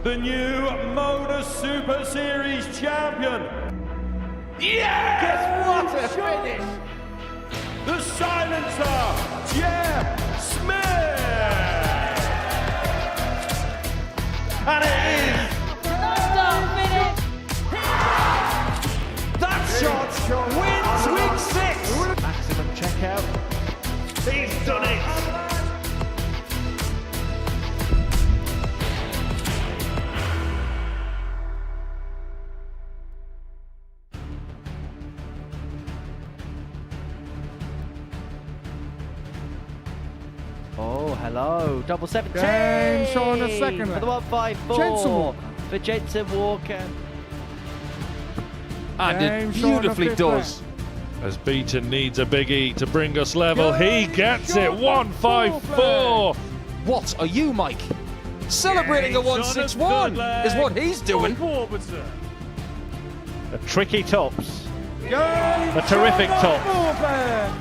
The new Modus Super Series champion. Yes! What a finish! The silencer, Jeff Smith. And it is. That shot wins week 6. Maximum checkout. He's done it. Oh, hello. Double 17. James on the second for the 154 Jensen Walker. for Jensen Walker. And it James on the beautifully fifth does. As Beaton needs a big E to bring us level, he gets it. 154. What are you, Mike? Celebrating a 161 is what he's doing. Warburton. A tricky tops. A terrific top.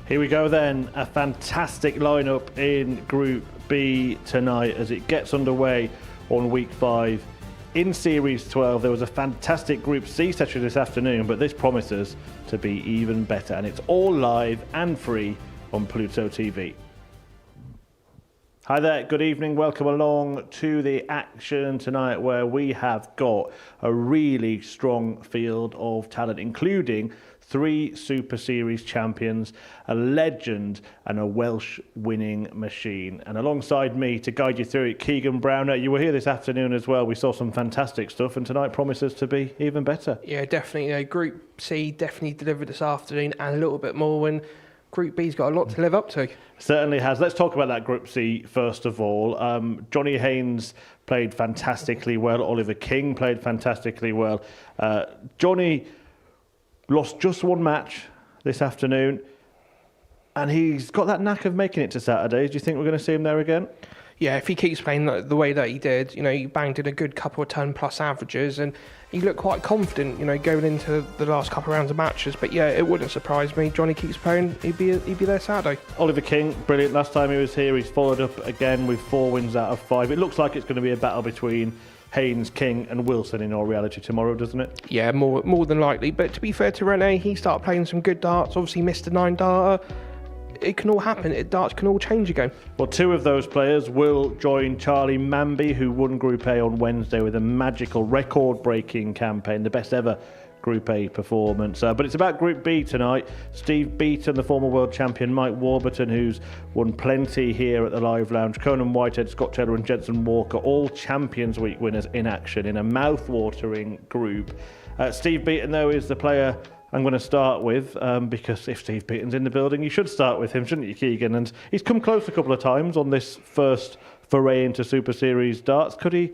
Here we go then, a fantastic lineup in Group B tonight as it gets underway on week 5 in Series 12. There was a fantastic Group C session this afternoon, but this promises to be even better, and it's all live and free on Pluto TV. Hi there, good evening, welcome along to the action tonight where we have got a really strong field of talent, including 3 Super Series champions, a legend and a Welsh winning machine. And alongside me to guide you through it, Keegan Browner. You were here this afternoon as well. We saw some fantastic stuff and tonight promises to be even better. Yeah, definitely. Group C definitely delivered this afternoon and a little bit more when Group B's got a lot to live up to. Certainly has. Let's talk about that Group C first of all. Johnny Haynes played fantastically well. Oliver King played fantastically well. Johnny lost just one match this afternoon, and he's got that knack of making it to Saturdays. Do you think we're going to see him there again? Yeah, if he keeps playing the way that he did, he banged in a good couple of 10+ averages, and he looked quite confident, going into the last couple of rounds of matches. But yeah, it wouldn't surprise me. Johnny keeps playing, he'd be there Saturday. Oliver King, brilliant. Last time he was here, he's followed up again with 4 wins out of 5. It looks like it's going to be a battle between Haynes, King and Wilson in all reality tomorrow, doesn't it? Yeah, more than likely. But to be fair to Rene, he started playing some good darts. Obviously missed a 9 darter. It can all happen. Darts can all change again. Well, 2 of those players will join Charlie Manby, who won Group A on Wednesday with a magical record-breaking campaign, the best ever Group A performance. But it's about Group B tonight. Steve Beaton, the former world champion, Mike Warburton, who's won plenty here at the Live Lounge, Conan Whitehead, Scott Taylor and Jensen Walker, all Champions Week winners in action in a mouth-watering group. Steve Beaton, though, is the player I'm going to start with, because if Steve Beaton's in the building, you should start with him, shouldn't you, Keegan? And he's come close a couple of times on this first foray into Super Series darts. Could he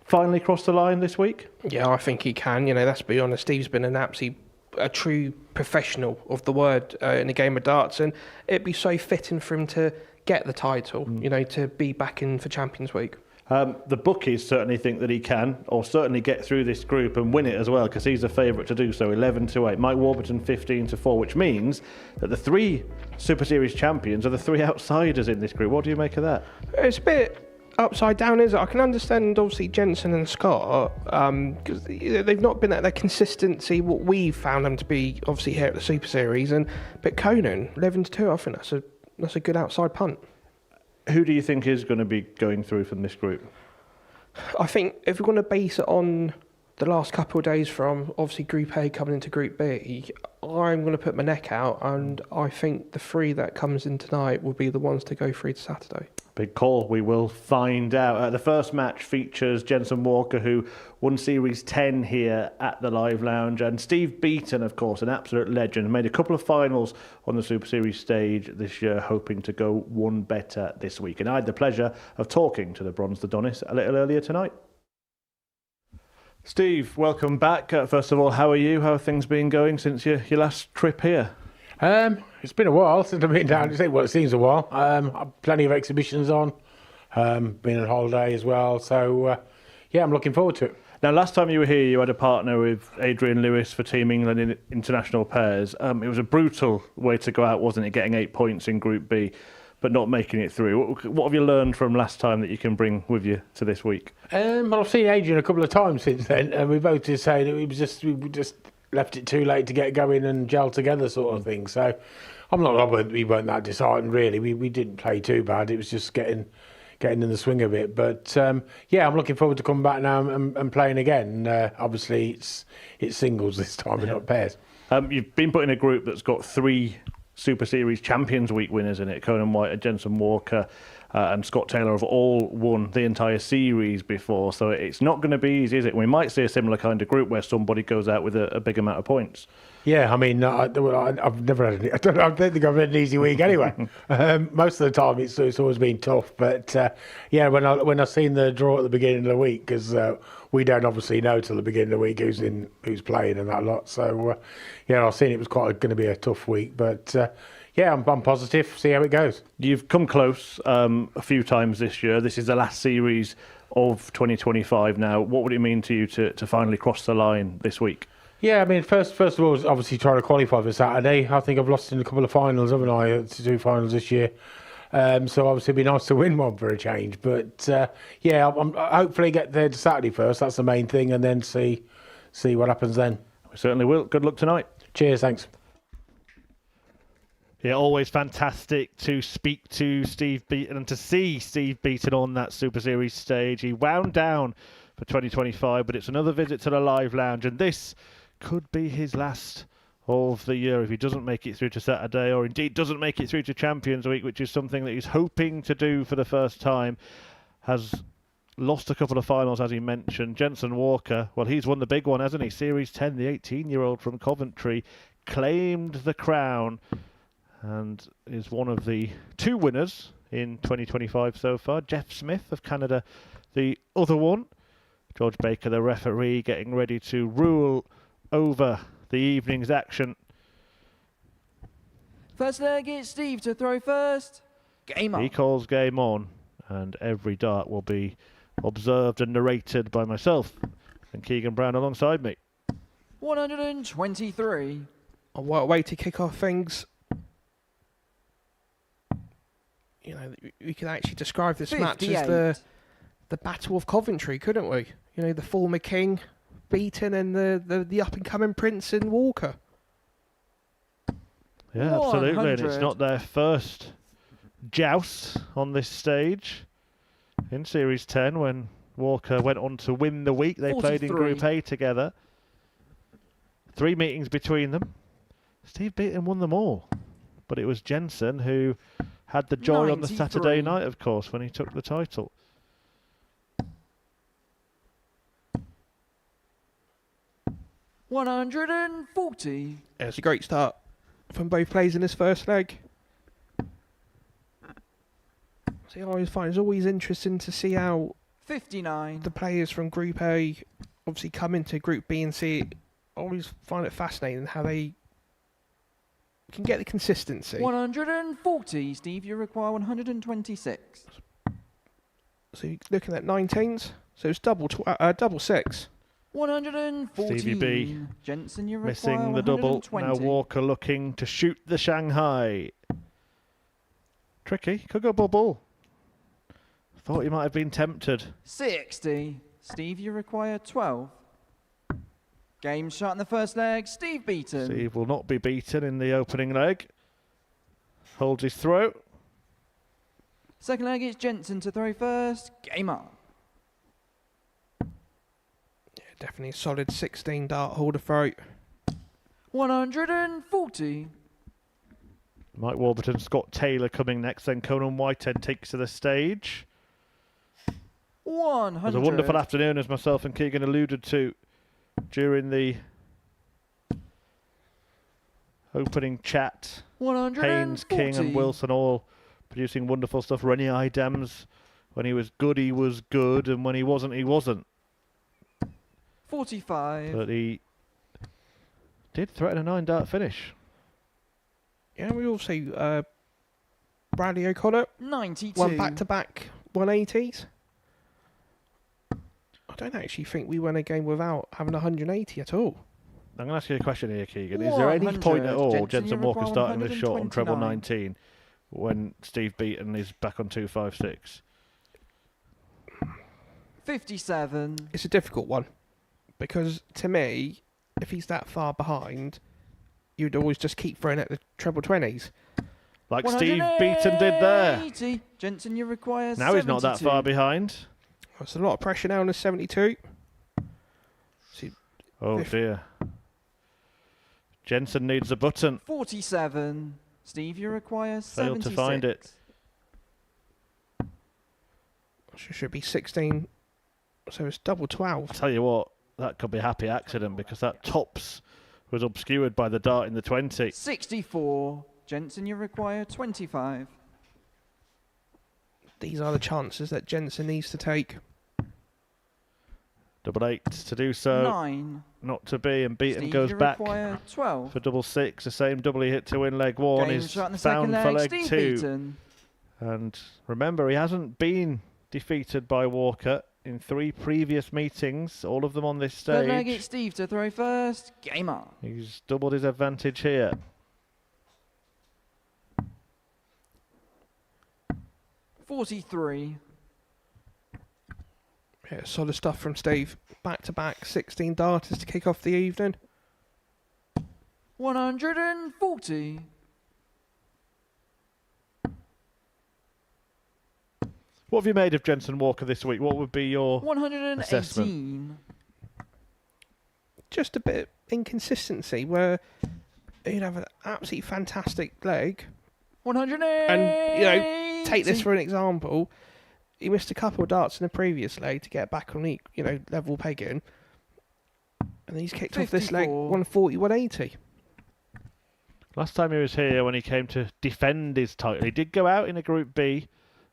finally cross the line this week? Yeah, I think he can. Let's be honest, Steve's been a true professional of the word in the game of darts, and it'd be so fitting for him to get the title, to be back in for Champions Week. The bookies certainly think that he can, or certainly get through this group and win it as well, because he's a favourite to do so. 11-8. Mike Warburton 15-4, which means that the 3 Super Series champions are the 3 outsiders in this group. What do you make of that? It's a bit upside down, is it? I can understand obviously Jensen and Scott because they've not been at their consistency what we've found them to be obviously here at the Super Series, but Conan 11-2, I think that's a good outside punt. Who do you think is going to be going through from this group? I think if we're going to base it on the last couple of days from obviously Group A coming into Group B, I'm going to put my neck out, and I think the 3 that comes in tonight will be the ones to go through to Saturday. Big call. We will find out. The first match features Jensen Walker, who won Series 10 here at the Live Lounge, and Steve Beaton, of course, an absolute legend, made a couple of finals on the Super Series stage this year, hoping to go one better this week. And I had the pleasure of talking to the Bronze Adonis a little earlier tonight. Steve, welcome back. First of all, how are you? How have things been going since your last trip here? It's been a while since I've been down. It seems a while. Plenty of exhibitions on. Been on holiday as well. So, yeah, I'm looking forward to it. Now, last time you were here, you had a partner with Adrian Lewis for Team England in international pairs. It was a brutal way to go out, wasn't it? Getting 8 points in Group B, but not making it through. What have you learned from last time that you can bring with you to this week? Well, I've seen Adrian a couple of times since then, and we both just say that we just left it too late to get going and gel together, sort of thing. So I'm not bothered. We weren't that disheartened, really. We didn't play too bad. It was just getting in the swing of it. But yeah, I'm looking forward to coming back now and playing again. Obviously, it's singles this time and not pairs. You've been put in a group that's got 3 Super Series Champions Week winners in it. Conan Whitehead, Jensen Walker and Scott Taylor have all won the entire series before, so it's not going to be easy, is it? We might see a similar kind of group where somebody goes out with a big amount of points. Yeah, I mean, I've never had I don't think I've had an easy week anyway. Most of the time, it's always been tough. But yeah, when I seen the draw at the beginning of the week, because we don't obviously know till the beginning of the week who's playing and that lot. So yeah, I seen it was going to be a tough week. But yeah, I'm positive. See how it goes. You've come close a few times this year. This is the last series of 2025 now. What would it mean to you to finally cross the line this week? Yeah, I mean, first of all, obviously trying to qualify for Saturday. I think I've lost in a couple of finals, haven't I? 2 finals this year. So obviously it'd be nice to win one for a change. But yeah, I'm hopefully get there to Saturday first. That's the main thing, and then see what happens then. We certainly will. Good luck tonight. Cheers, thanks. Yeah, always fantastic to speak to Steve Beaton and to see Steve Beaton on that Super Series stage. He wound down for 2025, but it's another visit to the Live Lounge, and this could be his last of the year if he doesn't make it through to Saturday, or indeed doesn't make it through to Champions Week, which is something that he's hoping to do for the first time. Has lost a couple of finals, as he mentioned. Jensen Walker, well, he's won the big one, hasn't he? Series 10, the 18-year-old from Coventry, claimed the crown and is one of the 2 winners in 2025 so far. Jeff Smith of Canada, the other one. George Baker, the referee, getting ready to rule over the evening's action. First leg, it's Steve to throw first. Game on. He calls game on, and every dart will be observed and narrated by myself and Keegan Brown alongside me. 123. Oh, what a way to kick off things. You know, we could actually describe this match as the Battle of Coventry, couldn't we? You know, the former king, Beaton, and the up-and-coming prince in Walker. Yeah, absolutely. 100. And it's not their first joust on this stage. In Series 10, when Walker went on to win the week, they played in 43. Group A together. 3 meetings between them. Steve Beaton won them all. But it was Jensen who had the joy on the 93. Saturday night, of course, when he took the title. Yeah, it's a great start from both players in this first leg. See, I always find it's always interesting to see how 59. the players from Group A obviously come into Group B and see. I always find it fascinating how they can get the consistency. 140. Steve, you require 126. So you're looking at 19s. So it's double 6. 114. Stevie B Jensen, you require missing the double. 120. Now Walker looking to shoot the Shanghai. Tricky. Could go bubble. Thought he might have been tempted. 60. Steve, you require 12. Game shot in the first leg. Steve Beaton. Steve will not be beaten in the opening leg. Holds his throat. Second leg, it's Jensen to throw first. Game on. Yeah, definitely a solid 16 dart holder throat. 140. Mike Warburton, Scott Taylor coming next. Then Conan Whitehead takes to the stage. 100. It was a wonderful afternoon, as myself and Keegan alluded to during the opening chat. 140. Haynes, King and Wilson all producing wonderful stuff. Rennie Idams, when he was good, and when he wasn't, he wasn't. 45. But he did threaten a 9-dart finish. Yeah, we also Bradley O'Connor 92. won back-to-back 180s. I don't actually think we won a game without having 180 at all. I'm going to ask you a question here, Keegan. Is there any 100. point at all Jensen, Jensen you Walker require starting this shot on treble 129. 19 when Steve Beaton is back on 256? 57. It's a difficult one because to me, if he's that far behind, you'd always just keep throwing at the treble 20s. Like Steve Beaton did there. 180. Jensen, you require Now he's not that 72. far behind. There's a lot of pressure now on the 72. Oh dear. Jensen needs a button. 47. Steve, you require 76. Failed to find it. Should be 16. So it's double 12. I tell you what, that could be a happy accident because that tops was obscured by the dart in the 20. 64. Jensen, you require 25. These are the chances that Jensen needs to take. Double 8 to do so. 9. Not to be, and Beaton Steve, goes you back require 12. for double 6. The same double he hit to win leg 1 Game is shot in the second found for leg Steve 2. Beaton. And remember, he hasn't been defeated by Walker in 3 previous meetings, all of them on this Third leg, stage. it's Steve to throw first. Game on. He's doubled his advantage here. $43. Yeah, solid stuff from Steve. Back to back, 16 darters to kick off the evening. 140. What have you made of Jensen Walker this week? What would be your 118. Just a bit of inconsistency where you'd have an absolutely fantastic leg. 180. And, you know, take this for an example. He missed a couple of darts in the previous leg to get back on, level pegging. And then he's kicked off this leg 54. 140, 180. Last time he was here, when he came to defend his title, he did go out in a Group B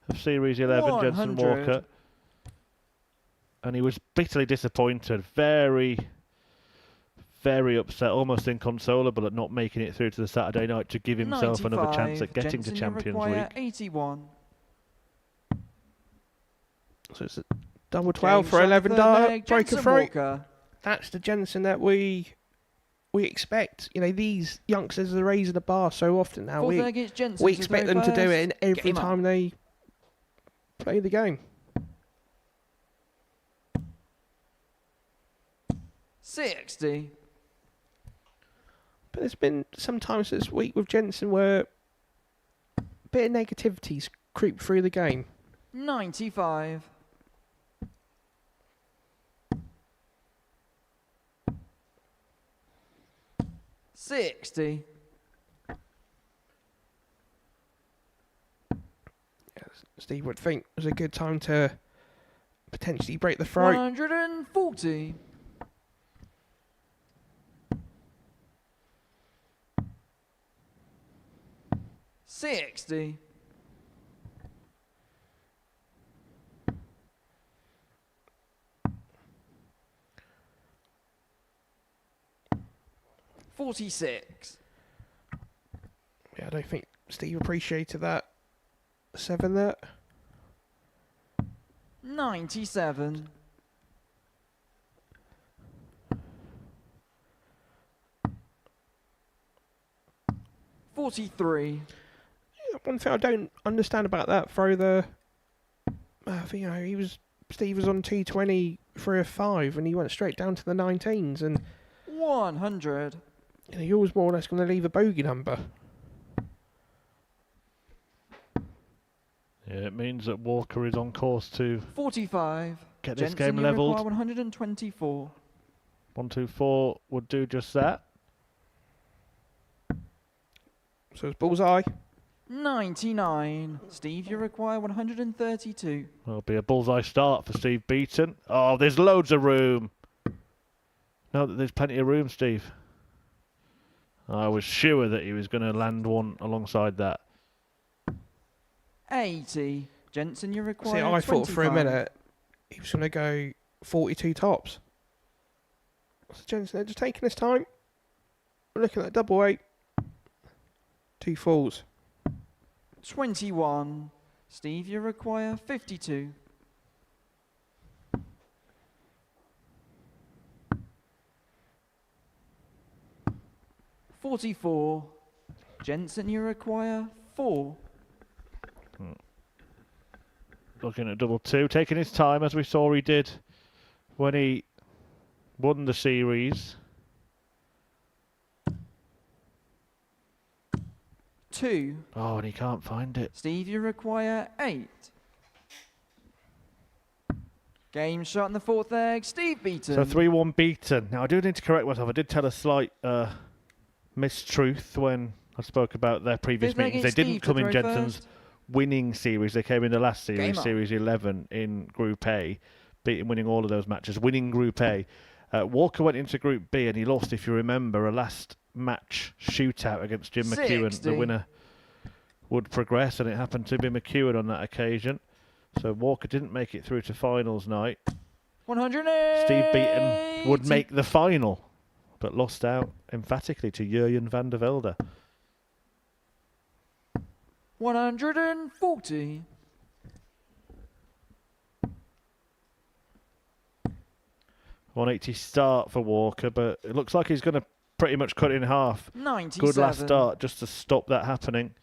of Series 11, Jensen 100. Walker. And he was bitterly disappointed, very, very upset, almost inconsolable at not making it through to the Saturday night to give himself another chance at getting Jensen, to you Champions require League. 81. So it's a double 12 Game for shot 11 third dart leg, breaker Jensen throw. Walker. That's the Jensen that we expect. You know, these youngsters are raising the bar so often now. Fourth leg, it's Jensen We to expect throw them to do first. it in every Game on. time they play the game. 60. But there's been some times this week with Jensen where a bit of negativity's creeped through the game. 95. $60. Steve would think it was a good time to potentially break the throat. 140. $60. $46. Yeah, I don't think Steve appreciated that 7 there. 97. $43. One thing I don't understand about that throw there, Steve was on T20 for a 5 and he went straight down to the 19s and 100. you're always more or less going to leave a bogey number. Yeah, it means that Walker is on course to 45. get this Jensen, game you levelled. require 124. 124 would do just that. So it's bullseye. 99. Steve, you require 132. That'll be a bullseye start for Steve Beaton. Oh, there's loads of room. No, there's plenty of room, Steve. I was sure that he was going to land one alongside that. 80. Jensen, you require See, I thought for a 25. minute he was going to go 42 tops. So Jensen, they're just taking his time. Looking at double 8. 2 falls. 21. Steve, you require 52. 44. Jensen, you require 4. Looking at double 2, taking his time as we saw he did when he won the series. 2. Oh, and he can't find it. Steve, you require 8. Game shot in the 4th leg. Steve Beaton. So 3-1 Beaton. Now I do need to correct myself. I did tell a slight mistruth when I spoke about their previous Fifth leg meetings. They is didn't Steve come to in throw Jensen's first. winning series. They came in the last Game series, on. Series 11 in Group A. Beaton winning all of those matches, winning Group A. Walker went into Group B and he lost, if you remember, a last match shootout against Jim McEwen. 60. The winner would progress, and it happened to be McEwen on that occasion. So Walker didn't make it through to finals night. 180. Steve Beaton would make the final, but lost out emphatically to Jurjen van der Velde. 140. 180 start for Walker, but it looks like he's going to pretty much cut it in half. 97. Good last start just to stop that happening.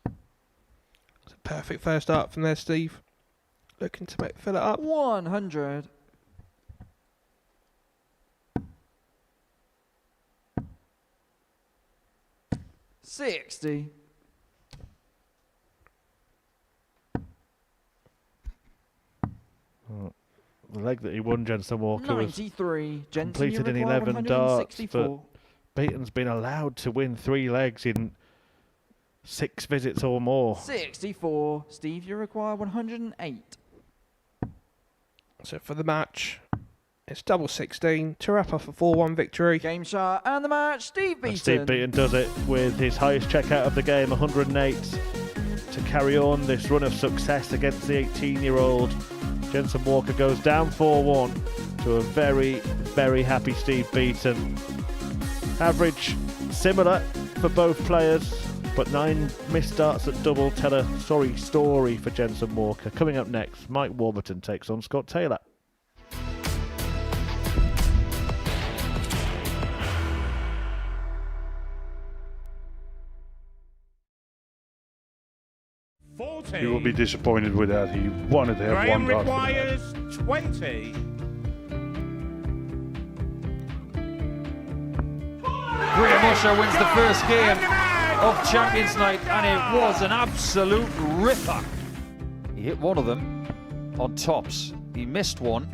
It's a perfect first start from there, Steve. Looking to fill it up. 100. 60. The leg that he won, Jensen Walker, was 93. Jensen, completed you in require 11 darts, 164. but Beaton's been allowed to win 3 legs in 6 visits or more. 64. Steve, you require 108. So for the match, it's double 16 to wrap up a 4-1 victory. Game shot and the match. Steve Beaton. And Steve Beaton does it with his highest checkout of the game, 108, to carry on this run of success against the 18-year-old. Jensen Walker goes down 4-1 to a very, very happy Steve Beaton. Average similar for both players, but 9 missed starts at double tell a sorry story for Jensen Walker. Coming up next, Mike Warburton takes on Scott Taylor. You will be disappointed with that. He wanted to have Graham one dart for the requires 20. Graham Usher wins the first game of Champions Night, and it was an absolute ripper. He hit one of them on tops. He missed one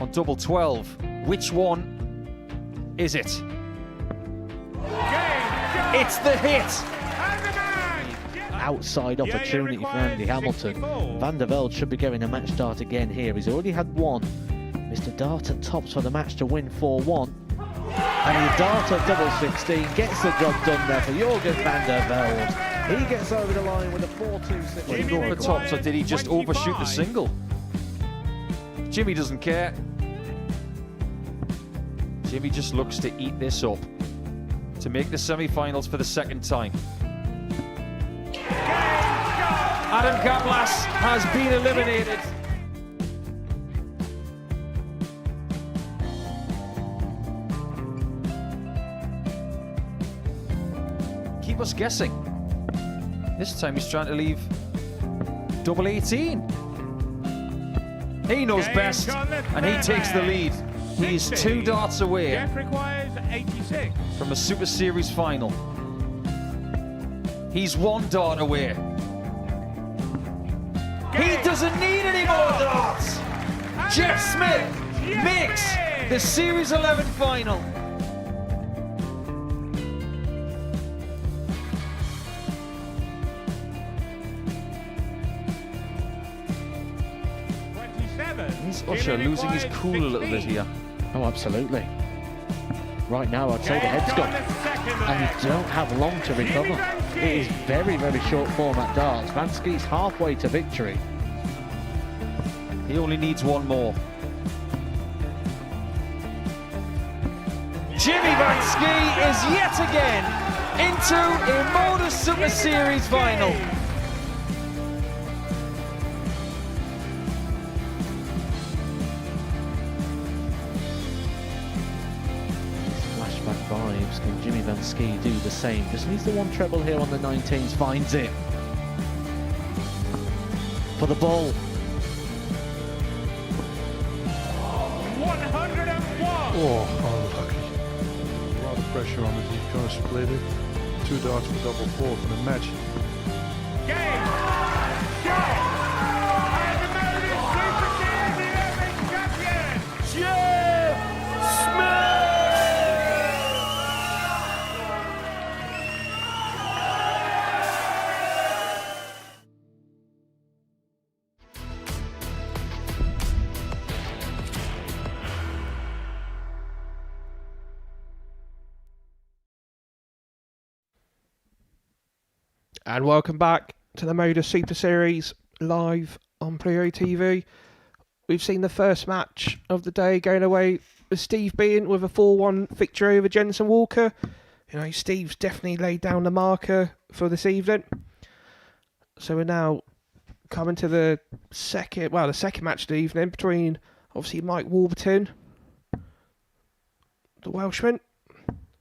on double 12. Which one is it? It's the hit. Outside opportunity for Andy Hamilton. Van der Velde should be getting a match start again here. He's already had one. Mr. Dart at tops for the match to win 4-1. And he Dart at double 16 gets the job done there for Jurgen van der Velde. He gets over the line with a 4-2-6. Did he go over tops, or did he just overshoot the single? Jimmy doesn't care. Jimmy just looks to eat this up to make the semi-finals for the second time. Adam Gablas has been eliminated. Keep us guessing. This time he's trying to leave double 18. He knows best, and he takes the lead. He's 2 darts away Jeff requires 86. from a Super Series final. He's 1 dart away. He doesn't need any more darts. Jeff Smith makes the Series 11 final. Is Usher losing his cool a little bit here? Oh, absolutely. Right now, I'd say the head's gone. And you don't have long to recover. It is very, very short format darts. Vansky's halfway to victory. He only needs 1 more. Jimmy Vansky is yet again into a Modus Super Series final. Flashback vibes. Can Jimmy Van Ski do the same. Just needs the one treble here on the 19s, finds it. For the ball. 101. Oh, unlucky. A lot of pressure on it. He's going to split it. 2 darts for double 4 for the match. Game. Shot. And the Modus Super Series 11 champion. And welcome back to the Modus Super Series live on Pleo TV. We've seen the first match of the day going away with Steve Beaton with a 4-1 victory over Jensen Walker. You know, Steve's definitely laid down the marker for this evening. So we're now coming to the second match of the evening between obviously Mike Warburton, the Welshman,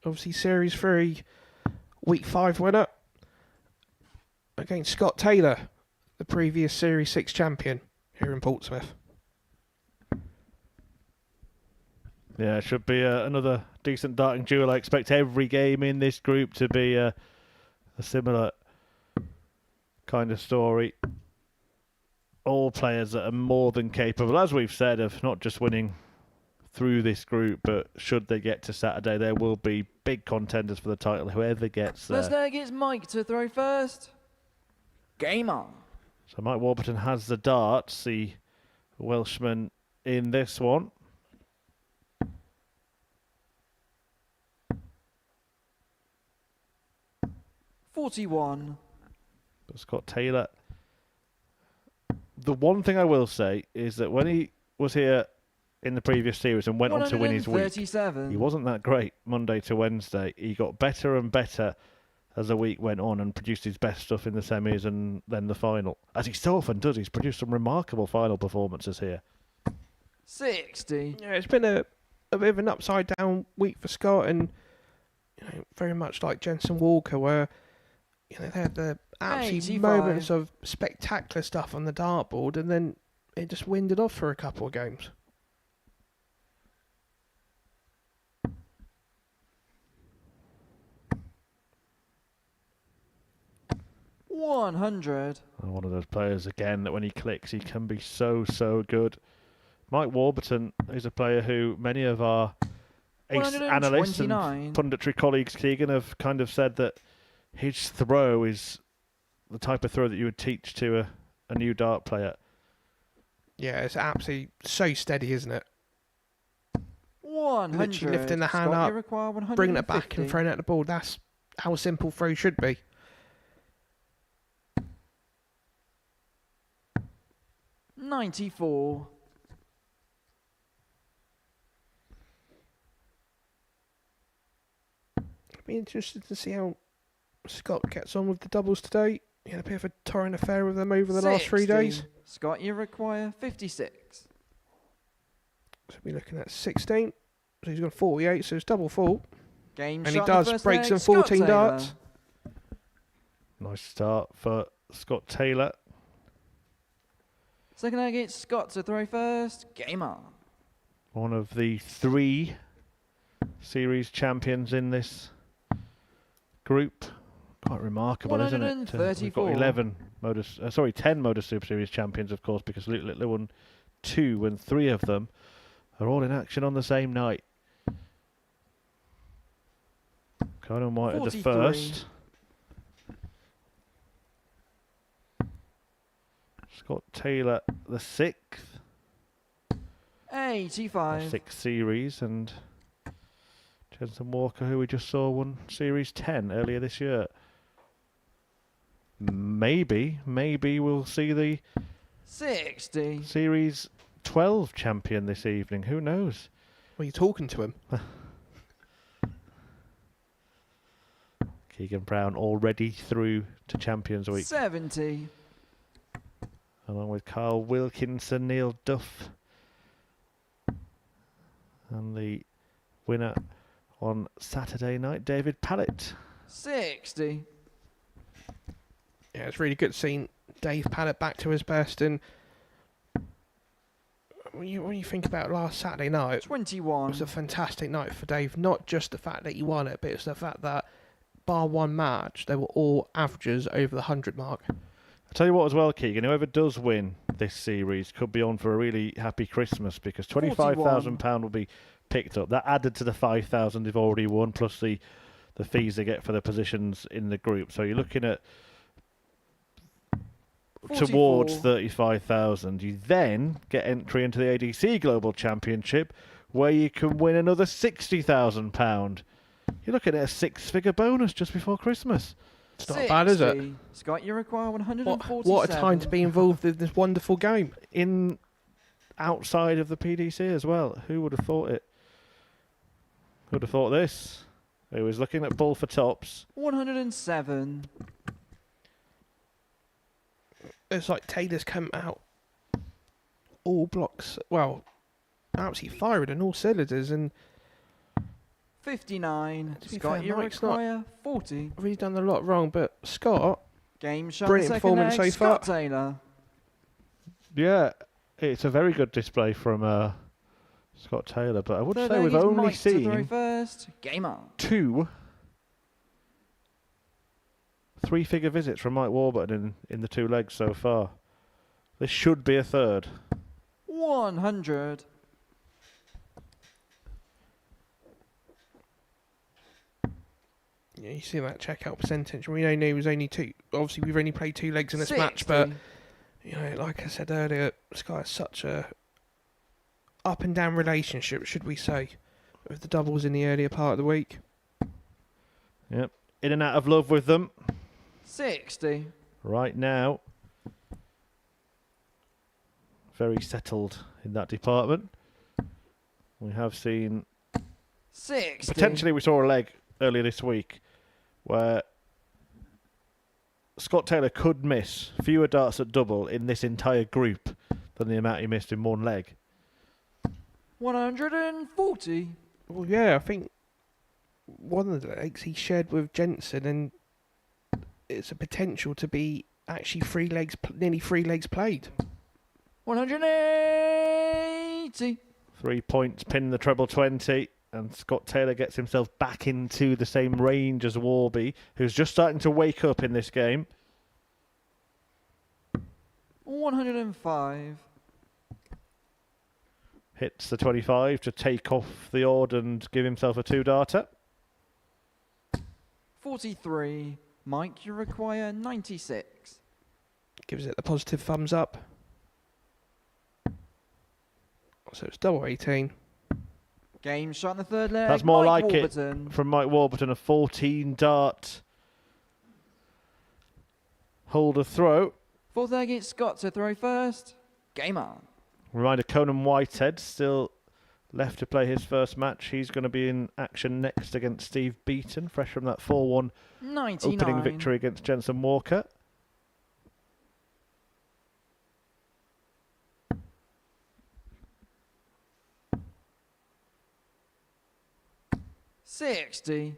obviously Series 3 Week 5 winner, against Scott Taylor, the previous Series 6 champion here in Portsmouth. Yeah, it should be another decent darting duel. I expect every game in this group to be a similar kind of story. All players that are more than capable, as we've said, of not just winning through this group, but should they get to Saturday, there will be big contenders for the title, whoever gets there. First leg, it's Mike to throw first. Game on. So Mike Warburton has the darts, the Welshman in this one. .41. But Scott Taylor. The one thing I will say is that when he was here in the previous series and went on to win his week, he wasn't that great Monday to Wednesday. He got better and better as the week went on and produced his best stuff in the semis and then the final. As he so often does, he's produced some remarkable final performances here. 60. Yeah, it's been a bit of an upside down week for Scott, and you know, very much like Jensen Walker, where you know they had the absolute 85. moments of spectacular stuff on the dartboard, and then it just winded off for a couple of games. .100. One of those players, again, that when he clicks, he can be so, so good. Mike Warburton is a player who many of our ace analysts and punditry colleagues, Keegan, have kind of said that his throw is the type of throw that you would teach to a new dart player. Yeah, it's absolutely so steady, isn't it? 100. Literally lifting the hand Scott, up, you require 150. bringing it back and throwing it at the ball. That's how a simple throw should be. .94. I'd be interested to see how Scott gets on with the doubles today. He had a bit of a torrent affair with them over the last 3 days. Scott, you require 56. So we're looking at 16. So he's got 48, so it's double full. Game and shot he does break some 14 darts. Nice start for Scott Taylor. Second leg, it's Scott to throw first. Game on. One of the 3 series champions in this group. Quite remarkable, isn't it? We've got 10 Modus Super Series champions, of course, because Luke Littler won 2 and 3 of them are all in action on the same night. Conan Whitehead the first. Scott Taylor the 6th. 85. 6 series, and Jensen Walker, who we just saw, won Series 10 earlier this year. Maybe we'll see the 60. Series 12 champion this evening. Who knows? Well, you're talking to him. Keegan Brown already through to Champions Week. 70. Along with Carl Wilkinson, Neil Duff, and the winner on Saturday night, David Pallett. 60. Yeah, it's really good seeing Dave Pallett back to his best. And when you think about last Saturday night, it 21. was a fantastic night for Dave. Not just the fact that he won it, but it's the fact that bar one match, they were all averages over the 100 mark. I'll tell you what as well, Keegan, whoever does win this series could be on for a really happy Christmas, because £25,000 will be picked up. That added to the 5,000 they've already won, plus the fees they get for the positions in the group. So you're looking at 44. towards 35,000. You then get entry into the ADC Global Championship, where you can win another £60,000. You're looking at a 6-figure bonus just before Christmas. It's not bad, is it? Scott, you require 147. What a time to be involved in this wonderful game. Outside of the PDC as well. Who would have thought it? Who would have thought this? Who was looking at Bull for tops? 107. It's like Taylor's come out all blocks. Well, absolutely firing on all cylinders. And 59. To be Scott, fair, you Mike's require 40. I've really done a lot wrong, but Scott, Game shot. Brilliant Second performance leg, so far. Scott Taylor. Yeah, it's a very good display from Scott Taylor, but I would Third say leg we've is only Mike to throw seen first. Game on. 2 3-figure visits from Mike Warburton in the 2 legs so far. This should be a third. 100. yeah, you see that checkout percentage. We know it was only 2. Obviously, we've only played 2 legs in this match, but 60. you know, like I said earlier, Scott has such a up and down relationship, should we say, with the doubles in the earlier part of the week. Yep, in and out of love with them 60. right now. Very settled in that department. We have seen 60. potentially, we saw a leg earlier this week where Scott Taylor could miss fewer darts at double in this entire group than the amount he missed in one leg. 140. Well, yeah, I think one of the legs he shared with Jensen, and it's a potential to be actually nearly 3 legs played. 180. 3 points, pin the treble 20, and Scott Taylor gets himself back into the same range as Warby, who's just starting to wake up in this game. 105. Hits the 25 to take off the odd and give himself a 2-darter. 43. Mike, you require 96. Gives it the positive thumbs up. So it's double 18. Game shot in the third leg. That's more Mike like Warburton. it from Mike Warburton, a 14-dart holder throw. Fourth leg, it's Scott to throw first. Game on. Reminder, Conan Whitehead still left to play his first match. He's going to be in action next against Steve Beaton, fresh from that 4-1 99. opening victory against Jensen Walker. $60.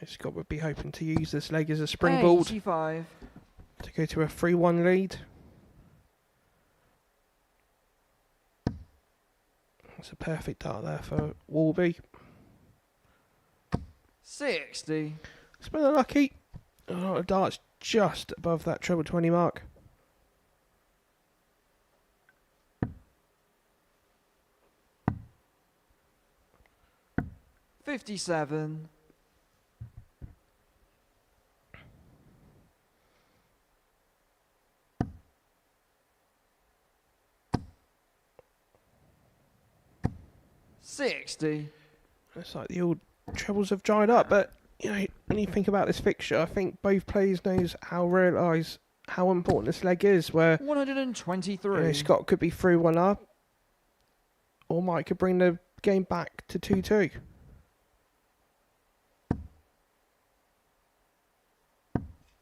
Scott would be hoping to use this leg as a springboard 85. to go to a 3-1 lead. That's a perfect dart there for Warby. 60. It's been unlucky. A lot of darts just above that treble 20 mark. $57. $60. It's like the old trebles have dried up, but you know, when you think about this fixture, I think both players realise how important this leg is. Where 123. you know, Scott could be 3-1 up, or Mike could bring the game back to 2-2.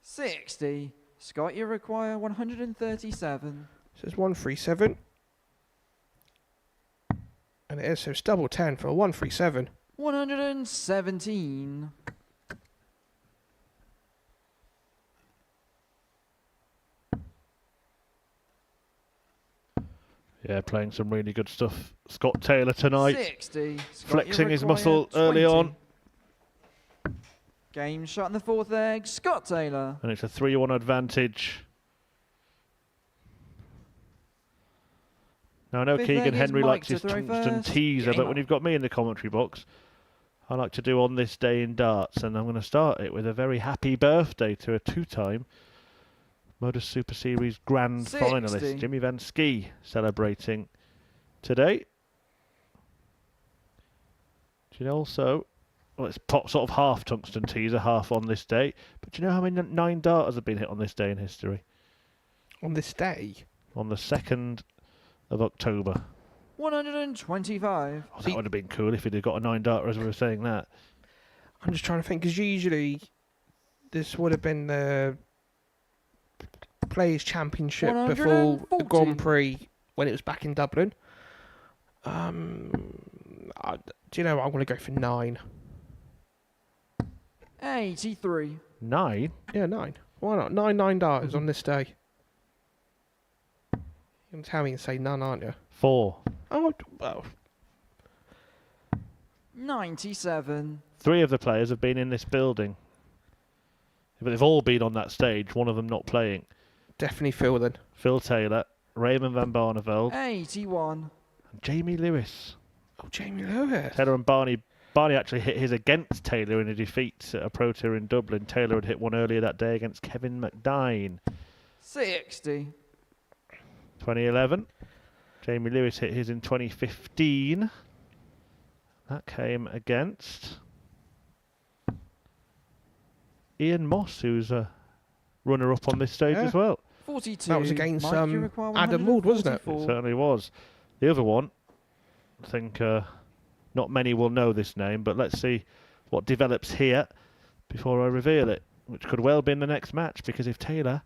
$60. Scott, you require 137. So it's 137. And it is, so it's double 10 for a 137. 117. Yeah, playing some really good stuff. Scott Taylor tonight. 60. Scott, Flexing you his require muscle early 20. on. Game shot in the fourth leg. Scott Taylor. And it's a 3-1 advantage. Now, I know Fifth Keegan leg is Henry Mike likes to his throw tungsten first. teaser, Game but on. when you've got me in the commentary box, I like to do On This Day in Darts, and I'm going to start it with a very happy birthday to a two-time Modus Super Series Grand 60. finalist, Jimmy Van Ski, celebrating today. Do you know also, well, it's sort of half tungsten teaser, half On This Day, but do you know how many 9 darters have been hit on this day in history? On this day? On the 2nd of October. 125. Oh, that would have been cool if he'd have got a 9 darter as we were saying that. I'm just trying to think, because usually this would have been the Players' Championship before the 140. Grand Prix when it was back in Dublin. Do you know what? I'm going to go for 9. 83. 9? Yeah, 9. Why not? 9 darters on this day. You're going to tell me and say none, aren't you? 4. Oh, well. 97. 3 of the players have been in this building. But they've all been on that stage, one of them not playing. Definitely Phil then. Phil Taylor, Raymond van Barneveld, 81. and Jamie Lewis. Oh, Jamie Lewis. Taylor and Barney actually hit his against Taylor in a defeat at a Pro Tour in Dublin. Taylor had hit one earlier that day against Kevin McDine. 60. 2011. Jamie Lewis hit his in 2015. That came against Ian Moss, who's a runner-up on this stage as well. 42. That was against Mike, you require Adam Ward, wasn't it? It 144. certainly was. The other one, I think not many will know this name, but let's see what develops here before I reveal it, which could well be in the next match, because if Taylor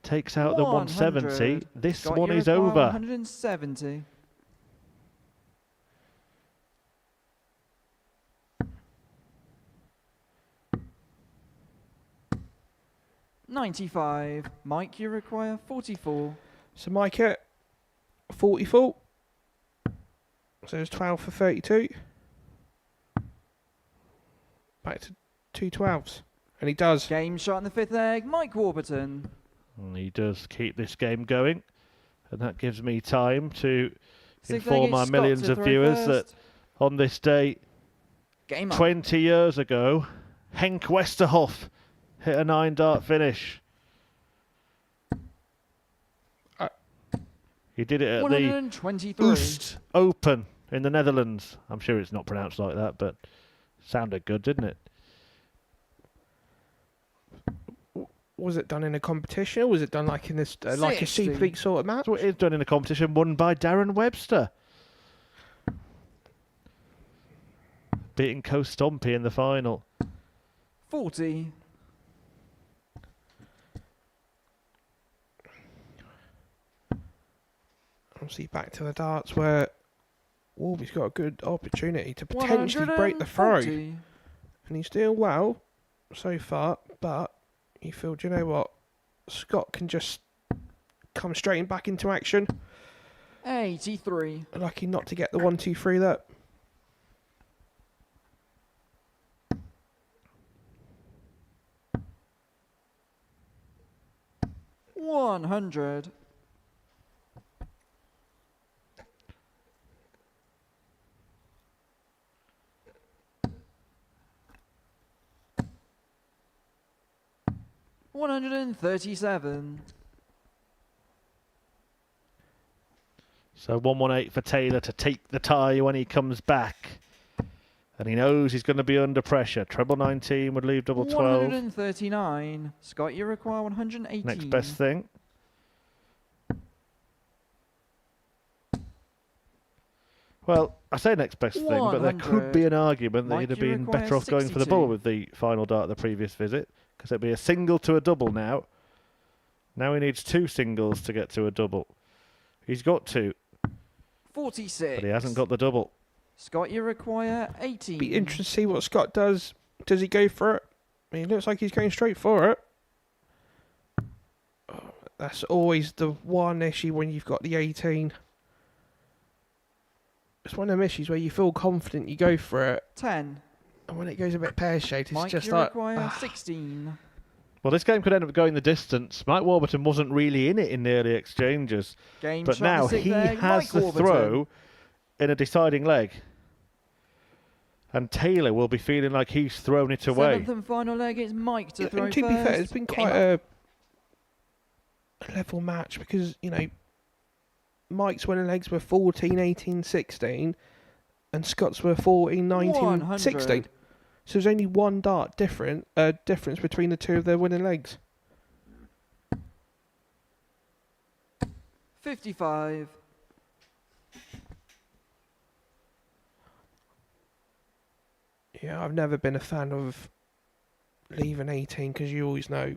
takes out the 170, this Scott, one you is require over. 170. $95. Mike, you require 44. So Mike at 44. So it's 12 for 32. Back to 2 12s. And he does. Game shot in the fifth leg. Mike Warburton. And he does keep this game going, and that gives me time to Sixth inform leg is our Scott millions to of throw viewers first. that on this day, Game on. 20 years ago, Henk Westerhoff hit a 9-dart finish. He did it at the 123. Oost Open in the Netherlands. I'm sure it's not pronounced like that, but sounded good, didn't it? Was it done in a competition, or was it done like in this like a 60. Super League sort of match? So it is done in a competition won by Darren Webster, beating Co Stompy in the final. 40. Obviously back to the darts where Warby's got a good opportunity to potentially break the throw. 140. And he's doing well so far, but you feel, do you know what? Scott can just come straight back into action. 83. Lucky not to get the 1, 2, 3 there. $100. $137. So 118 for Taylor to take the tie when he comes back. And he knows he's going to be under pressure. Treble 19 would leave double 12. 139. Scott, you require 118. Next best thing. Well, I say next best thing, but there could be an argument that Mike, he'd have you been require better off going for the 62. bull with the final dart of the previous visit, because it'd be a single to a double now. Now he needs 2 singles to get to a double. He's got 2, 46. but he hasn't got the double. Scott, you require 18. Be interesting to see what Scott does. Does he go for it? I mean, it looks like he's going straight for it. Oh, that's always the one issue when you've got the 18. It's one of them issues where you feel confident, you go for it, 10. and when it goes a bit pear-shaped, it's Mike, just you like... require 16. Well, this game could end up going the distance. Mike Warburton wasn't really in it in the early exchanges. Game But shot now the sixth he leg, has Mike the Warburton. throw in a deciding leg. And Taylor will be feeling like he's thrown it away. 7th and final leg, it's Mike to throw And to first. be fair, it's been quite a level match because, you know, Mike's winning legs were 14, 18, 16, and Scott's were 14, 19, 100. 16. So there's only one dart difference between the two of their winning legs. 55. Yeah, I've never been a fan of leaving 18 because you always know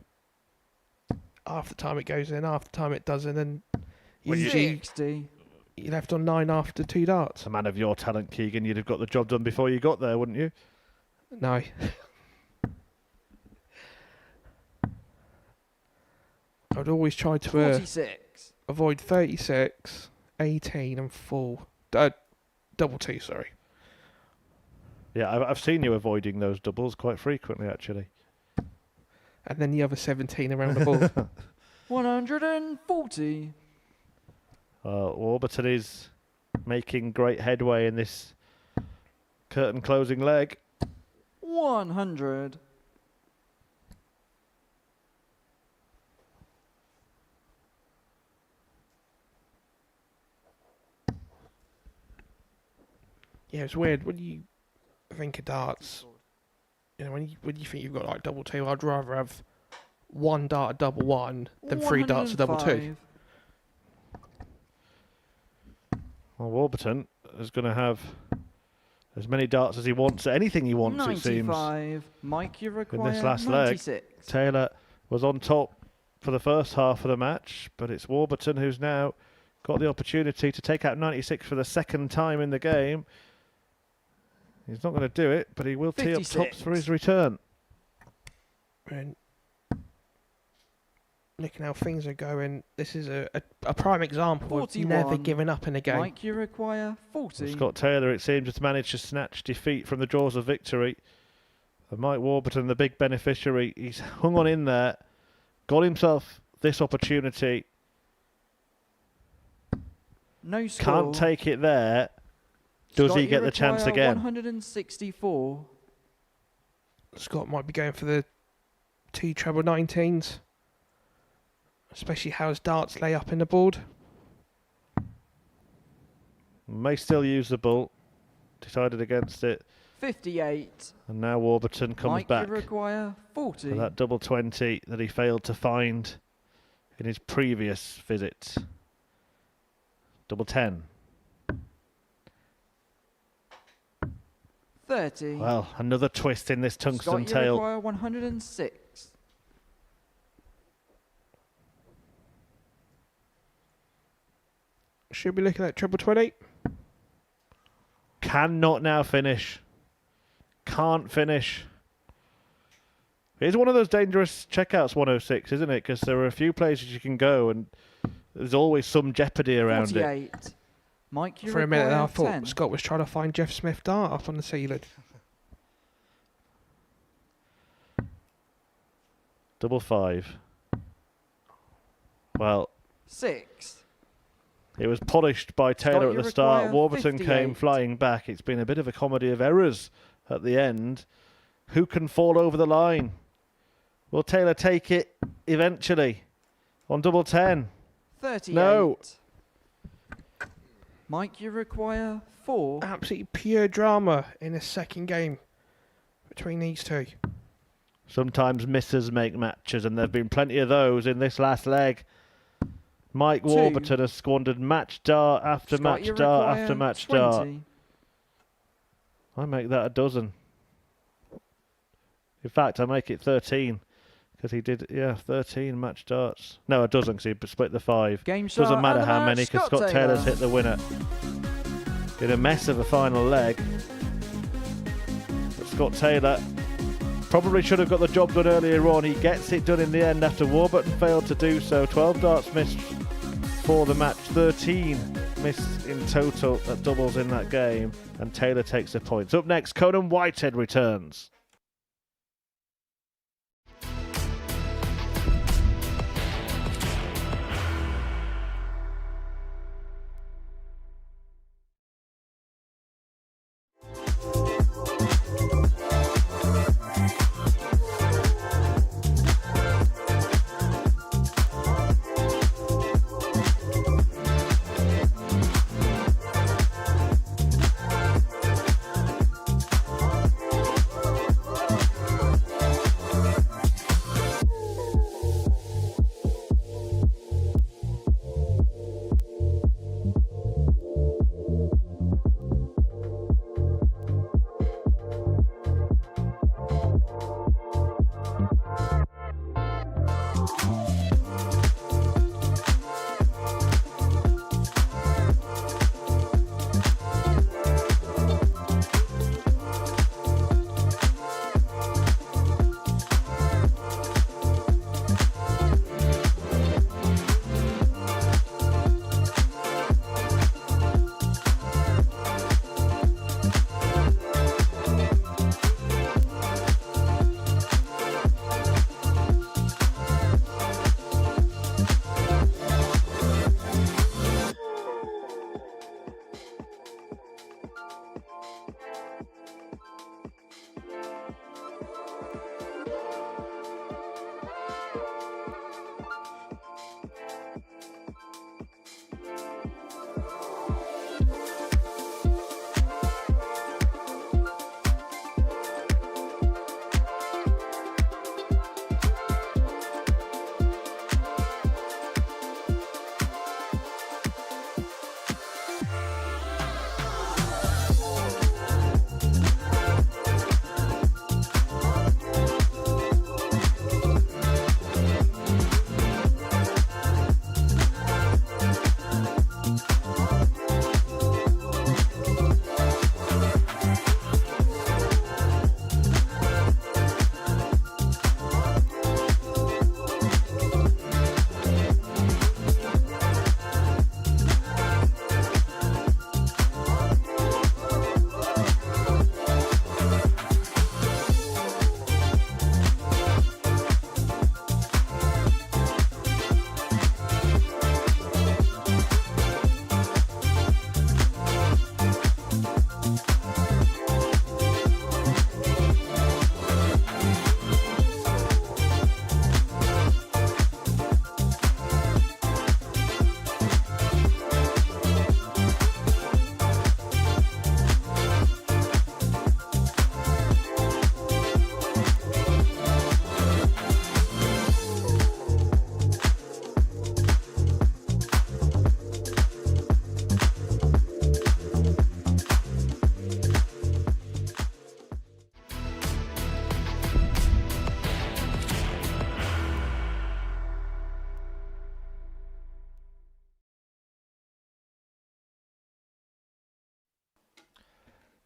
half the time it goes in, half the time it doesn't, and usually 60. you're left on 9 after 2 darts. A man of your talent, Keegan, you'd have got the job done before you got there, wouldn't you? No. I'd always try to 46. avoid 36, 18 and 4. Double 2, sorry. Yeah, I've seen you avoiding those doubles quite frequently, actually. And then the other 17 around the board. 140. Warburton is making great headway in this curtain closing leg. 100. Yeah, it's weird when you think of darts. You know, when you think you've got like double 2, I'd rather have 1 dart at double 1 than 3 darts at double 2. 105. Well, Warburton is going to have as many darts as he wants, anything he wants, 95. it seems. Mike, you In require this last 96. leg, Taylor was on top for the first half of the match, but it's Warburton who's now got the opportunity to take out 96 for the second time in the game. He's not going to do it, but he will tee up 56. tops for his return. And looking how things are going, this is a prime example of 41. never giving up in a game. Mike, you require 40. Scott Taylor, it seems, has managed to snatch defeat from the jaws of victory. And Mike Warburton, the big beneficiary, he's hung on in there, got himself this opportunity. No score. Can't take it there. Does Scott, he you get the chance require again? 164. Scott might be going for the 2 treble 19s. Especially how his darts lay up in the board. May still use the bull. Decided against it. 58. And now Warburton comes Mike, back you require 40. for that double 20 that he failed to find in his previous visit. Double 10. 30. Well, another twist in this tungsten Scott, you tail. require 106. Should be looking at treble 20. Cannot now finish. Can't finish. It's one of those dangerous checkouts, 106, isn't it? Because there are a few places you can go and there's always some jeopardy around 48. Mike, you For a minute, require I thought 10. Scott was trying to find Jeff Smith dart up on the ceiling. Double 5. Well, 6. it was polished by Taylor Scott, at you the start. require Warburton came 58. flying back. It's been a bit of a comedy of errors at the end. Who can fall over the line? Will Taylor take it eventually on double 10? 38. No. Mike, you require 4. Absolutely pure drama in the second game between these two. Sometimes misses make matches, and there have been plenty of those in this last leg. Mike 2. Warburton has squandered match dart after Scott, match you dart require after match 20. dart. I make that a dozen. In fact, I make it 13. Because he did, 13 match darts. No, it doesn't, because he split the 5. Game Doesn't shot matter and the how match, many, because Scott Scott Taylor. Taylor's hit the winner. Been a mess of a final leg. But Scott Taylor probably should have got the job done earlier on. He gets it done in the end after Warburton failed to do so. 12 darts missed for the match, 13 missed in total at doubles in that game, and Taylor takes the points. Up next, Conan Whitehead returns.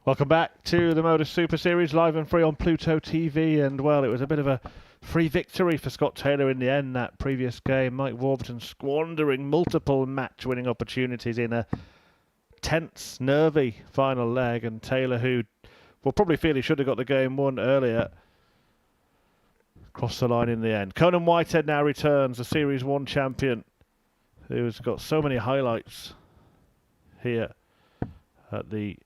Welcome back to the Modus Super Series, live and free on Pluto TV. And, well, it was a bit of a free victory for Scott Taylor in the end, that previous game. Mike Warburton squandering multiple match-winning opportunities in a tense, nervy final leg. And Taylor, who will probably feel he should have got the game won earlier, crossed the line in the end. Conan Whitehead now returns, the Series 1 champion, who's got so many highlights here at the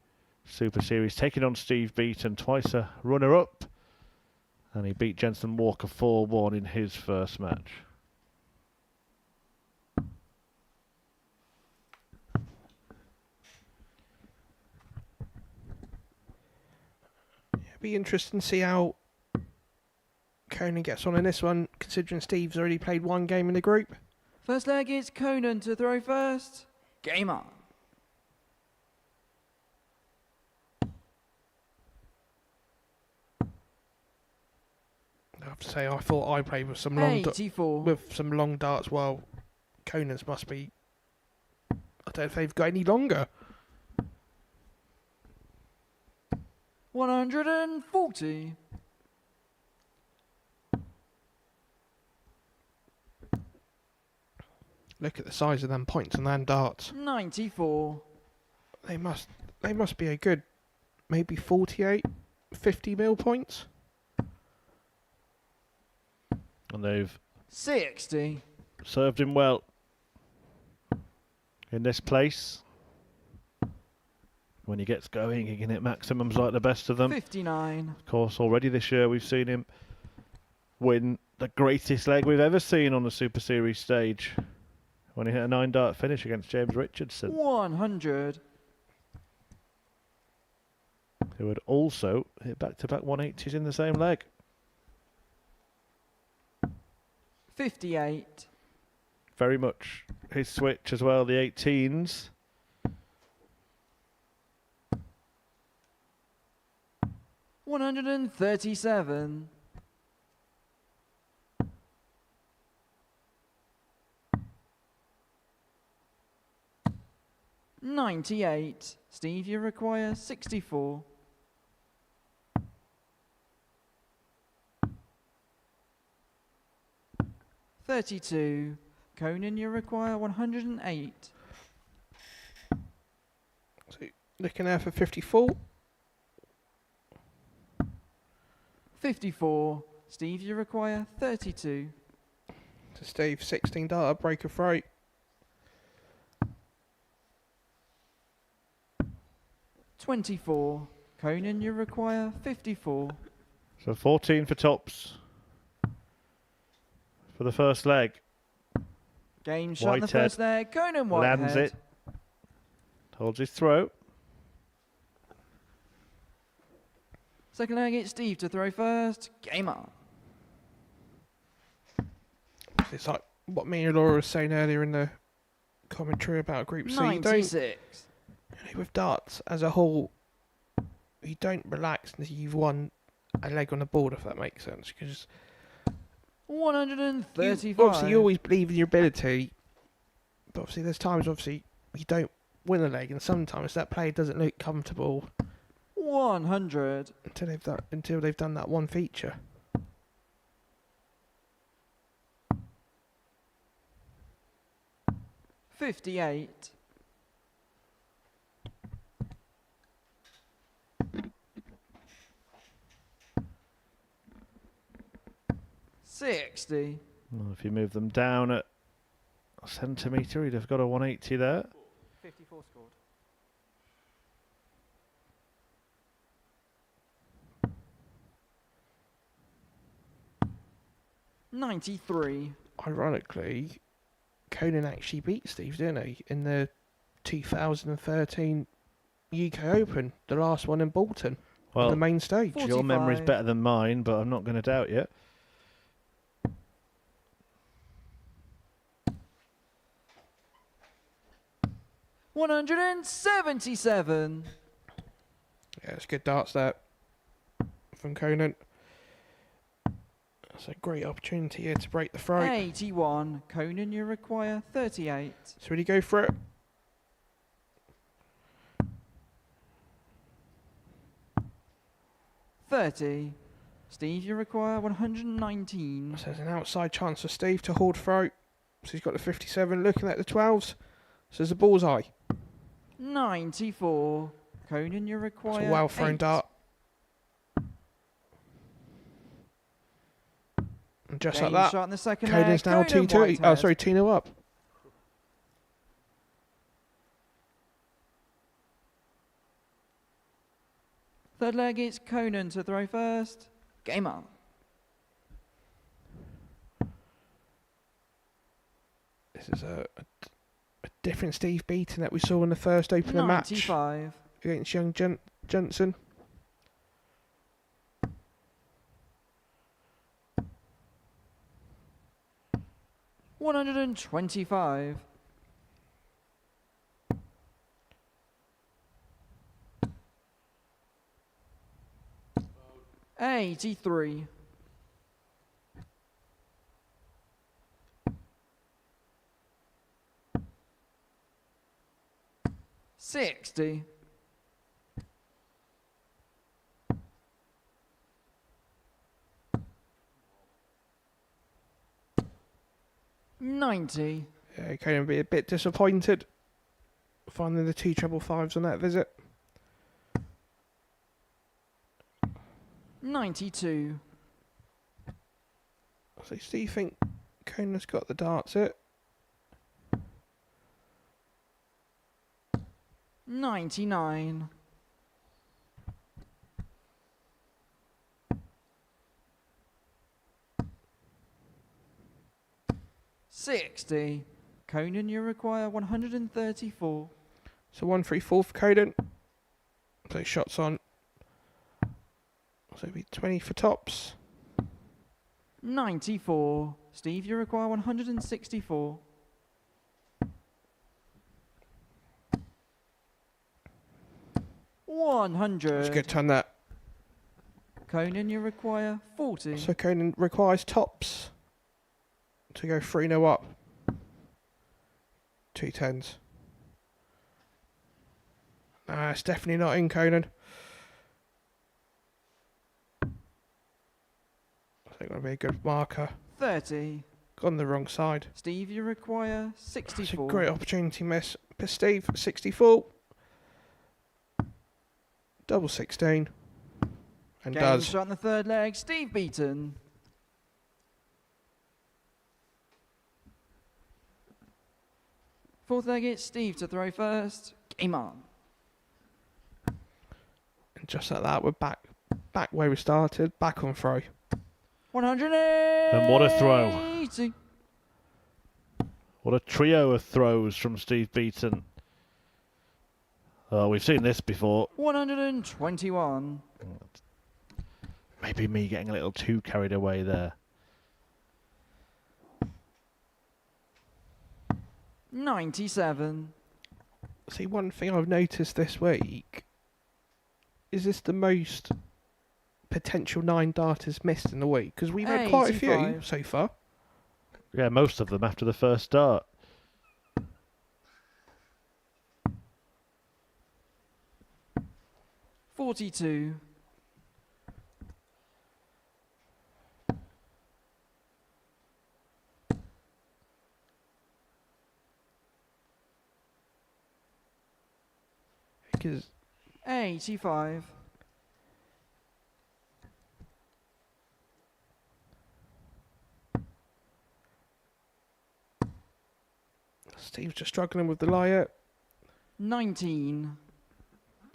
Super Series, taking on Steve Beaton, twice a runner-up, and he beat Jensen Walker 4-1 in his first match. It'd be interesting to see how Conan gets on in this one, considering Steve's already played one game in the group. First leg is Conan to throw first. Game on. have to say, I thought I played with some long 84. darts. While Conan's must be. I don't know if they've got any longer. 140. Look at the size of them points and them darts. 94. They must be a good, maybe 48, 50 mil points. And they've 60. served him well in this place. When he gets going, he can hit maximums like the best of them. 59. Of course, already this year we've seen him win the greatest leg we've ever seen on the Super Series stage when he hit a 9-dart finish against James Richardson, 100. who had also hit back-to-back 180s in the same leg. 58. Very much his switch as well, the 18s. $137. $98. Steve, you require 64. $32. Conan, you require 108. So looking there for 54. 54. Steve, you require 32. To Steve, 16 dart, break a throat. 24. Conan, you require 54. So 14 for tops for the first leg. Game shot in the Whitehead first leg. Conan Whitehead. lands it. Holds his throw. Second leg, it's Steve to throw first. Game on. It's like what me and Laura was saying earlier in the commentary about Group C. 96. With darts as a whole, you don't relax until you've won a leg on the board, if that makes sense. Because 135. obviously you always believe in your ability, but obviously there's times obviously you don't win a leg, and sometimes that player doesn't look comfortable 100. until they've done that one feature. $58. $60. Well, if you move them down a centimetre, he'd have got a 180 there. 54 scored. $93. Ironically, Conan actually beat Steve, didn't he, in the 2013 UK Open, the last one in Bolton, on the main stage. Your memory's better than mine, but I'm not going to doubt you. $177. Yeah, it's good darts there from Conan. That's a great opportunity here to break the throat. 81. Conan, you require 38. So will you go for it? $30. Steve, you require 119. So there's an outside chance for Steve to hold throat. So he's got the 57, looking at the 12s. So there's a bullseye. 94. Conan, you require It's a well thrown 8. dart. And just Game like that, shot in the second Conan's leg. now Conan 2-2. Oh, Whitehead. sorry, 2-0 up. Third leg, it's Conan to throw first. Game on. This is a different Steve Beaton that we saw in the first opener match 95. against young Jensen. $125. $83. 60. $90. Yeah, Conan be a bit disappointed finding the 2 treble 5s on that visit. 92. So Steve think Conan's got the darts it. 99. $60. Conan, you require 134. So 134 for Conan. So shots on. So it'd be 20 for tops. 94. Steve, you require 164. $100. That's a good ton that. Conan, you require 40. So Conan requires tops to go 3-0 up. 2 10s. Nah, it's definitely not in, Conan. I think that'll be a good marker. 30. Gone the wrong side. Steve, you require That's a 64. great opportunity miss. For Steve, 64. Double 16. And Game does. shot in the third leg. Steve Beaton. Fourth leg, it's Steve to throw first. Game on. And just like that, we're back where we started. Back on throw. 180. And what a throw. What a trio of throws from Steve Beaton. Oh, we've seen this before. 121. Maybe me getting a little too carried away there. 97. See, one thing I've noticed this week is this the most potential 9 darters missed in the week? Because we've had quite a few 85. so far. Yeah, most of them after the first start. $42. Because 85. Steve's just struggling with the liar. 19.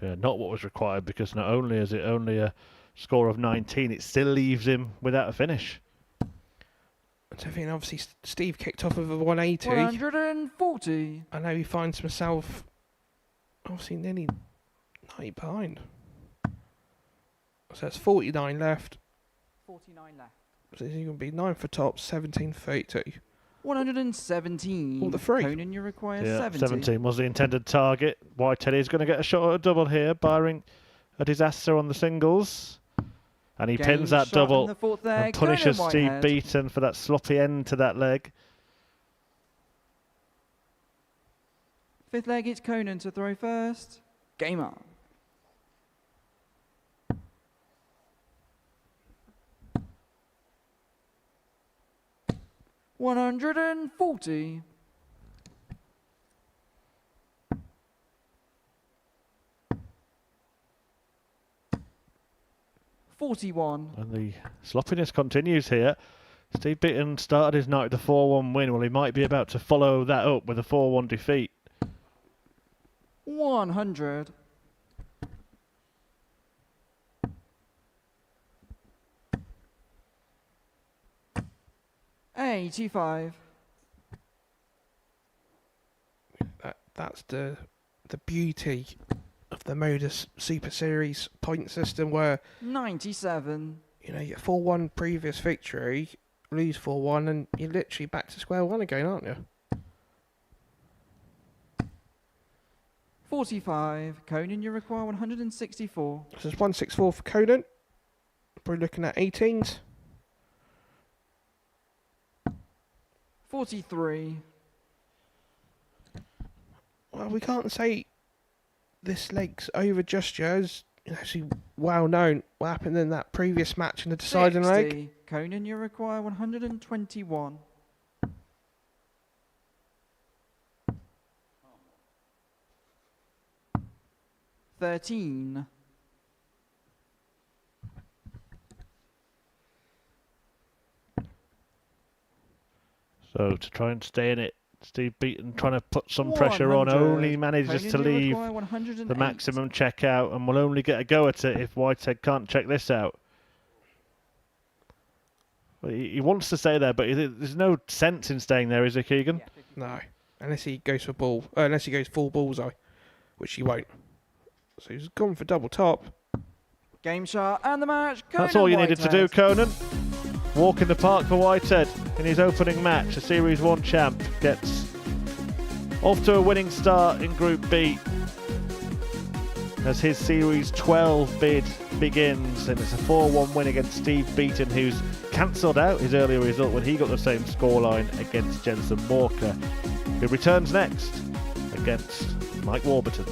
Yeah, not what was required, because not only is it only a score of 19, it still leaves him without a finish. So I think obviously Steve kicked off with a 180. 140. I know he finds himself obviously nearly 90 behind. So that's 49 left. 49 left. So he's going to be 9 for tops, 17 for 32. 117. All the three. Conan, you require Yeah, 70. 17 was the intended target. Whitehead is going to get a shot at a double here, barring a disaster on the singles. And he Game pins that shot in double the fourth and leg. punishes Conan Steve Whitehead. Beaton for that sloppy end to that leg. Fifth leg, it's Conan to throw first. Game on. $140. $41. And the sloppiness continues here. Steve Beaton started his night with a 4-1 win. Well, he might be about to follow that up with a 4-1 defeat. 100. $85. That's the beauty of the Modus Super Series point system, where 97. you know, you 4-1 previous victory, lose 4-1, and you're literally back to square one again, aren't you? 45. Conan, you require 164. So it's 164 for Conan. Probably looking at 18s. 43. Well, we can't say this leg's over just as actually well known what happened in that previous match in the deciding 60. leg. Conan, you require 121. $13. So to try and stay in it, Steve Beaton trying to put some pressure on, 100. only manages Conan, to you leave require 108. the maximum checkout and will only get a go at it if Whitehead can't check this out. Well, he wants to stay there, but there's no sense in staying there, is there, Keegan? No, unless he goes for ball, unless he goes full bullseye, which he won't. So he's gone for double top. Game shot and the match. Conan That's all you needed to do, Whitehead. Conan. Walk in the park for Whitehead in his opening match. A Series 1 champ gets off to a winning start in Group B as his Series 12 bid begins, and it's a 4-1 win against Steve Beaton, who's cancelled out his earlier result when he got the same scoreline against Jensen Walker, who returns next against Mike Warburton.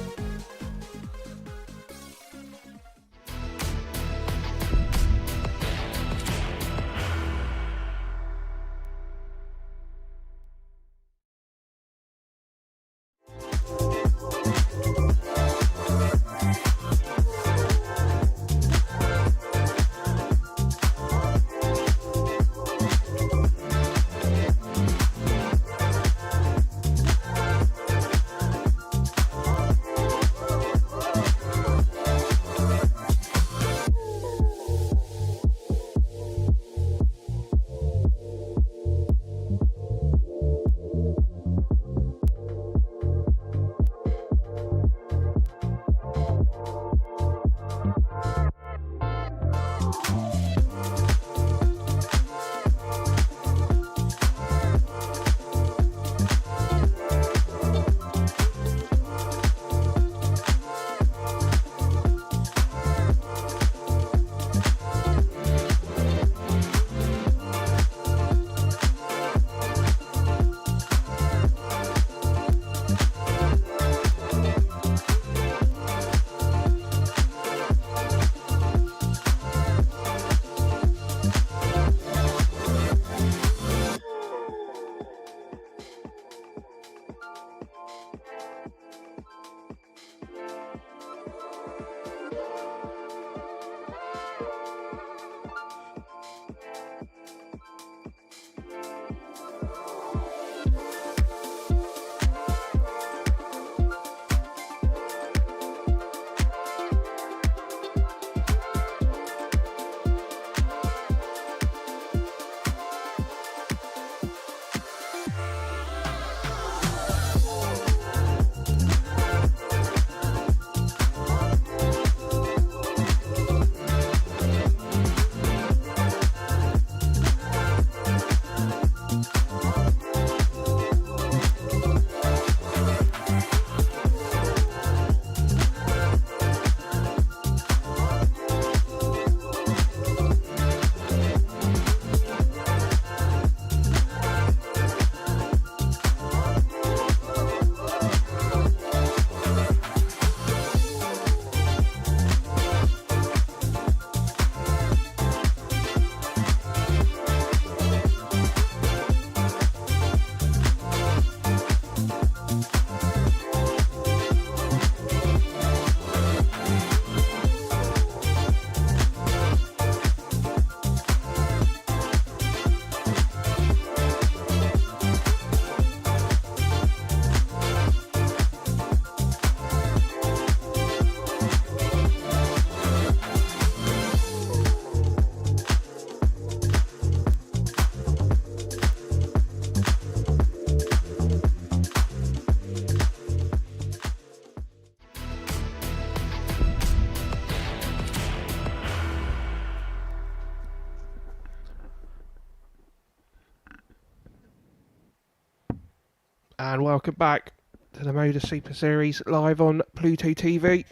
And welcome back to the Modus Super Series live on Pluto TV.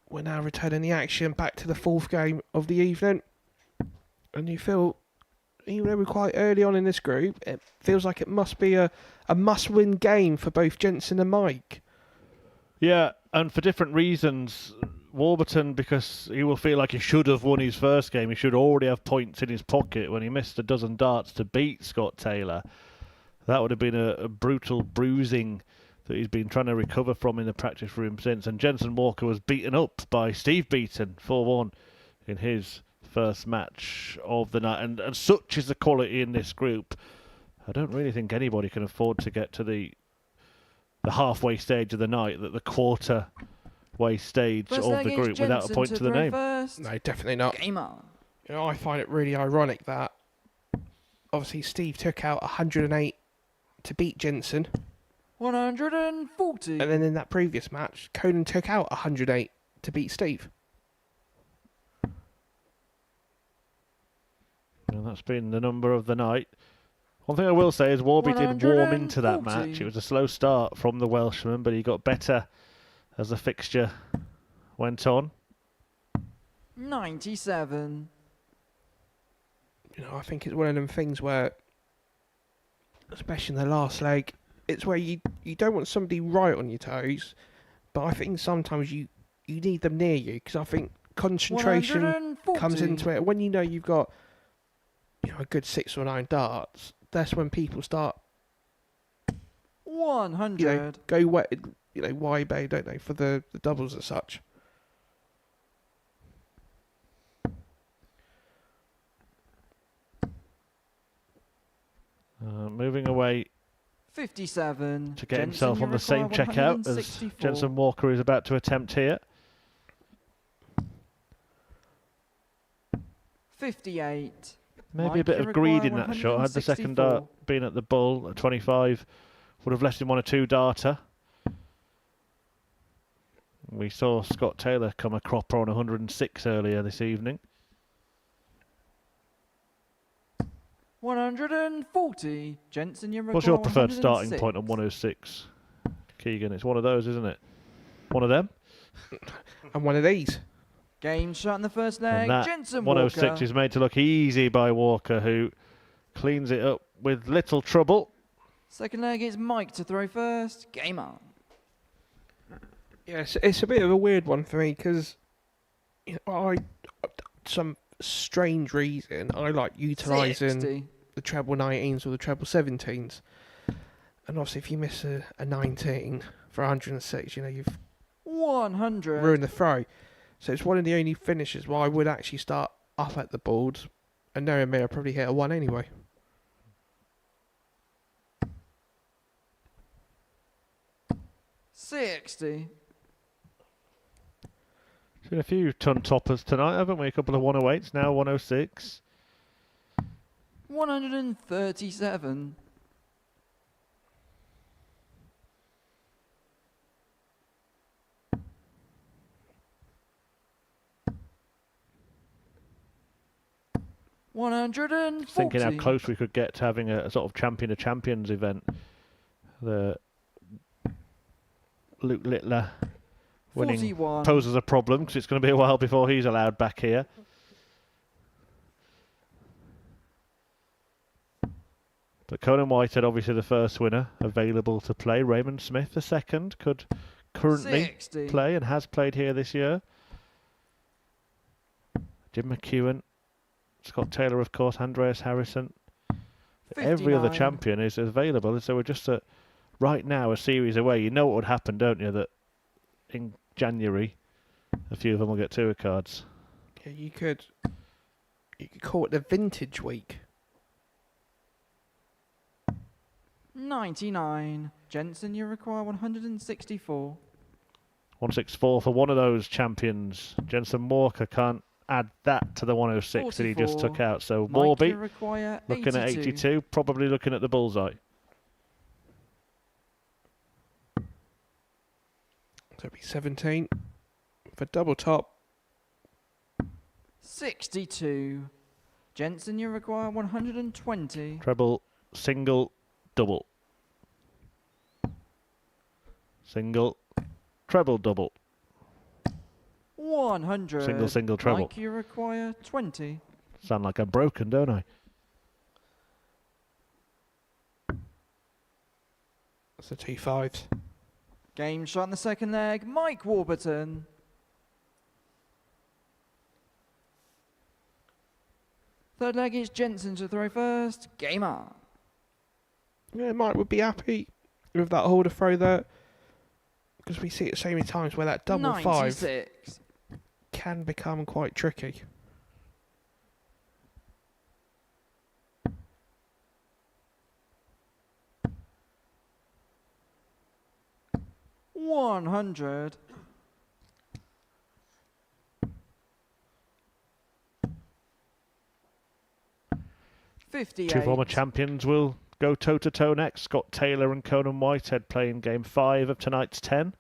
We're now returning the action back to the fourth game of the evening. And you feel, even though we're quite early on in this group, it feels like it must be a must-win game for both Jensen and Mike. Yeah, and for different reasons. Warburton, because he will feel like he should have won his first game. He should already have points in his pocket when he missed a dozen darts to beat Scott Taylor. That would have been a brutal bruising that he's been trying to recover from in the practice room since. And Jensen Walker was beaten up by Steve Beaton 4-1 in his first match of the night. And such is the quality in this group. I don't really think anybody can afford to get to the halfway stage of the night, that the quarter-way stage First of leg the is group without a Jensen point to the throw name. First. No, definitely not. Game on. You know, I find it really ironic that obviously Steve took out 108 to beat Jensen, 140. and then in that previous match, Conan took out 108 to beat Steve. And that's been the number of the night. One thing I will say is Warby did warm into that 140. match. It was a slow start from the Welshman, but he got better as the fixture went on. 97. You know, I think it's one of them things where, especially in the last leg, it's where you don't want somebody right on your toes, but I think sometimes you need them near you, because I think concentration 140. comes into it. When you know you've got, you know, a good 6 or 9 darts, that's when people start, 100. you know, go wide bay, don't they, for the doubles and such. Moving away 57. to get Jensen, himself you on the same require checkout as 164. Jensen Walker is about to attempt here. 58. Maybe Mike, a bit you of greed in require that shot. Had the second 164. dart been at the bull at 25, would have left him on a 2-darter. We saw Scott Taylor come a cropper on 106 earlier this evening. 140. Jensen, you require What's your preferred starting 106. point on 106? Keegan, it's one of those, isn't it? One of them? And one of these. Game shot in the first leg. And that Jensen 106 Walker. is made to look easy by Walker, who cleans it up with little trouble. Second leg is Mike to throw first. Game on. Yes, it's a bit of a weird one for me, because some strange reason I like utilising 60. the treble 19s or the treble 17s, and obviously if you miss a 19 for 106, you know, you've 100. ruined the throw. So it's one of the only finishes where I would actually start up at the boards, and knowing me, I'll probably hit a 1 anyway. $60. Seen a few ton toppers tonight, haven't we? A couple of 108s, now 106. 137. Thinking how close we could get to having a sort of champion of champions event. The Luke Littler winning 41. poses a problem because it's going to be a while before he's allowed back here. But Conan Whitehead, obviously the first winner, available to play. Raymond Smith, the second, could currently 60. play and has played here this year. Jim McEwen, Scott Taylor, of course, Andreas Harrison. Every other 59. champion is available, so we're just right now a series away. You know what would happen, don't you? That in January, a few of them will get tour cards. Yeah, you could call it the vintage week. 99. Jensen, you require 164. 164 for one of those champions. Jensen Walker can't add that to the 106 that he just 44. took out. So Mike, Warby you require looking at 82, probably looking at the bullseye. So it'd be 17 for double top. 62. Jensen, you require 120. Treble, single, double. Single, treble, double. 100. Single, single, treble. Mike, you require 20. Sound like I'm broken, don't I? That's the 2 5s. Game shot in the second leg, Mike Warburton. Third leg is Jensen to throw first. Game on. Yeah, Mike would be happy with that holder throw there, because we see it so many times where that double 96. 5 can become quite tricky. $100. $58. Two former champions will go toe-to-toe next. Scott Taylor and Conan Whitehead playing game 5 of tonight's 10.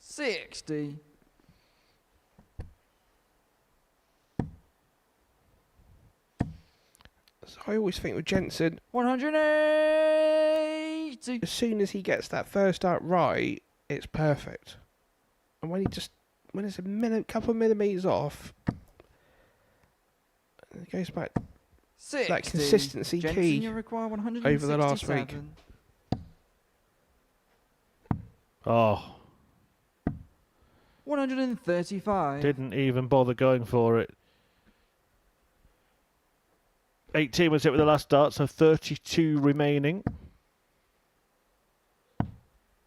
$60. So I always think with Jensen, $180. as soon as he gets that first dart right, it's perfect. And when it's a couple of millimeters off, it goes back 60. that consistency Jensen, key you require over the last week. 167. Oh, 135. didn't even bother going for it. 18 was hit with the last dart, so 32 remaining.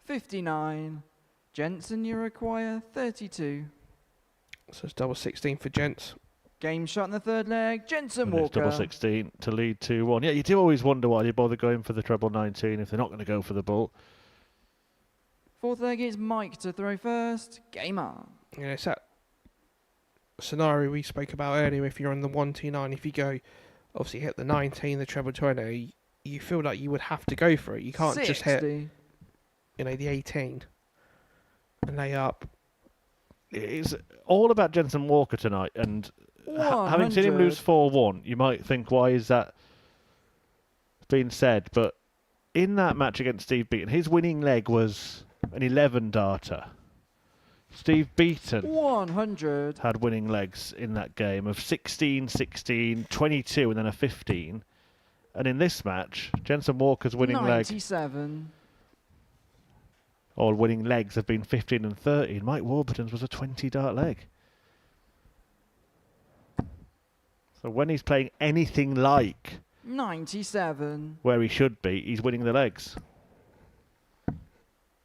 59. Jensen, you require 32. So it's double 16 for gents. Game shot in the third leg, Jensen And it's Walker. double 16 to lead 2-1. Yeah, you do always wonder why they bother going for the treble 19 if they're not going to go for the ball. Fourth leg is Mike to throw first. Game on. You know, it's that scenario we spoke about earlier. If you're on the 129, if you go, obviously hit the 19, the treble 20, you feel like you would have to go for it. You can't 60. just hit, the 18 and lay up. It's all about Jensen Walker tonight, and having seen him lose 4-1, you might think, why is that being said? But in that match against Steve Beaton, his winning leg was an 11 darter. Steve Beaton 100. had winning legs in that game of 16, 16, 22, and then a 15. And in this match, Jensen Walker's winning 97. all winning legs have been 15 and 13. Mike Warburton's was a 20 dart leg. So when he's playing anything like 97. where he should be, he's winning the legs.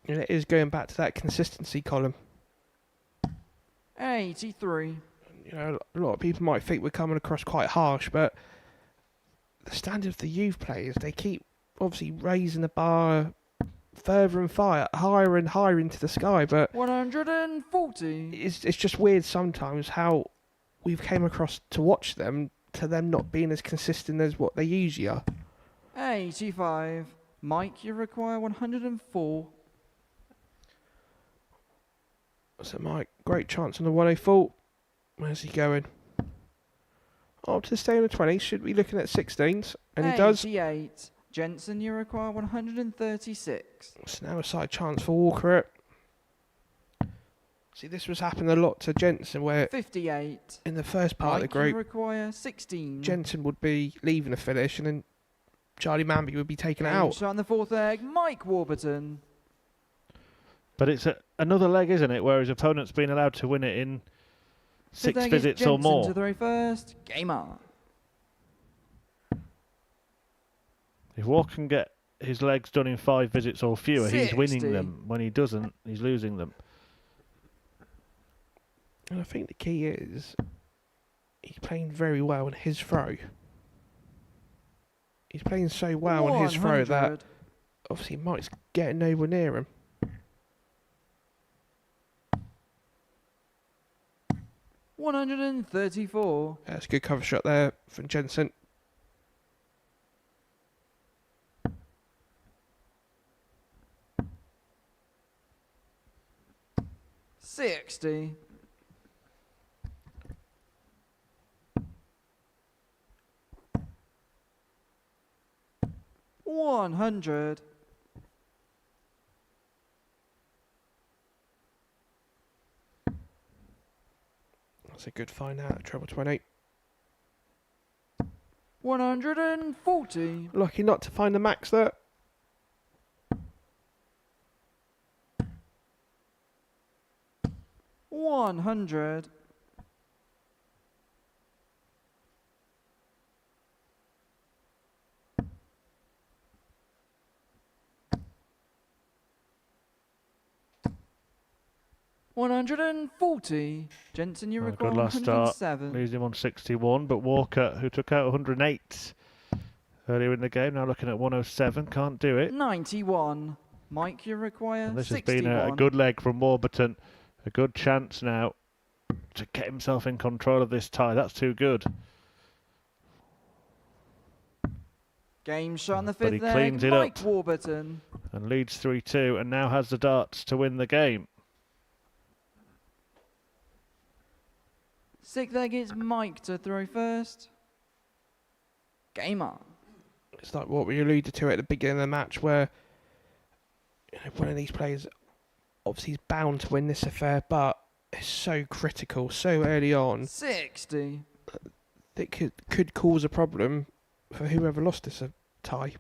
And it is going back to that consistency column. 83. You know, a lot of people might think we're coming across quite harsh, but the standard of the youth players, they keep obviously raising the bar further and higher and higher into the sky, but 140. it's just weird sometimes how we've came across to watch them, to them not being as consistent as what they usually are. 85. Mike, you require 104. So Mike, great chance on the 104. Where's he going? Up to stay on the 20s. Should be looking at 16s, and he does. 88. Jensen, you require 136. So now a side chance for Walker. See, this was happening a lot to Jensen, where 58. in the first part Mike, of the you group, require 16. Jensen would be leaving the finish, and then Charlie Manby would be taken Game out. shot in the fourth leg, Mike Warburton. But it's another leg, isn't it, where his opponent's been allowed to win it in Fifth 6 leg is visits or Jensen more. to throw first. Game on. If Walker can get his legs done in 5 visits or fewer, he's 60. winning them. When he doesn't, he's losing them. And I think the key is he's playing very well on his throw. He's playing so well on his throw that 100. obviously Mike's getting nowhere near him. $134. That's a good cover shot there from Jensen. $60. $100. That's a good find out at treble 20. 140. Lucky not to find the max there. $100. $140. Jensen, you require Good last start. 107. Leaves him on 61, but Walker, who took out 108 earlier in the game, now looking at 107, can't do it. 91. Mike, you require And this 61. has been a good leg from Warburton. A good chance now to get himself in control of this tie. That's too good. Game shot on the But he fifth leg. cleans it Mike up. Warburton. And leads 3-2 and now has the darts to win the game. Sixth leg, it's Mike to throw first. Game on. It's like what we alluded to at the beginning of the match, where one of these players obviously is bound to win this affair, but it's so critical so early on 60. that could cause a problem for whoever lost this tie.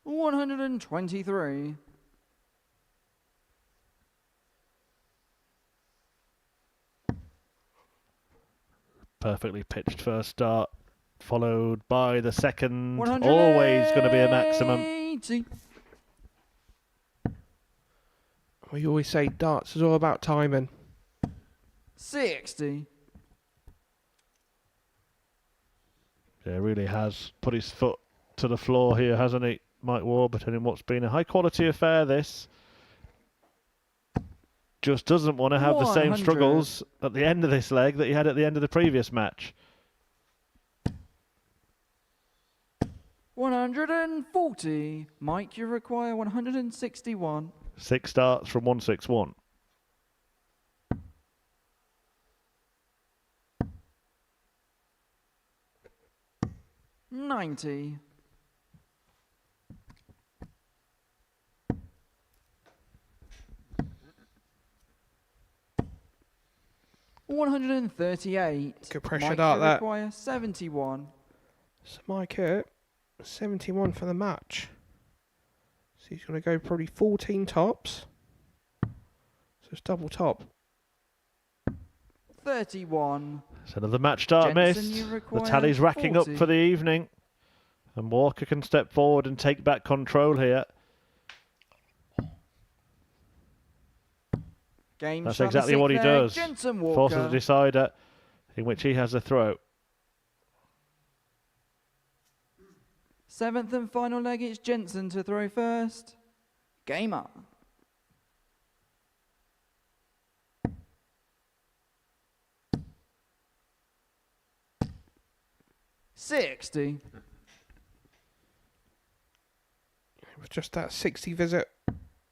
123. Perfectly pitched first start, followed by the second. Always going to be a maximum. 180. We always say darts is all about timing. 60. Yeah, really has put his foot to the floor here, hasn't he, Mike Warburton, in what's been a high-quality affair, this. Just doesn't want to have the same 100. struggles at the end of this leg that he had at the end of the previous match. 140. Mike, you require 161. 6 starts from 161. $90. $138. Good pressure Mike, dart you that. require 71. So Mike Hurt, 71 for the match. So he's going to go probably 14 tops. So it's double top. 31. It's another match start Jensen, miss. you The require tally's racking 40. up for the evening. And Walker can step forward and take back control here. Game That's shot exactly the what he sixth leg, does. Jensen Walker. Forces a decider in which he has the throw. Seventh and final leg, it's Jensen to throw first. Game up. $60. With just that 60 visit,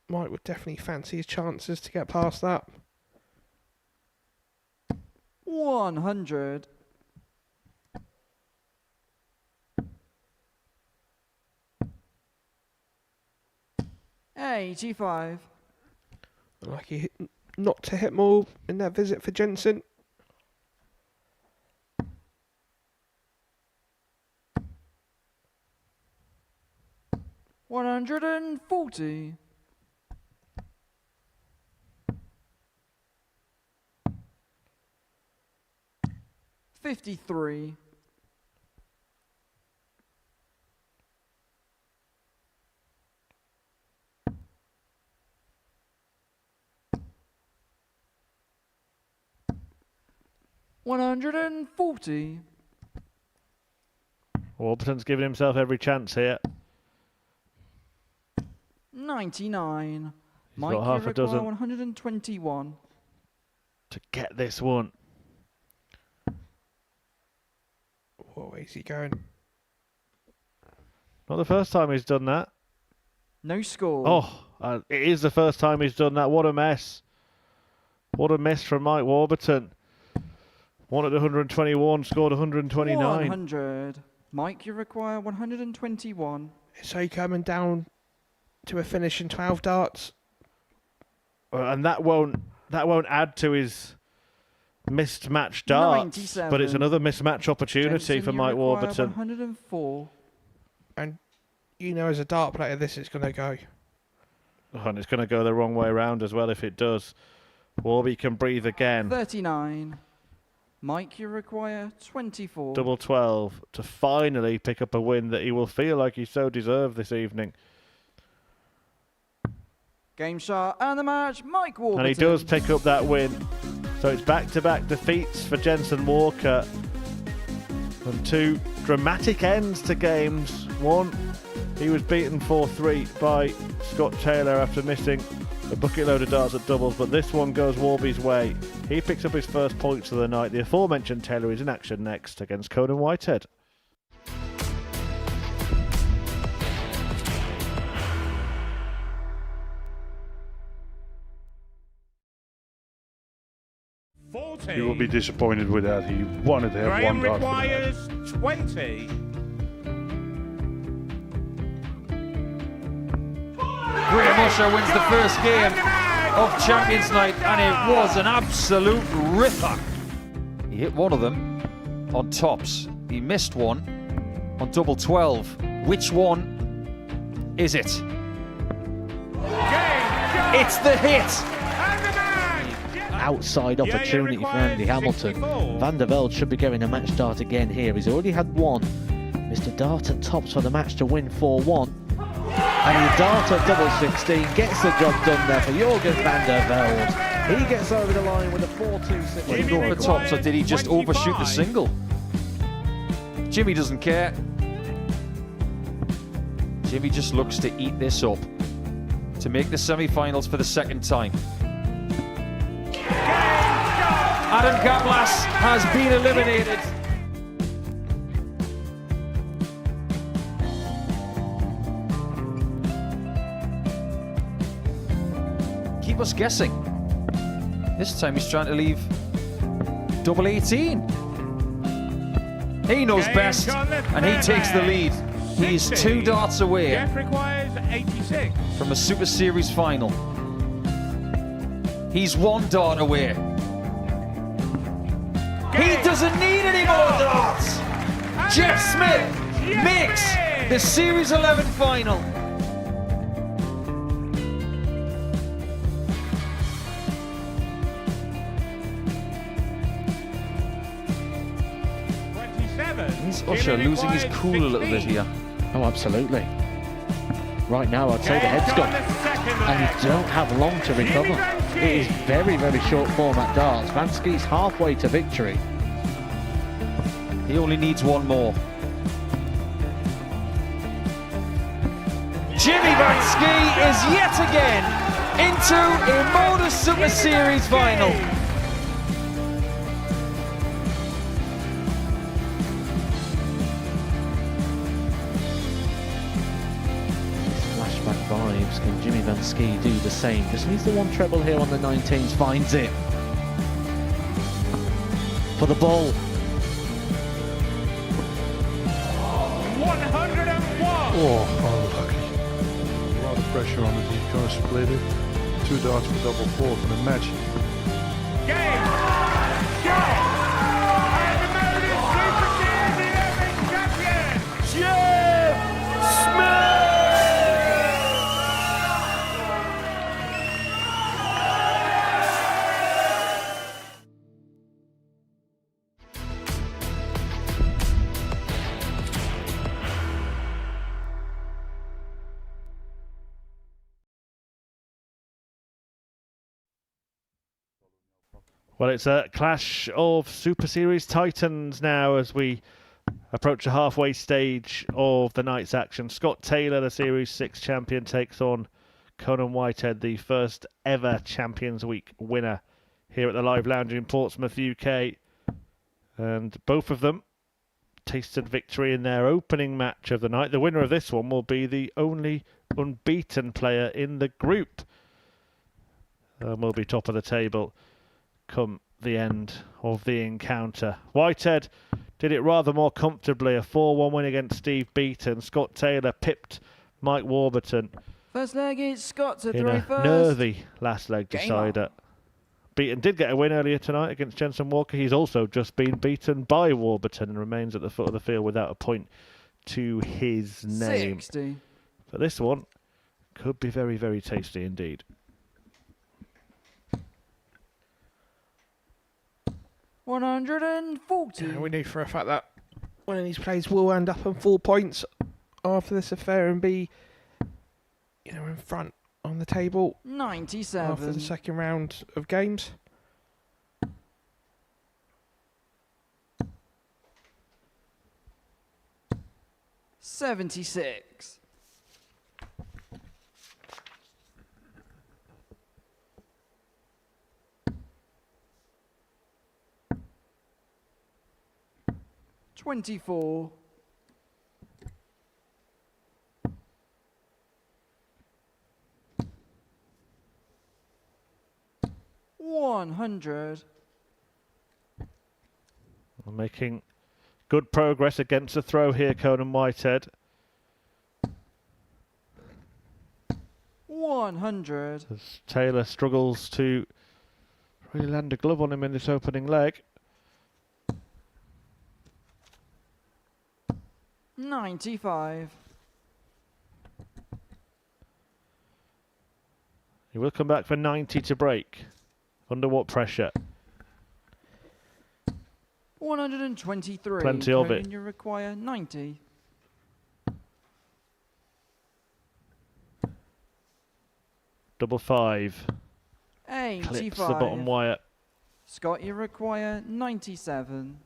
Mike would definitely fancy his chances to get past that. 100. $85. Lucky not to hit more in that visit for Jensen. $140. $53. $140. Warburton's giving himself every chance here. 99. He's Mike, got half you a dozen. require 121. To get this one. What way is he going? Not the first time he's done that. No score. Oh, it is the first time he's done that. What a mess. What a miss from Mike Warburton. Wanted 121, scored 129. 100. Mike, you require 121. So coming down to a finish in 12 darts. And that won't add to his missed match darts, 97. but it's another mismatch opportunity Jensen, for you Mike require Warburton. 104. And you know, as a dart player, this is going to go. Oh, and it's going to go the wrong way around as well if it does. Warby can breathe again. 39. Mike, you require 24. Double 12 to finally pick up a win that he will feel like he so deserved this evening. Game shot and the match, Mike Warburton. And he does pick up that win. So it's back-to-back defeats for Jensen Walker. And two dramatic ends to games. One, he was beaten 4-3 by Scott Taylor after missing a bucket load of darts at doubles, but this one goes Warby's way. He picks up his first points of the night. The aforementioned Taylor is in action next against Conan Whitehead. You will be disappointed with that. He wanted to have Graham one dart for the match. requires 20. Graham Usher wins the first game of Champions Night, and it was an absolute ripper. He hit one of them on tops. He missed one on double 12. Which one is it? It's the hit. Outside opportunity for Andy Hamilton. Van der Velde should be getting a match start again here. He's already had one. Mr. Dart at tops for the match to win 4-1. And he dart at double 16, gets the job done there for Jurgen van der Velde. He gets over the line with a 4-2. Did he go for the tops, or did he just overshoot the single? Jimmy doesn't care. Jimmy just looks to eat this up to make the semi-finals for the second time. Adam Gablas has been eliminated. Keep us guessing. This time he's trying to leave double 18. He knows best, and he takes the lead. He's 2 darts away Jeff requires 86. from a Super Series final. He's 1 dart away. He doesn't need any more darts. Jeff Smith makes the Series 11 final. Is Usher losing his cool a little bit here? Oh, absolutely. Right now, I'd say the head's gone. And you don't have long to recover. It is very, very short format darts. Vansky's halfway to victory. He only needs 1 more. Jimmy Vansky is yet again into a Modus Super Series final. Flashback vibes. Can Jimmy Vansky do the same? Just needs the 1 treble here on the 19s. Finds it. For the ball. 101. Oh, unlucky. A lot of pressure on it. He's going to split it. 2 darts for double 4 for the match. Game. Shot. And the Modus Super Series 11 champion, Jeff Smith. Well, it's a clash of Super Series Titans now as we approach the halfway stage of the night's action. Scott Taylor, the Series 6 champion, takes on Conan Whitehead, the first ever Champions Week winner here at the Live Lounge in Portsmouth, UK. And both of them tasted victory in their opening match of the night. The winner of this one will be the only unbeaten player in the group. And will be top of the table come the end of the encounter. Whitehead did it rather more comfortably, a 4-1 win against Steve Beaton. Scott Taylor pipped Mike Warburton First leg is Scott to in throw a first. nervy last leg Game decider. Beaton did get a win earlier tonight against Jensen Walker. He's also just been beaten by Warburton and remains at the foot of the field without a point to his name. 60. But this one could be very, very tasty indeed. 140. Yeah, we know for a fact that one of these players will end up on 4 points after this affair and be, in front on the table 97. after the second round of games. $76. 24. 100. We're making good progress against the throw here, Conan Whitehead. 100. As Taylor struggles to really land a glove on him in this opening leg. 95. He will come back for 90 to break. Under what pressure? 123. Plenty of Conan, it. You require 90. Double 5. 85. Clips the bottom wire. Scott, you require 97.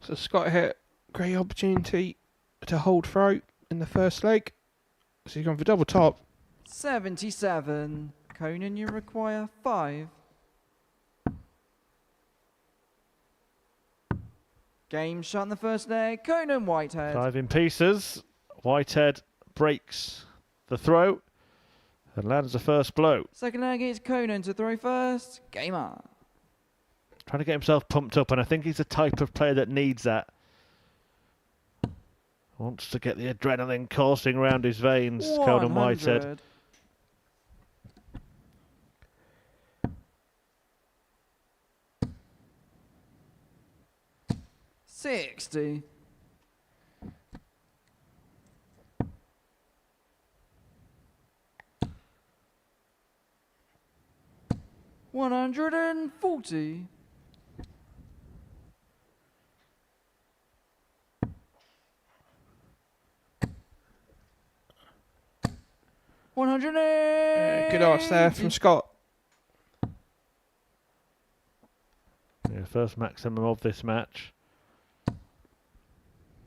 So Scott hit great opportunity to hold throw in the first leg. So he's gone for double top. 77. Conan, you require 5. Game shot in the first leg. Conan Whitehead. 5 in pieces. Whitehead breaks the throw and lands the first blow. Second leg is Conan to throw first. Game on. Trying to get himself pumped up, and I think he's the type of player that needs that. Wants to get the adrenaline coursing around his veins, Conan Whitehead. 100. 60. 140. 180. Good ask there from Scott. Yeah, first maximum of this match.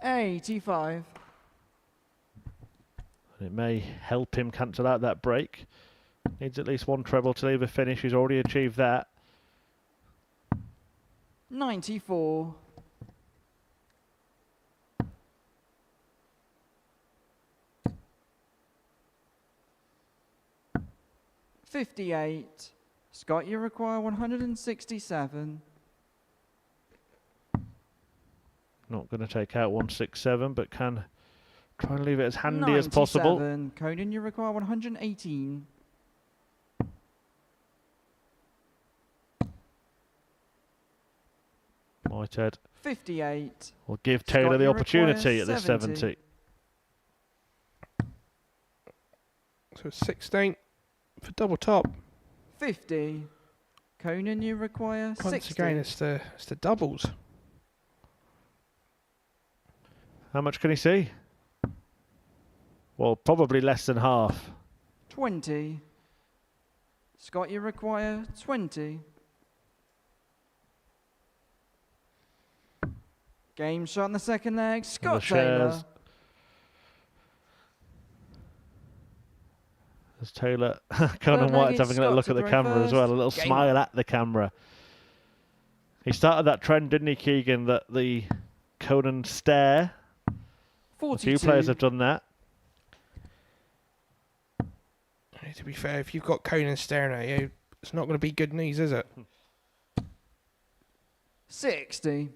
85. It may help him cancel out that break. Needs at least one treble to leave a finish. He's already achieved that. 94. 58. Scott, you require 167. Not going to take out 167, but can try and leave it as handy as possible. 97. Conan, you require 118. Whitehead 58. will give Taylor Scott, the you opportunity require at this 70. 70. So 16 for double top. 50. Conan, you require Once 60. again, it's the doubles. How much can he see? Well, probably less than half. 20. Scott, you require 20. Game shot in the second leg. Scott Taylor. shares. As Taylor, Conan leg White's is having a little Scott look at to the throw camera as well, a first. little Game smile on. at the camera. He started that trend, didn't he, Keegan, that the Conan stare. 42. A few players have done that. To be fair, if you've got Conan staring at you, it's not going to be good news, is it? 60.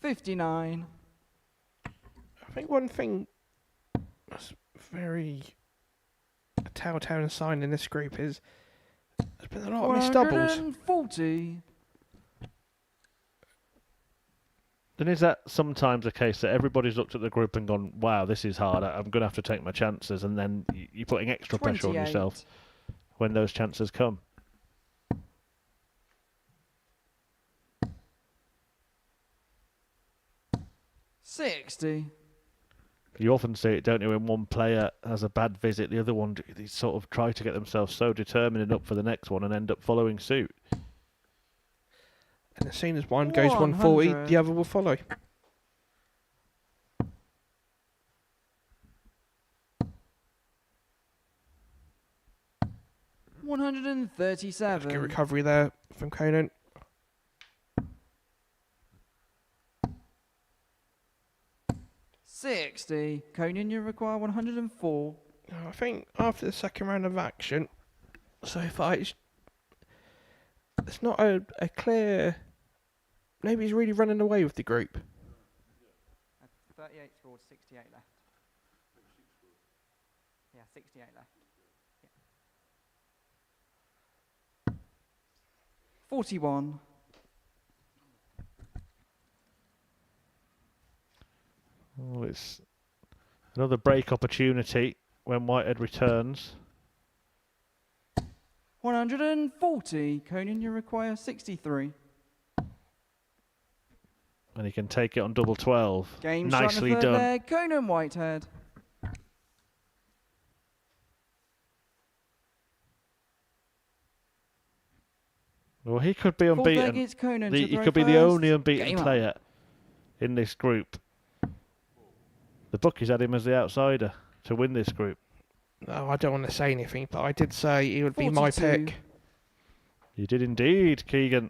59. I think one thing that's very a telltale sign in this group is there's been a lot of missed doubles. 140. Then is that sometimes a case that everybody's looked at the group and gone, wow, this is hard, I'm going to have to take my chances, and then you're putting extra pressure on 28. yourself when those chances come? $60. You often see it, don't you, when one player has a bad visit, the other one, they sort of try to get themselves so determined and up for the next one and end up following suit. And as soon as one goes 140, 100. the other will follow. $137. Good recovery there from Conan. $60. Conan, you require 104. I think after the second round of action, so far it's not a clear. Maybe he's really running away with the group. 38 scored, 68 left. Yeah, 68 left. Yeah. 41. Oh, it's another break opportunity when Whitehead returns. 140. Conan, you require 63. And he can take it on double 12. Game Nicely shot in the third done. leg. Conan Whitehead. Well, he could be Fourth leg, unbeaten. it's Conan to He throw could be the first. only unbeaten Game on. player in this group. The bookies had him as the outsider to win this group. No, I don't want to say anything, but I did say he would be my 42. pick. You did indeed, Keegan.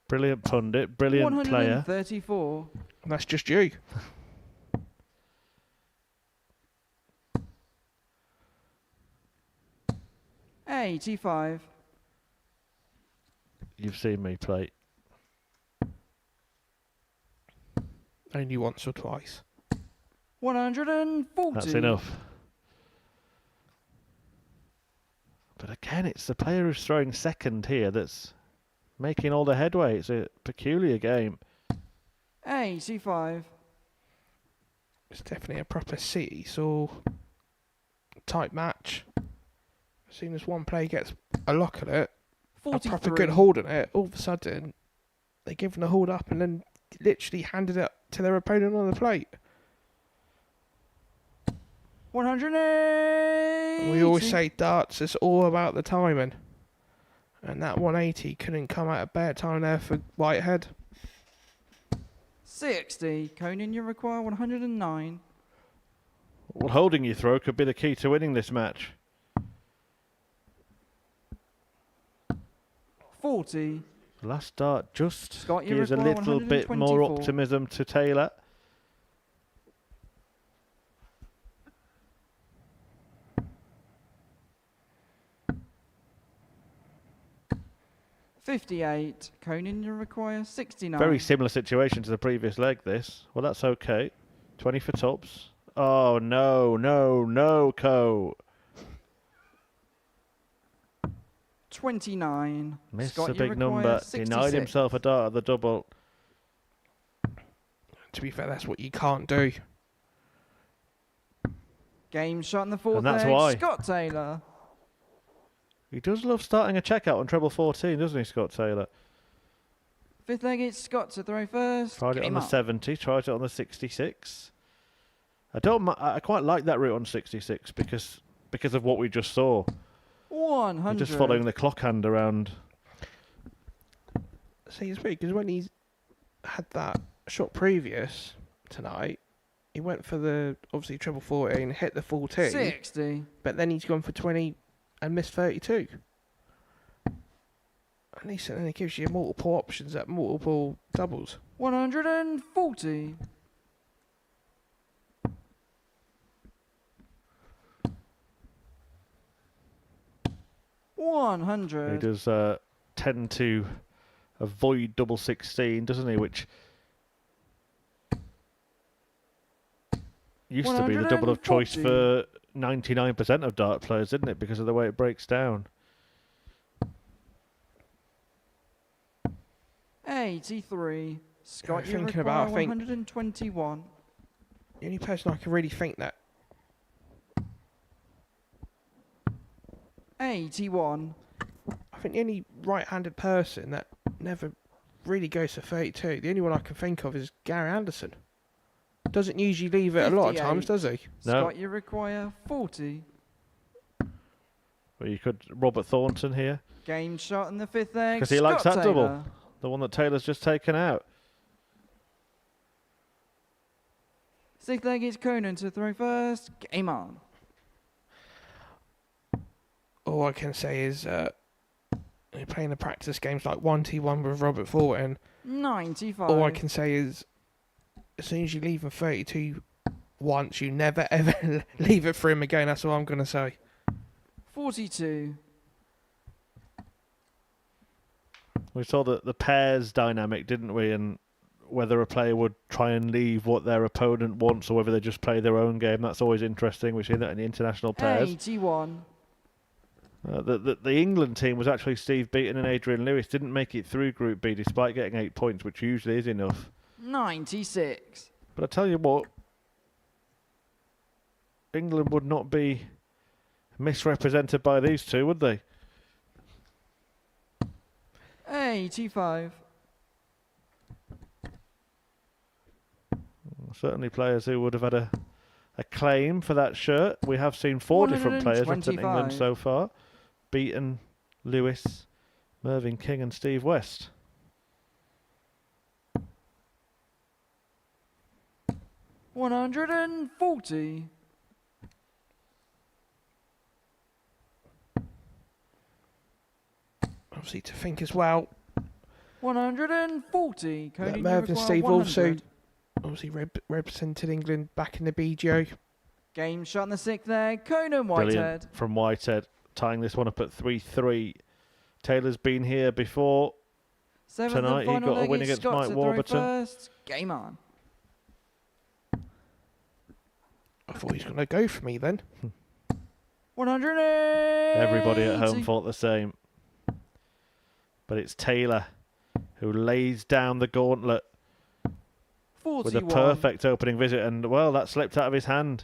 Brilliant pundit, brilliant player. 134. And that's just you. $85. You've seen me play. Only once or twice. 140. That's enough. But again, it's the player who's throwing second here that's making all the headway. It's a peculiar game. 85. It's definitely a proper seesaw type match. As soon as one player gets a lock at it, a 43. proper good hold on it, all of a sudden they give them the hold up and then literally handed it to their opponent on the plate. 180. We always say darts, it's all about the timing. And that 180 couldn't come at a better time there for Whitehead. 60. Conan, you require 109. Well, holding your throw could be the key to winning this match. 40. The last dart just Scott, you gives a require little bit more 124. optimism to Taylor. $58. Conan, you require 69. Very similar situation to the previous leg, this. Well, that's okay. 20 for tops. Oh, no, no, no, Co. 29. Missed Scott, a you big require number. 66. Denied himself a dart at the double. To be fair, that's what you can't do. Game shot in the fourth And that's leg. why. Scott Taylor. He does love starting a checkout on treble 14, doesn't he, Scott Taylor? Fifth leg, it's Scott to throw first. Tried it on Game the up. 70, tried it on the 66. I quite like that route on 66 because of what we just saw. 100. You're just following the clock hand around. See, it's weird because when he's had that shot previous tonight, he went for the obviously treble 14, hit the 14, 60. but then he's gone for 20 and missed 32. At least then it gives you multiple options at multiple doubles. 140. 100. He does tend to avoid double 16, doesn't he? Which used to be the double of choice for 99% of dart players, didn't it? Because of the way it breaks down. 83. Scott, you thinking require about, I think- 121. The only person I can really think that 81. I think the only right-handed person that never really goes to 32, the only one I can think of is Gary Anderson. Doesn't usually leave it a lot of 58. times, does he? No. Scott, you require 40. Well, you could Robert Thornton here. Game shot in the 5th leg. Because he likes Scott that Taylor. double. The one that Taylor's just taken out. 6th leg is Conan to throw first. Game on. All I can say is you're playing the practice games like 1t1 with Robert Fulton. 95. All I can say is as soon as you leave him 32 once, you never ever leave it for him again. That's all I'm going to say. 42. We saw the pairs dynamic, didn't we? And whether a player would try and leave what their opponent wants or whether they just play their own game. That's always interesting. We've seen that in the international pairs. 81. The England team was actually Steve Beaton and Adrian Lewis. Didn't make it through Group B despite getting 8 points, which usually is enough. 96. But I tell you what, England would not be misrepresented by these two, would they? 85. Certainly players who would have had a claim for that shirt. We have seen 4 different players represent England 125. so far. Beaton, Lewis, Mervyn King and Steve West. $140. Obviously, to think as well, 140. Cody, that you Merv and require Steve 100. also obviously represented England back in the BGO. Game shot in the 6th leg. Conan Brilliant Whitehead. from Whitehead, tying this one up at 3-3. Taylor's been here before. 7th Tonight and he final got a leg win is against Scott Mike to throw Warburton. first. Game on. I thought he was going to go for me then. 180. Everybody at home thought the same. But it's Taylor who lays down the gauntlet 41. with a perfect opening visit. And, well, that slipped out of his hand.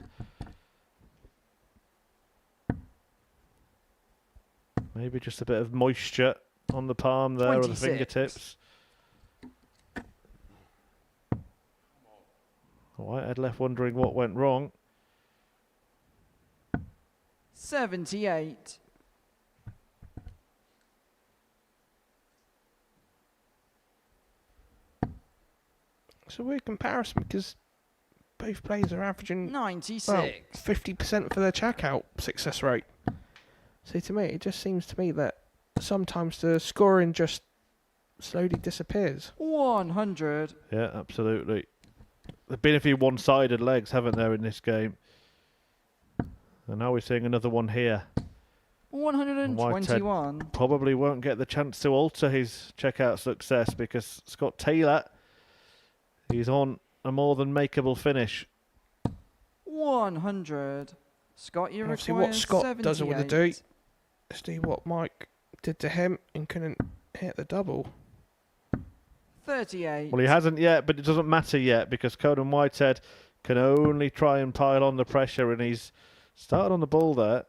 Maybe just a bit of moisture on the palm there or the 26. fingertips. Whitehead left wondering what went wrong. 78. It's a weird comparison because both players are averaging 96. 50% for their checkout success rate. So to me, it just seems to me that sometimes the scoring just slowly disappears. 100. Yeah, absolutely. There've been a few one-sided legs, haven't there, in this game? And now we're seeing another one here. 121. Probably won't get the chance to alter his checkout success because Scott Taylor, he's on a more than makeable finish. 100. Scott, you Obviously, require what Scott 78. doesn't want to do is do what Mike did to him and couldn't hit the double. 38. Well, he hasn't yet, but it doesn't matter yet because Conan Whitehead can only try and pile on the pressure, and he's started on the ball there.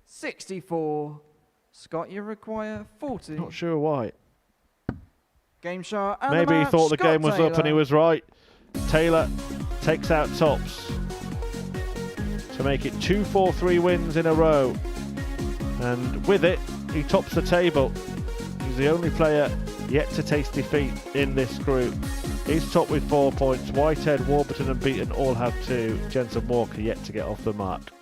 64. Scott, you require 40. Not sure why. Game shot. And Maybe the he match, thought the Scott game was up and he Taylor. was right. Taylor takes out tops to make it 2-4-3 wins in a row. And with it, he tops the table. He's the only player yet to taste defeat in this group. He's top with 4 points. Whitehead, Warburton and Beaton all have 2. Jensen Walker yet to get off the mark.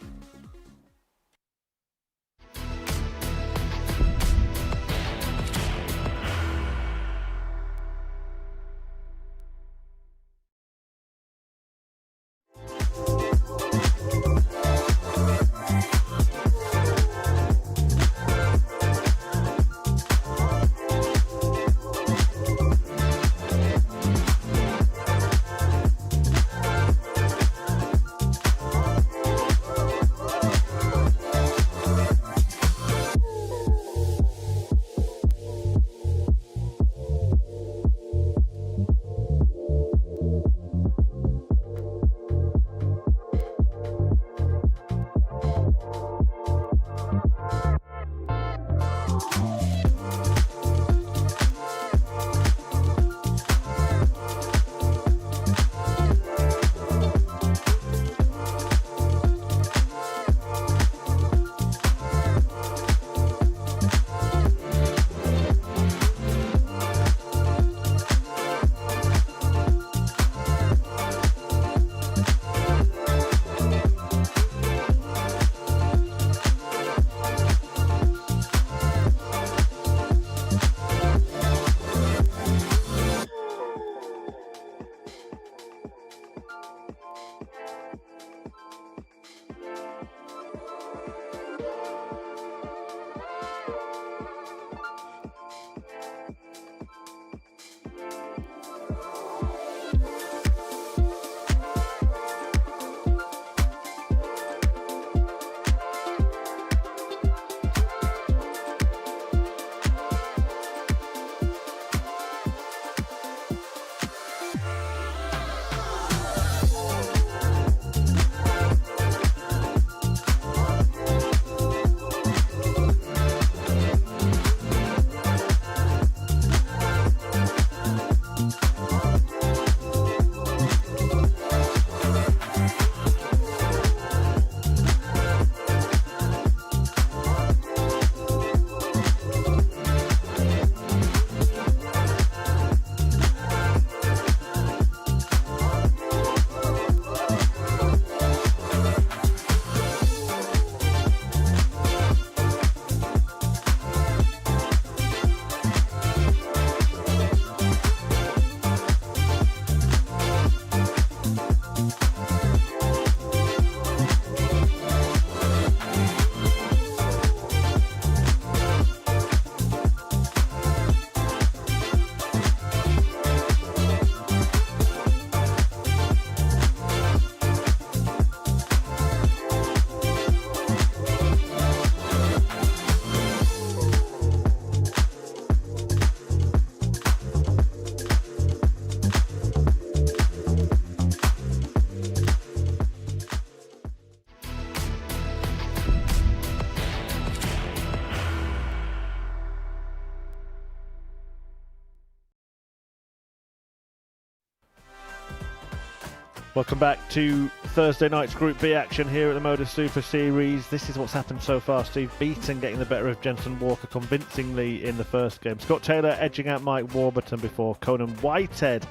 Welcome back to Thursday night's Group B action here at the Modus Super Series. This is what's happened so far. Steve Beaton getting the better of Jensen Walker convincingly in the first game. Scott Taylor edging out Mike Warburton before Conan Whitehead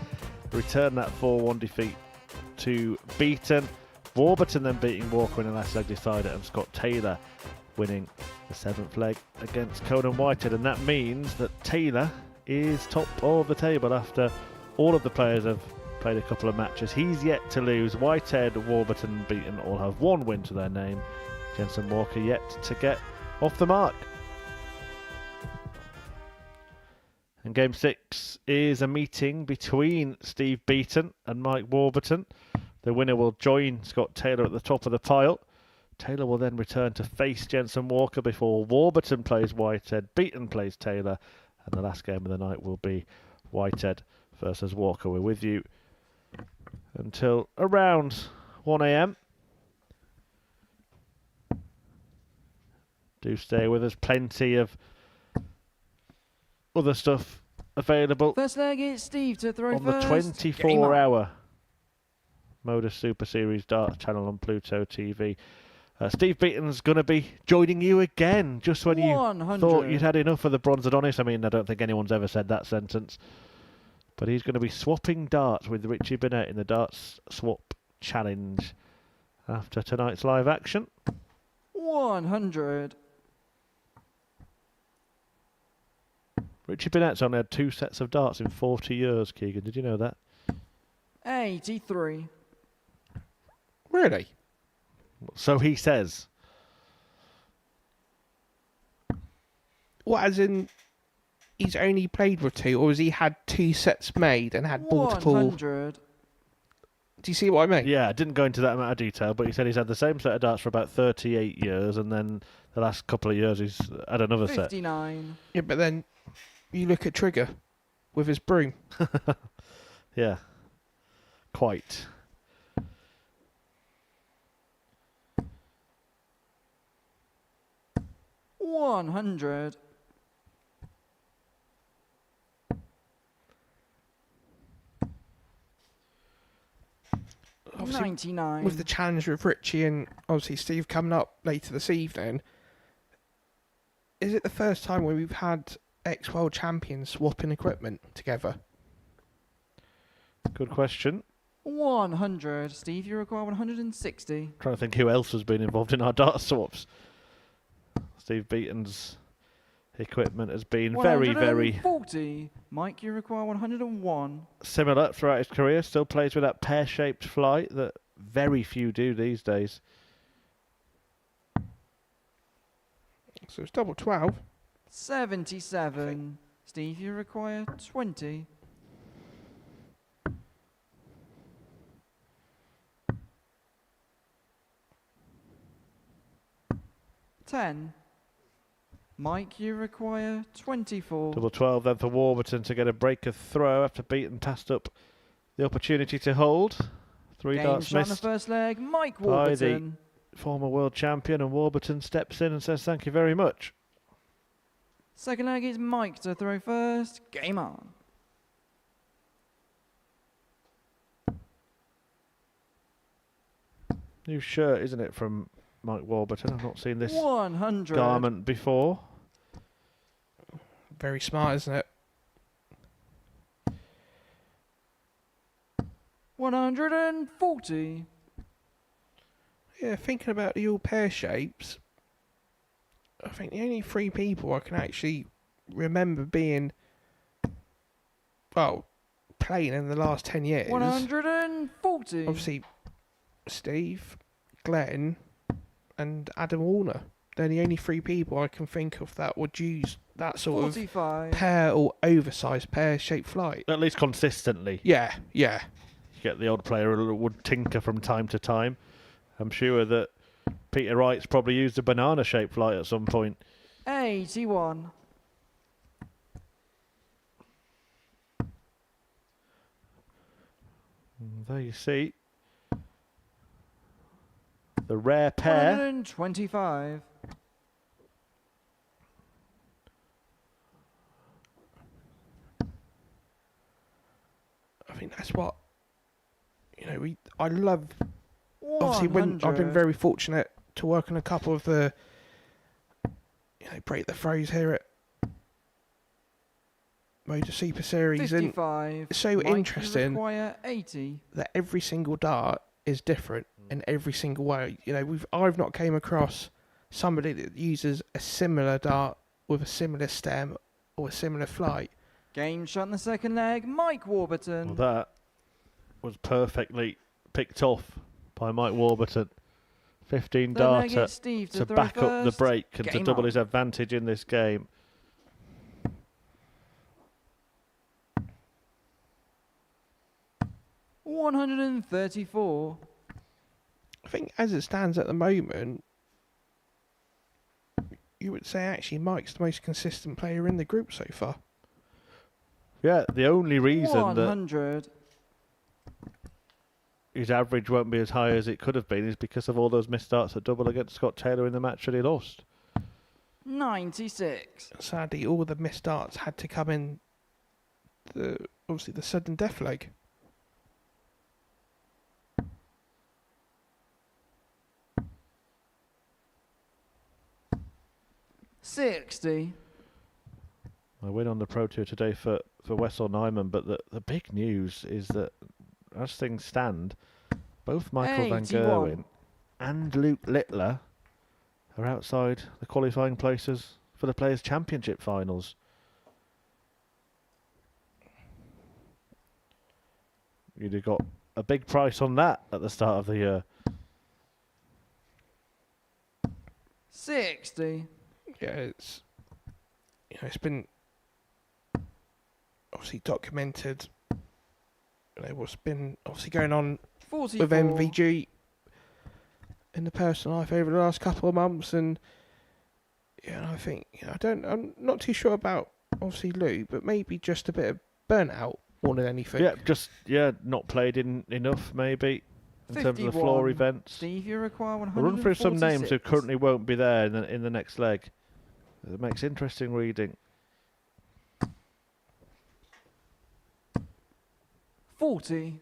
returned that 4-1 defeat to Beaton. Warburton then beating Walker in the last leg decider, and Scott Taylor winning the 7th leg against Conan Whitehead. And that means that Taylor is top of the table after all of the players have played a couple of matches. He's yet to lose. Whitehead, Warburton and Beaton all have 1 win to their name. Jensen Walker yet to get off the mark. And game 6 is a meeting between Steve Beaton and Mike Warburton. The winner will join Scott Taylor at the top of the pile. Taylor will then return to face Jensen Walker before Warburton plays Whitehead, Beaton plays Taylor, and the last game of the night will be Whitehead versus Walker. We're with you until around 1 a.m. Do stay with us. Plenty of other stuff available. First leg is Steve to throw on the first. 24-hour Modus Super Series Darts channel on Pluto TV. Steve Beaton's going to be joining you again just when you 100. thought you'd had enough of the Bronze Adonis. I mean, I don't think anyone's ever said that sentence. But he's going to be swapping darts with Richie Burnett in the Darts Swap Challenge after tonight's live action. 100. Richie Burnett's only had 2 sets of darts in 40 years, Keegan. Did you know that? 83. Really? So he says. What, as in he's only played with 2, or has he had 2 sets made and had multiple? 100. Do you see what I mean? Yeah, I didn't go into that amount of detail, but he said he's had the same set of darts for about 38 years, and then the last couple of years he's had another 59. Yeah, but then you look at Trigger with his broom. Yeah, quite. $100. Obviously, 99. with the challenge with Richie and obviously Steve coming up later this evening, is it the first time where we've had ex-world champions swapping equipment together? Good question. 100. Steve, you require 160. Trying to think who else has been involved in our dart swaps. Steve Beaton's equipment has been very, very 40. Mike, you require 101. similar throughout his career. Still plays with that pear-shaped flight that very few do these days. So it's double 12. 77. Steve, you require 20. $10. Mike, you require 24. Double 12 then for Warburton to get a break of throw after Beaton passed up the opportunity to hold. 3 Game darts shot on the missed first leg. Mike by Warburton. the former world champion, and Warburton steps in and says thank you very much. Second leg is Mike to throw first. Game on. New shirt, isn't it, from Mike Warburton? I've not seen this 100. garment before. Very smart, isn't it? 140. Yeah, thinking about the all pear shapes, I think the only 3 people I can actually remember being, well, playing in the last 10 years. 140. Obviously, Steve, Glenn, and Adam Warner. They're the only 3 people I can think of that would use that sort 45. of pear or oversized pear-shaped flight. At least consistently. Yeah. You get the odd player who would tinker from time to time. I'm sure that Peter Wright's probably used a banana-shaped flight at some point. 81. There you see the rare pair. 125. I think that's what, I love. Obviously, when I've been very fortunate to work on a couple of the, break the phrase here at Modus Super Series, 55. and it's so Mike, interesting you require 80. that every single dart is different in every single way. I've not came across somebody that uses a similar dart with a similar stem or a similar flight. Game shot in the second leg, Mike Warburton. Well, that was perfectly picked off by Mike Warburton. 15 Third leg, darter it's Steve to throw back up the first. break and to Game double on. his advantage in this game. $134. I think as it stands at the moment, you would say actually Mike's the most consistent player in the group so far. Yeah, the only reason that 100. his average won't be as high as it could have been is because of all those missed starts at double against Scott Taylor in the match that he lost. 96. Sadly, all the missed darts had to come in obviously the sudden death leg. $60. A win on the Pro Tour today for Wessel Nyman, but the big news is that as things stand, both Michael Van 81. Gerwen and Luke Littler are outside the qualifying places for the Players' Championship finals. You'd have got a big price on that at the start of the year. 60. Yeah, it's been obviously documented. What's been obviously going on 44. with MVG in the personal life over the last couple of months, and I think I'm not too sure about obviously Lou, but maybe just a bit of burnout more than anything. Not played in enough maybe in terms of the 51. floor events. Steve, you require 146. We'll run through some names who currently won't be there in the next leg. It makes interesting reading. 40.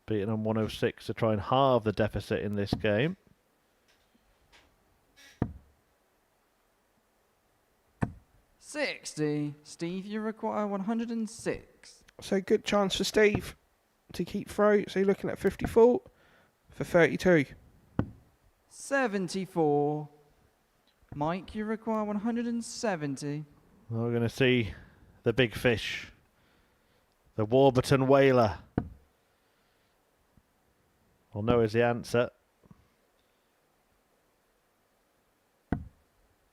Beaton on 106 to try and halve the deficit in this game. $60. Steve, you require 106. So good chance for Steve to keep throw. So you're looking at 54 for 32. 74. Mike, you require 170. We're going to see the big fish, the Warburton whaler. Well, no is the answer.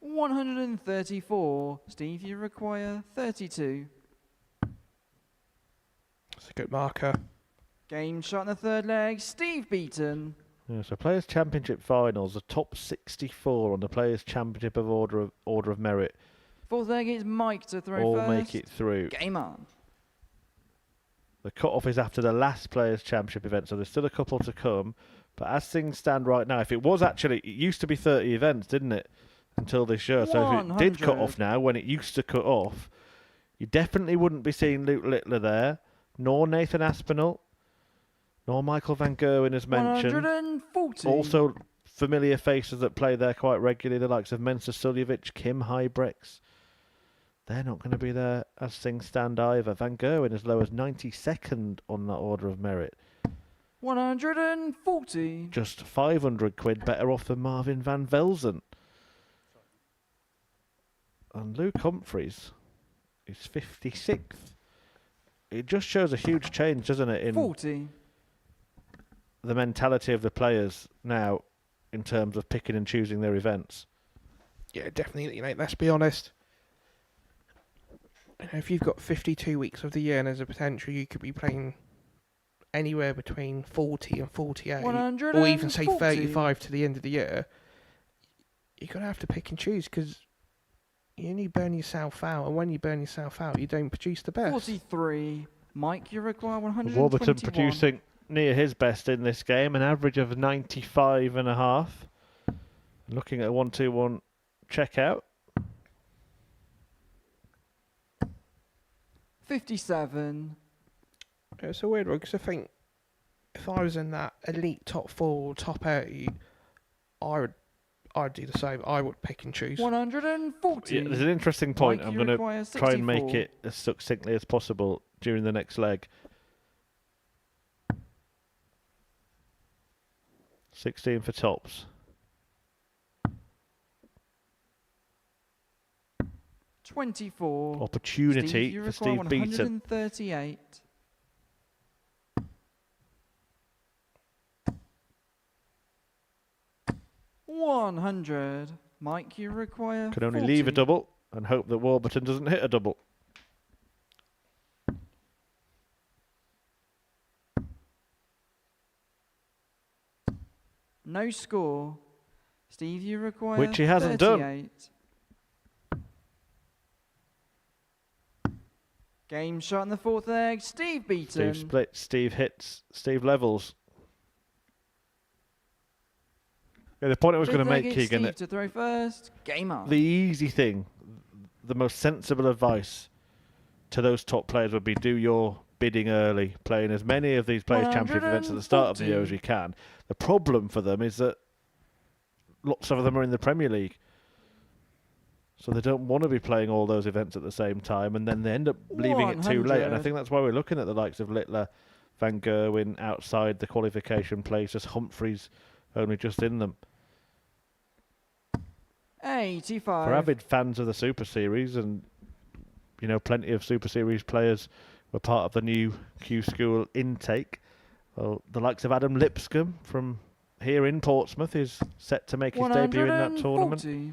134. Steve, you require 32. That's a good marker. Game shot in the third leg, Steve Beaton. Yeah, so Players' Championship finals, the top 64 on the Players' Championship of Order of Merit. Fourth leg, it's Mike to throw All first. make it through. Game on. The cut-off is after the last Players' Championship event, so there's still a couple to come. But as things stand right now, if it was actually... It used to be 30 events, didn't it? Until this year. So if it did cut 100. off now, when it used to cut off, You definitely wouldn't be seeing Luke Littler there, nor Nathan Aspinall, nor Michael Van Gerwen as mentioned. 140. Also familiar faces that play there quite regularly, the likes of Mensa Suljovic, Kim Hybrex. They're not going to be there as things stand either. Van Gerwen as low as 92nd on that order of merit. 140. Just 500 quid better off than Marvin van Velzen. And Luke Humphreys is 56th. It just shows a huge change, doesn't it, in 40. the mentality of the players now in terms of picking and choosing their events. Yeah, definitely. Let's be honest. If you've got 52 weeks of the year and there's a potential you could be playing anywhere between 40 and 48, or even say 35 to the end of the year, you're going to have to pick and choose because you only burn yourself out, and when you burn yourself out, you don't produce the best. 43. Mike, you require 121. Warburton producing near his best in this game, an average of 95.5. Looking at a 1-2-1 checkout. 57. It's a weird one because I think if I was in that elite top 4, top 8, I'd do the same. I would pick and choose. 140. Yeah, there's an interesting point. Mike, I'm you going to require try and make 64. it as succinctly as possible during the next leg. 16 for tops. 24. Opportunity Steve, you for require Steve Beaton. 138. $100. Mike, you require Can only 40. leave a double and hope that Warburton doesn't hit a double. No score. Steve, you require Which he hasn't done. 38. Game shot in the fourth leg. Steve Beaton. Steve splits, Steve hits, Steve levels. Yeah, the point I was going to make, Keegan, Steve to throw first. Game on. the easy thing, the most sensible advice to those top players would be do your bidding early, playing as many of these Players' Championship events at the start of the year as you can. The problem for them is that lots of them are in the Premier League. So they don't want to be playing all those events at the same time, and then they end up leaving it too late. And I think that's why we're looking at the likes of Littler, Van Gerwen outside the qualification places, Humphreys only just in them. 85. For avid fans of the Super Series, and you know, plenty of Super Series players were part of the new Q School intake. Well, the likes of Adam Lipscomb from here in Portsmouth is set to make his debut in that tournament, 140.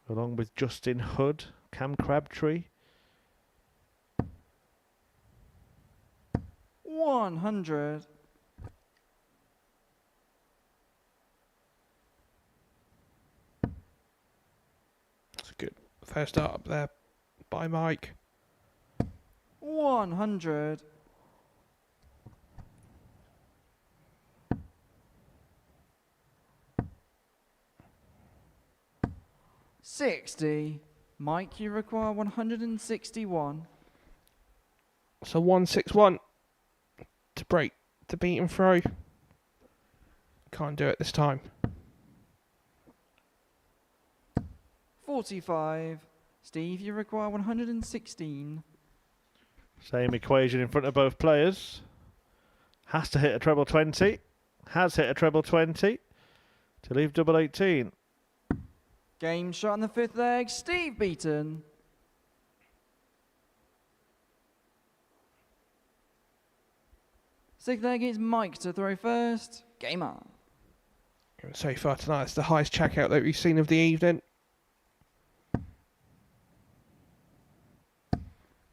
along with Justin Hood, Cam Crabtree. 100. That's a good first start up there by Mike. 100. 60. Mike, you require 161. So 161 to break the beat and throw. Can't do it this time. 45. Steve, you require 116. Same equation in front of both players. Has to hit a treble 20. Has hit a treble 20 to leave double 18. Game shot in the fifth leg. Steve Beaton. Sixth leg is Mike to throw first. Game on. So far tonight, it's the highest checkout that we've seen of the evening.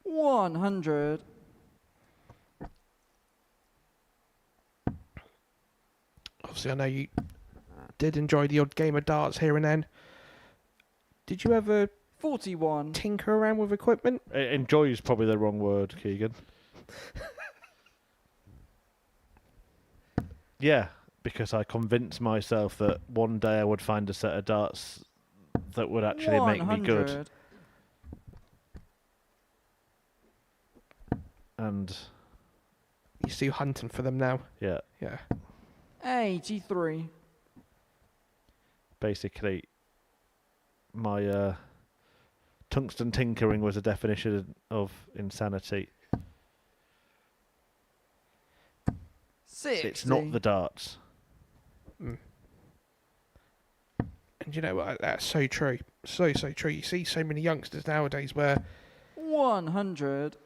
100. Obviously, I know you did enjoy the odd game of darts here and then. Did you ever 41. tinker around with equipment? Enjoy is probably the wrong word, Keegan. Yeah, because I convinced myself that one day I would find a set of darts that would actually make me good. 100. And You're still hunting for them now. yeah, Yeah. 83. basically, my tungsten tinkering was a definition of insanity. 60. It's not the darts. And you know what? That's so true. So true. You see so many youngsters nowadays where 100.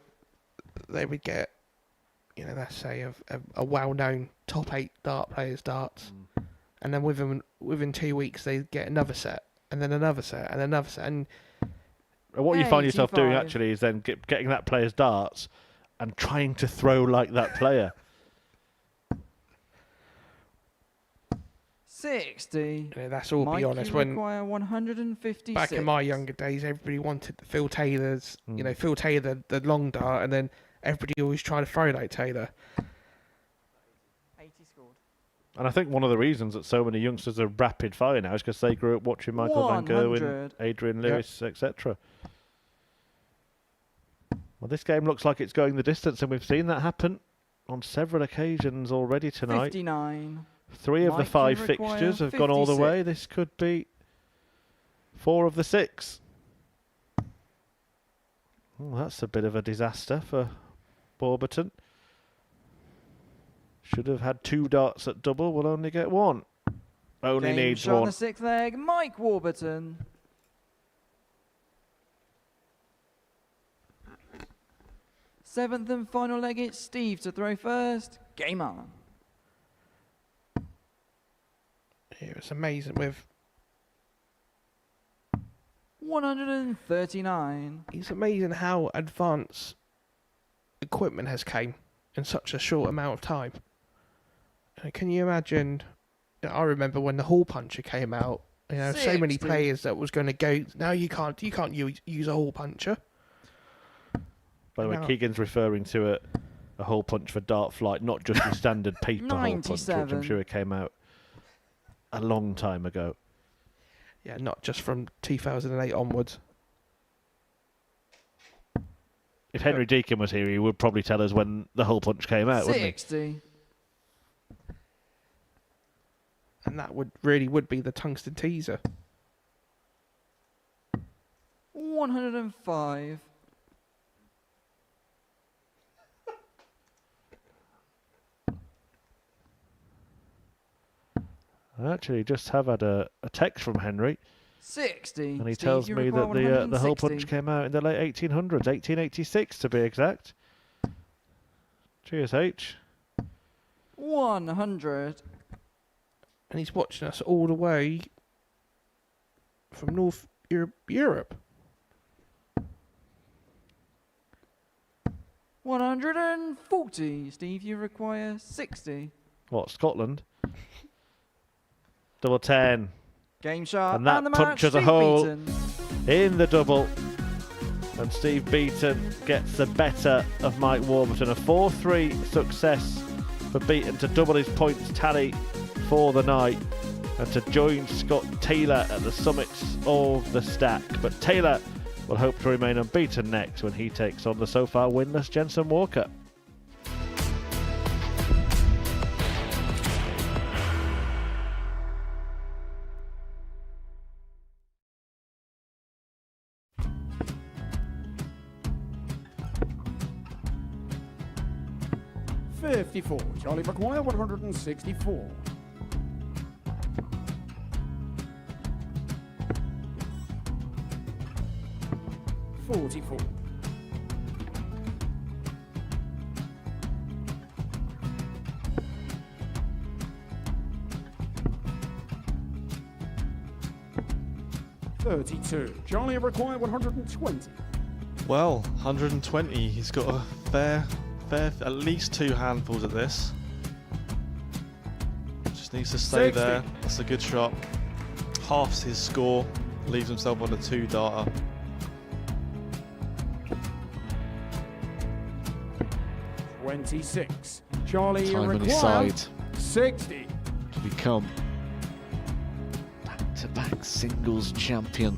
they would get, you know, let's say a well-known top 8 dart player's darts, and then within 2 weeks they get another set, and then another set, and another set, and What you find yourself doing 85. actually is then getting that player's darts and trying to throw like that player. 60. you know, that's all. Mike, be honest, you when require 156. back in my younger days, everybody wanted Phil Taylor's, you know, Phil Taylor, the long dart, and then everybody always tried to throw like Taylor. 80 scored. And I think one of the reasons that so many youngsters are rapid fire now is because they grew up watching Michael Van Gerwen, 100. Adrian Lewis, etc. Well, this game looks like it's going the distance, and we've seen that happen on several occasions already tonight. 59. 3 of the Mike, 5 you require fixtures have gone all the way. 56. This could be 4 of the 6. Oh, that's a bit of a disaster for Warburton. Should have had 2 darts at double, will only get 1. Only Game needs shot on 1. the 6th leg. Mike Warburton. Seventh and final leg, it's Steve to throw first. Game on. Yeah, it's amazing with. 139. It's amazing how advanced equipment has came in such a short amount of time. Can you imagine? I remember when the hole puncher came out. You know, so many 60. players that was going to go. Now you can't use a hole puncher. By the way, No. Keegan's referring to a hole punch for dart flight, not just your standard paper hole punch, which I'm 97. sure came out a long time ago. Yeah, not just from 2008 onwards. If Henry Deacon was here, he would probably tell us when the hole punch came out, wouldn't he? 60. And that would be the tungsten teaser. 105. I actually just have had a text from Henry, 60. and he Steve, tells you me require that the hole punch 160. came out in the late 1800s, 1886 to be exact. Cheers, H. 100. And he's watching us all the way from North Europe. 140. Steve, you require 60. What, Scotland? Double 10 Game shot. And that the punch match, as a Steve whole. Beaton. in the double. And Steve Beaton gets the better of Mike Warburton. A 4-3 success for Beaton to double his points tally for the night and to join Scott Taylor at the summit of the stack. But Taylor will hope to remain unbeaten next when he takes on the so far winless Jensen Walker. Charlie McGuire, 164. $44. $32. Charlie require 120. Well, 120. He's got a fair, at least 2 handfuls of this. Just needs to stay 60. there. That's a good shot. Halves his score. Leaves himself on a 2-darter. $26. Charlie Time on his require side 60. to become back-to-back singles champion.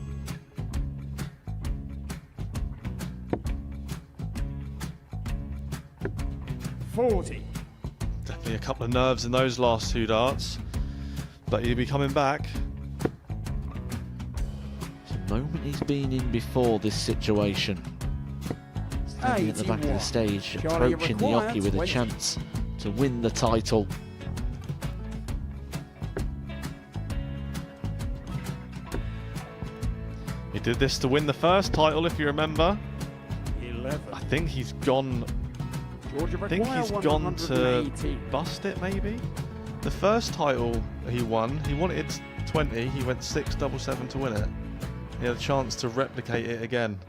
40. Definitely a couple of nerves in those last 2 darts, but he'll be coming back. It's a moment he's been in before this situation. Standing at the back of the stage, Charlie approaching the required Oki with a 20. chance to win the title. He did this to win the first title, if you remember. 11. I think he's gone. Georgia I think require he's gone to 180. bust it, maybe. The first title he wanted 20. He went 6-7-7 to win it. He had a chance to replicate it again.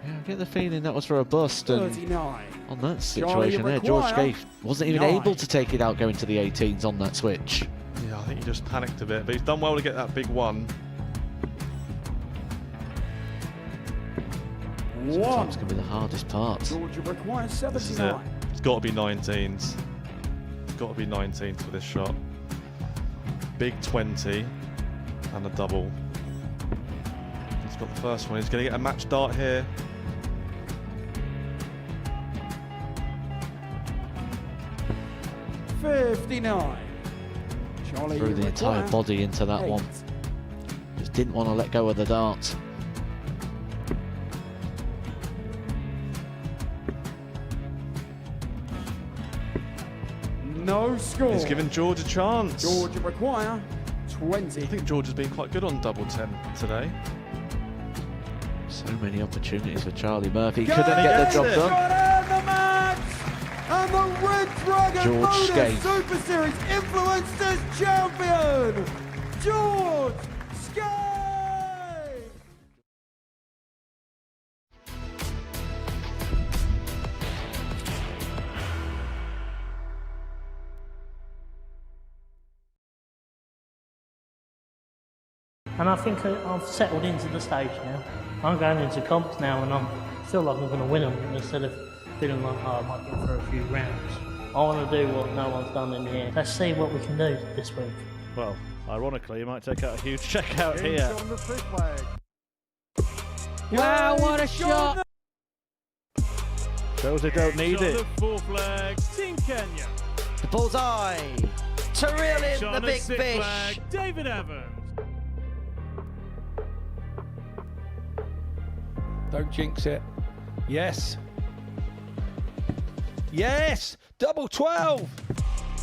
Yeah, I get the feeling that was for a bust, and 39. on that situation there, George Gage wasn't even 9. able to take it out going to the 18s on that switch. Yeah, I think he just panicked a bit, but he's done well to get that big one. Sometimes can be the hardest part. Georgia requires This is it. 79. It's got to be 19s. It's got to be 19s for this shot. Big 20 and a double. He's got the first one. He's going to get a match dart here. $59. Charlie Threw the entire require body into that 8. one. Just didn't want to let go of the dart. No score. He's given George a chance. Georgia require 20. I think George has been quite good on double 10 today. So many opportunities for Charlie Murphy. Got Couldn't get the job it. done. Got it, the match! And the Red Dragon George Modus Skate. Super Series Influencers Champion, George Skate! And I think I've settled into the stage now. I'm going into comps now and I feel like I'm going to win them instead of feeling like, oh, I might get through a few rounds. I want to do what no one's done in here. Let's see what we can do this week. Well, ironically, you might take out a huge check out here. On the free flag. Wow, what a shot! Shows they don't need it. The full flag, Team Kenya. The bullseye! To reel in Shot the on big sixth fish! flag, David Evans. Don't jinx it. Yes. Yes! Double 12!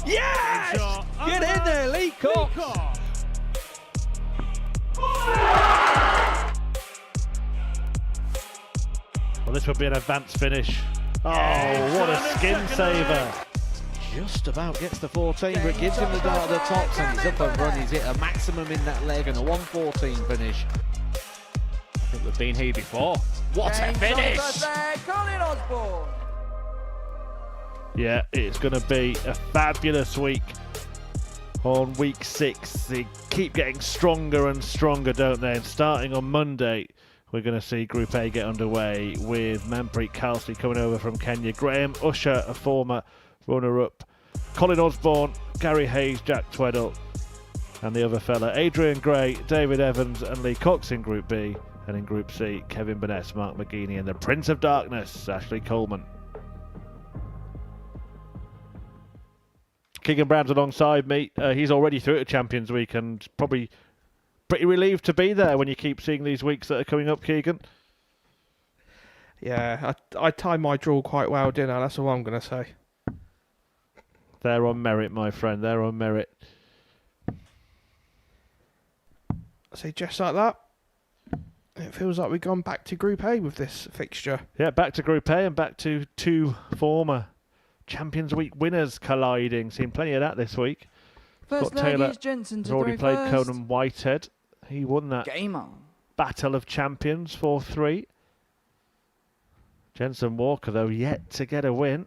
Yes! Shot Get in over there, Lee Cox! Cox. Well, this would be an advanced finish. Oh, what a skin saver. Just about gets the 14, but gives him the dart at the tops, and he's up and running. He's hit a maximum in that leg and a 114 finish. I think we've been here before. What a finish! Colin Osborne! Yeah, it's going to be a fabulous week on week 6. They keep getting stronger and stronger, don't they? And starting on Monday, we're going to see Group A get underway with Manpreet Kelsey coming over from Kenya, Graham Usher, a former runner-up, Colin Osborne, Gary Hayes, Jack Tweddle, and the other fella, Adrian Gray, David Evans and Lee Cox in Group B. And in Group C, Kevin Burness, Mark McGeaney and the Prince of Darkness, Ashley Coleman. Keegan Brown's alongside me. He's already through to Champions Week and probably pretty relieved to be there when you keep seeing these weeks that are coming up, Keegan. Yeah, I timed my draw quite well, didn't I? That's all I'm going to say. They're on merit, my friend. They're on merit. See, just like that, it feels like we've gone back to Group A with this fixture. Yeah, back to Group A and back to 2 former Champions Week winners colliding. Seen plenty of that this week. First Got leg Taylor is Jensen has to already throw played first. Conan Whitehead. He won that Game on. Battle of Champions 4-3. Jensen Walker, though, yet to get a win.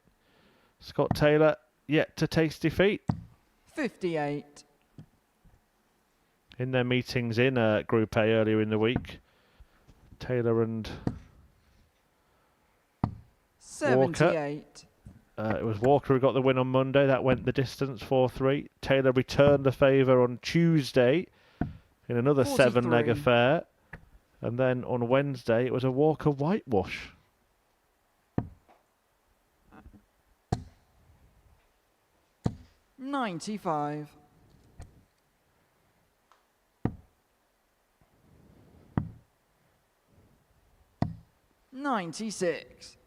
Scott Taylor, yet to taste defeat. 58. In their meetings in Group A earlier in the week, Taylor and 78. Walker. It was Walker who got the win on Monday. That went the distance, 4-3. Taylor returned the favour on Tuesday in another 7-leg 43. affair. And then on Wednesday, it was a Walker whitewash. 95. 96.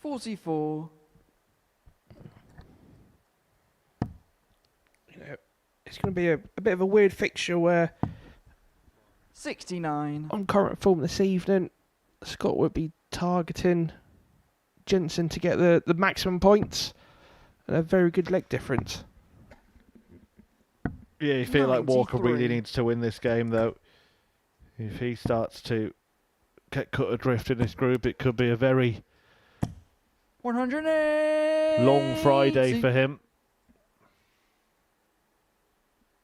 44. You know, it's going to be a bit of a weird fixture where 69. on current form this evening, Scott would be targeting Jensen to get the maximum points and a very good leg difference. Yeah, you feel like Walker 93. really needs to win this game, though. If he starts to get cut adrift in this group, it could be a very 180. long Friday for him.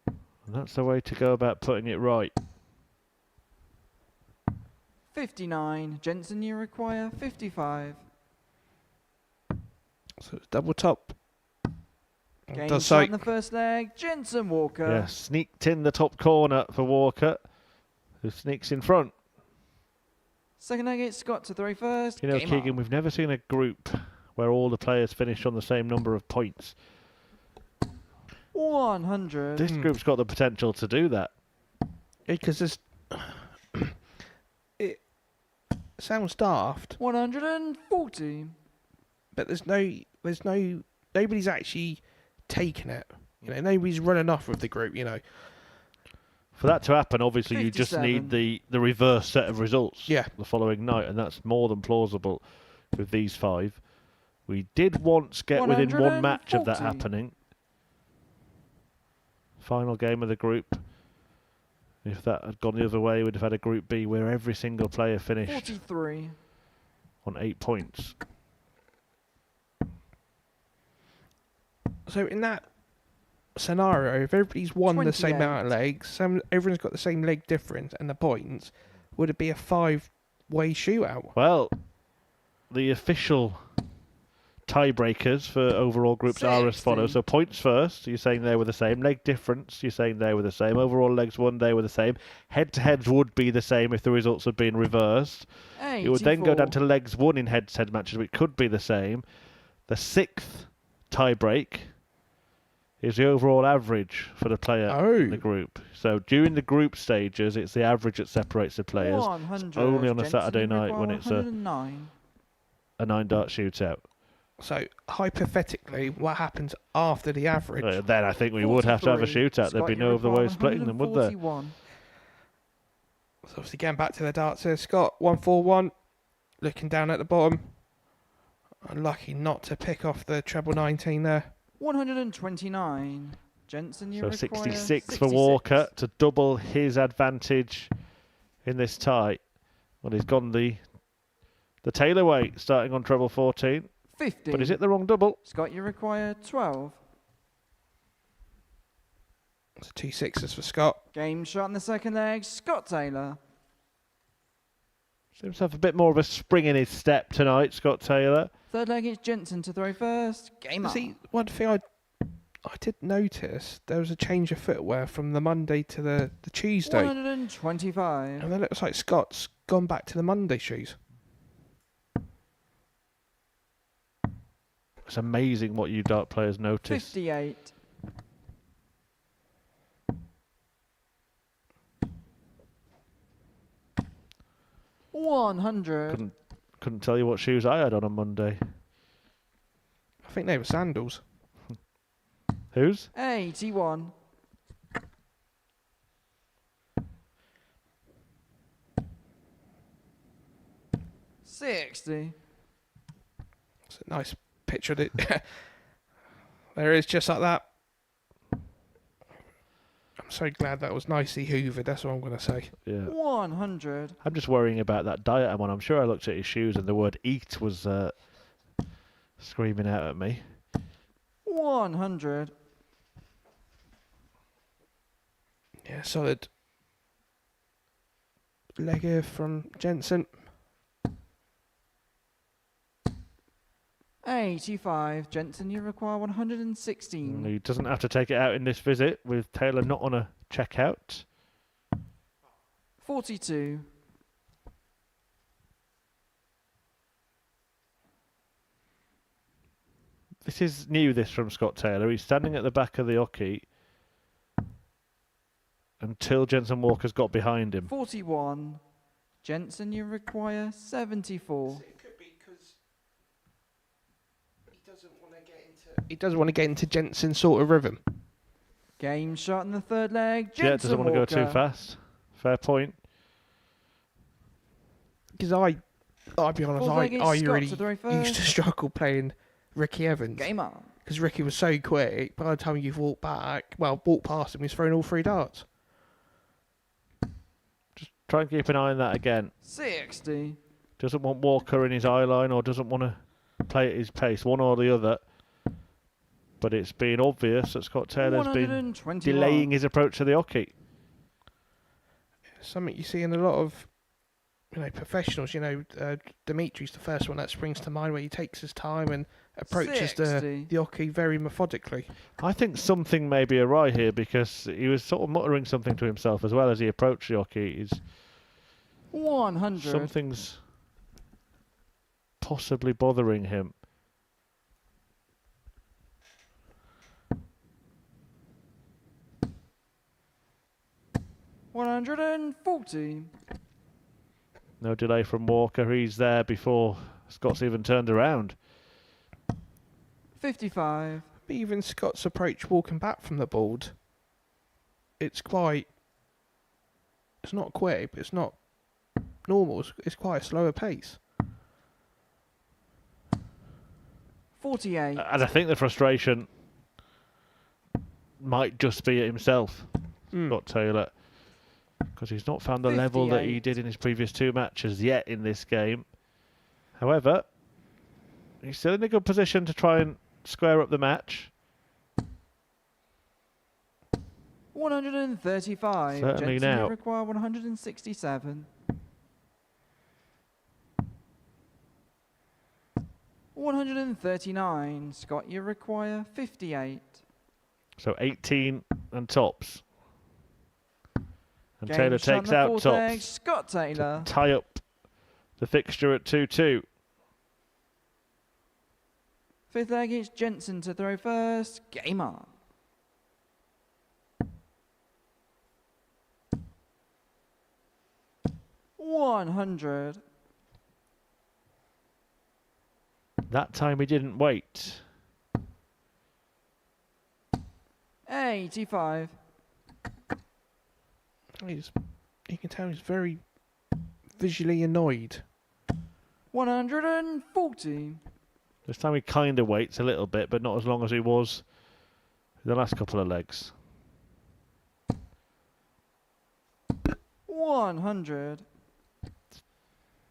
And that's the way to go about putting it right. 59. Jensen, you require 55. So it's double top. Game Does shot so. in the first leg. Jensen Walker. Yeah, sneaked in the top corner for Walker, who sneaks in front. Second leg, it's Scott to throw first. You know, Game Keegan, on. we've never seen a group where all the players finish on the same number of points. 100. This group's got the potential to do that. Because there's it sounds daft, 140. but nobody's actually taken it. You know, nobody's running off with the group. You know, For that to happen, obviously, you just 57. need the reverse set of results Yeah. the following night, and that's more than plausible with these 5. We did once get within one match of that 140. happening. Final game of the group. If that had gone the other way, we'd have had a Group B where every single player finished 43. on 8 points. so in that scenario, if everybody's won the same 28. amount of legs, everyone's got the same leg difference and the points, would it be a 5-way shootout? Well, the official tiebreakers for overall groups are as 60. follows. So points first, you're saying they were the same. Leg difference, you're saying they were the same. Overall legs won, they were the same. Head-to-heads would be the same if the results had been reversed. 84. It would then go down to legs won in head-to-head matches, which could be the same. The 6th tiebreak is the overall average for the player in the group. So during the group stages, it's the average that separates the players. 100. It's only on a Jensen, Saturday you night require when it's 109. a 9-dart shootout. So hypothetically, what happens after the average? Then I think we would have to have a 43. shootout. There'd be Scott, no you other way require of splitting them, would there? 141. So obviously getting back to the darts here, Scott, 141, looking down at the bottom. Unlucky not to pick off the treble 19 there. 129. Jensen, you So require 66 for Walker to double his advantage in this tie. Well, he's gone the Taylor way, starting on treble 14. 50. But is it the wrong double? Scott, you require 12. So 2 6s for Scott. Game shot in the second leg. Scott Taylor. Seems to have a bit more of a spring in his step tonight, Scott Taylor. Third leg, it's Jensen to throw first. Game on. See, one thing I did notice, there was a change of footwear from the Monday to the Tuesday. 125. And it looks like Scott's gone back to the Monday shoes. It's amazing what you dart players notice. 58. $100. Couldn't tell you what shoes I had on Monday. I think they were sandals. Whose? 81. $60. It's a nice picture of it. There it is, just like that. I'm so glad that was nicely hoovered, that's what I'm going to say. Yeah. 100. I'm just worrying about that diet I'm on. I'm sure I looked at his shoes and the word eat was screaming out at me. 100. Yeah, solid leg here from Jensen. 85. Jensen, you require 116. He doesn't have to take it out in this visit with Taylor not on a checkout. 42. This is new, this from Scott Taylor. He's standing at the back of the hockey until Jensen Walker's got behind him. 41. Jensen, you require 74. It could be because he doesn't want to get into Jensen's sort of rhythm. Game shot in the third leg. Jensen Yeah, doesn't want to go too fast. Fair point. Because I'll be honest, Fourth leg is I Scott really to throw used to first. struggle playing Ricky Evans. Game on. Because Ricky was so quick, by the time you've walked past him, he's thrown all 3 darts. Try and keep an eye on that again. 60. Doesn't want Walker in his eye line or doesn't want to play at his pace, one or the other. But it's been obvious that Scott Taylor's been 121. delaying his approach to the hockey. Something you see in a lot of professionals. Dimitri's the first one that springs to mind, where he takes his time and approaches the hockey very methodically. I think something may be awry here because he was sort of muttering something to himself as well as he approached the hockey. 100. Something's possibly bothering him. $140. No delay from Walker. He's there before Scott's even turned around. 55. But even Scott's approach walking back from the board, it's not quick, but it's not normal. It's quite a slower pace. 48. And I think the frustration might just be at himself, Scott Taylor, because he's not found the level that he did in his previous 2 matches yet in this game. However, he's still in a good position to try and square up the match. 135. Certainly Jensen, now. you require 167. 139. Scott, you require 58. So 18 and tops. And Game Taylor shot on takes the out fourth tops. leg, Scott Taylor. To tie up the fixture at 2-2. Fifth leg, it's Jensen to throw first. Game on. $100. That time he didn't wait. 85. You can tell he's very visually annoyed. 140. This time he kind of waits a little bit, but not as long as he was the last couple of legs. 100.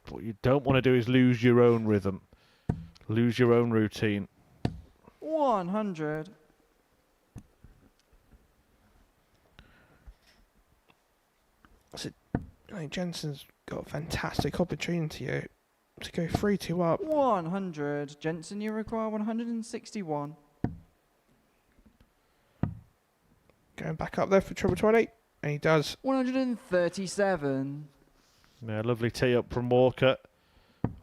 What you don't want to do is lose your own rhythm, lose your own routine. 100. Jensen's got a fantastic opportunity here to go 3-2 up. 100. Jensen, you require 161. Going back up there for treble 20, and he does. 137. Yeah, lovely tee up from Walker.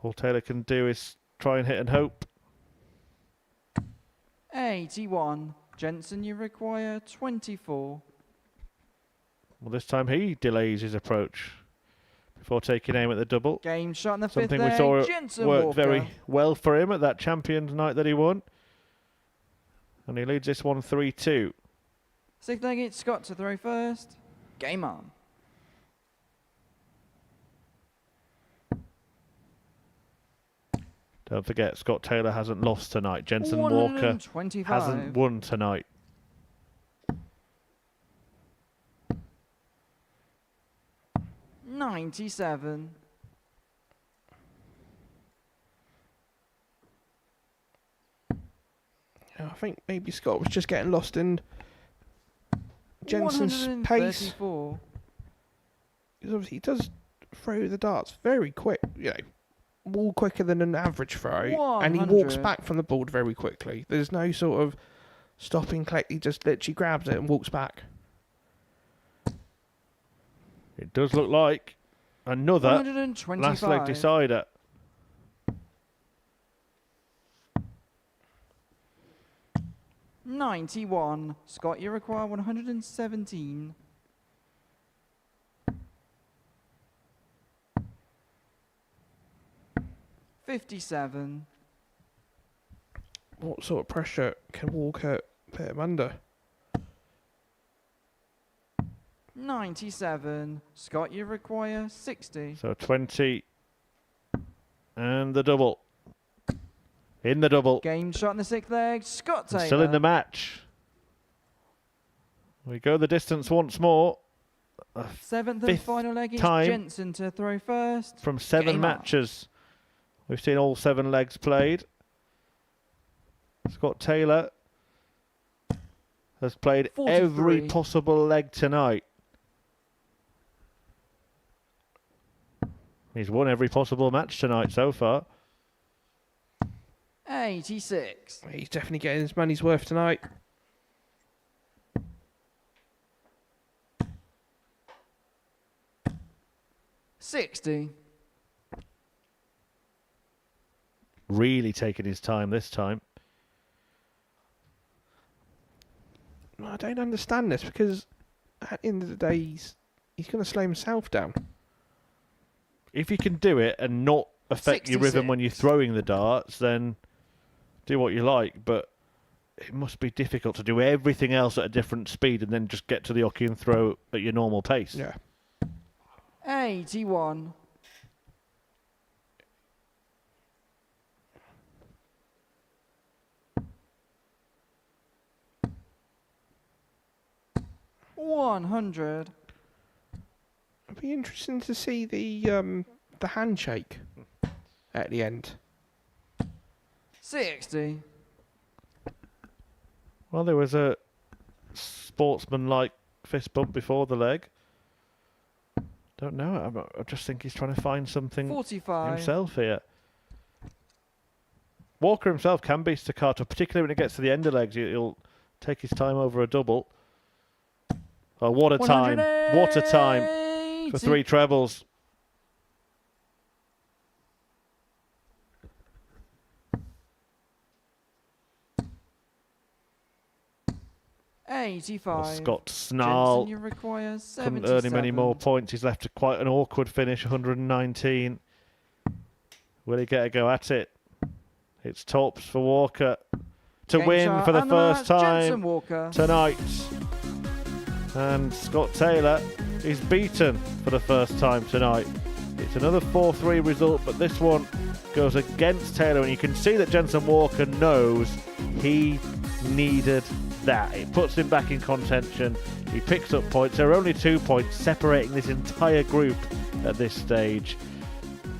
All Taylor can do is try and hit and hope. 81. Jensen, you require 24. Well, this time he delays his approach before taking aim at the double. Game shot in the fifth Something leg. we saw Jensen worked Walker. very well for him at that Champions night that he won. And he leads this one 3-2. Sixth leg, it's Scott to throw first. Game on. Don't forget, Scott Taylor hasn't lost tonight. Jensen Walker 125. hasn't won tonight. $97. I think maybe Scott was just getting lost in Jensen's pace. 134. Because obviously he does throw the darts very quick, more quicker than an average throw, and he walks 100. back from the board very quickly. There's no sort of stopping, collect. He just literally grabs it and walks back. It does look like another 125. last leg decider. 91. Scott, you require 117. $57. What sort of pressure can Walker put him under? 97. Scott, you require 60. So 20. And the double. In the double. Game shot in the 6th leg. Scott Taylor. Still in the match. We go the distance once more. 7th and final leg is time Jensen to throw first. From 7 Game matches. We've seen all 7 legs played. Scott Taylor has played 43. every possible leg tonight. He's won every possible match tonight so far. 86. He's definitely getting his money's worth tonight. $60. Really taking his time this time. I don't understand this because at the end of the day, he's going to slow himself down. If you can do it and not affect your rhythm when you're throwing the darts, then do what you like. But it must be difficult to do everything else at a different speed and then just get to the hockey and throw at your normal pace. Yeah. 81. $100. It'd be interesting to see the handshake at the end. 60. Well, there was a sportsman-like fist bump before the leg. Don't know. I just think he's trying to find something 45. himself here. Walker himself can be staccato, particularly when it gets to the end of legs. He'll take his time over a double. Oh, what a time. What a time for 3 trebles. $85. Scott Snarl Jensen, you require couldn't earn him any more points. He's left to quite an awkward finish, 119. Will he get a go at it? It's tops for Walker to Game win shot for the and first match, time Jensen Walker. tonight. And Scott Taylor is beaten for the first time tonight. It's another 4-3 result, but this one goes against Taylor, and you can see that Jensen Walker knows he needed that. It puts him back in contention. He picks up points. There are only 2 points separating this entire group at this stage,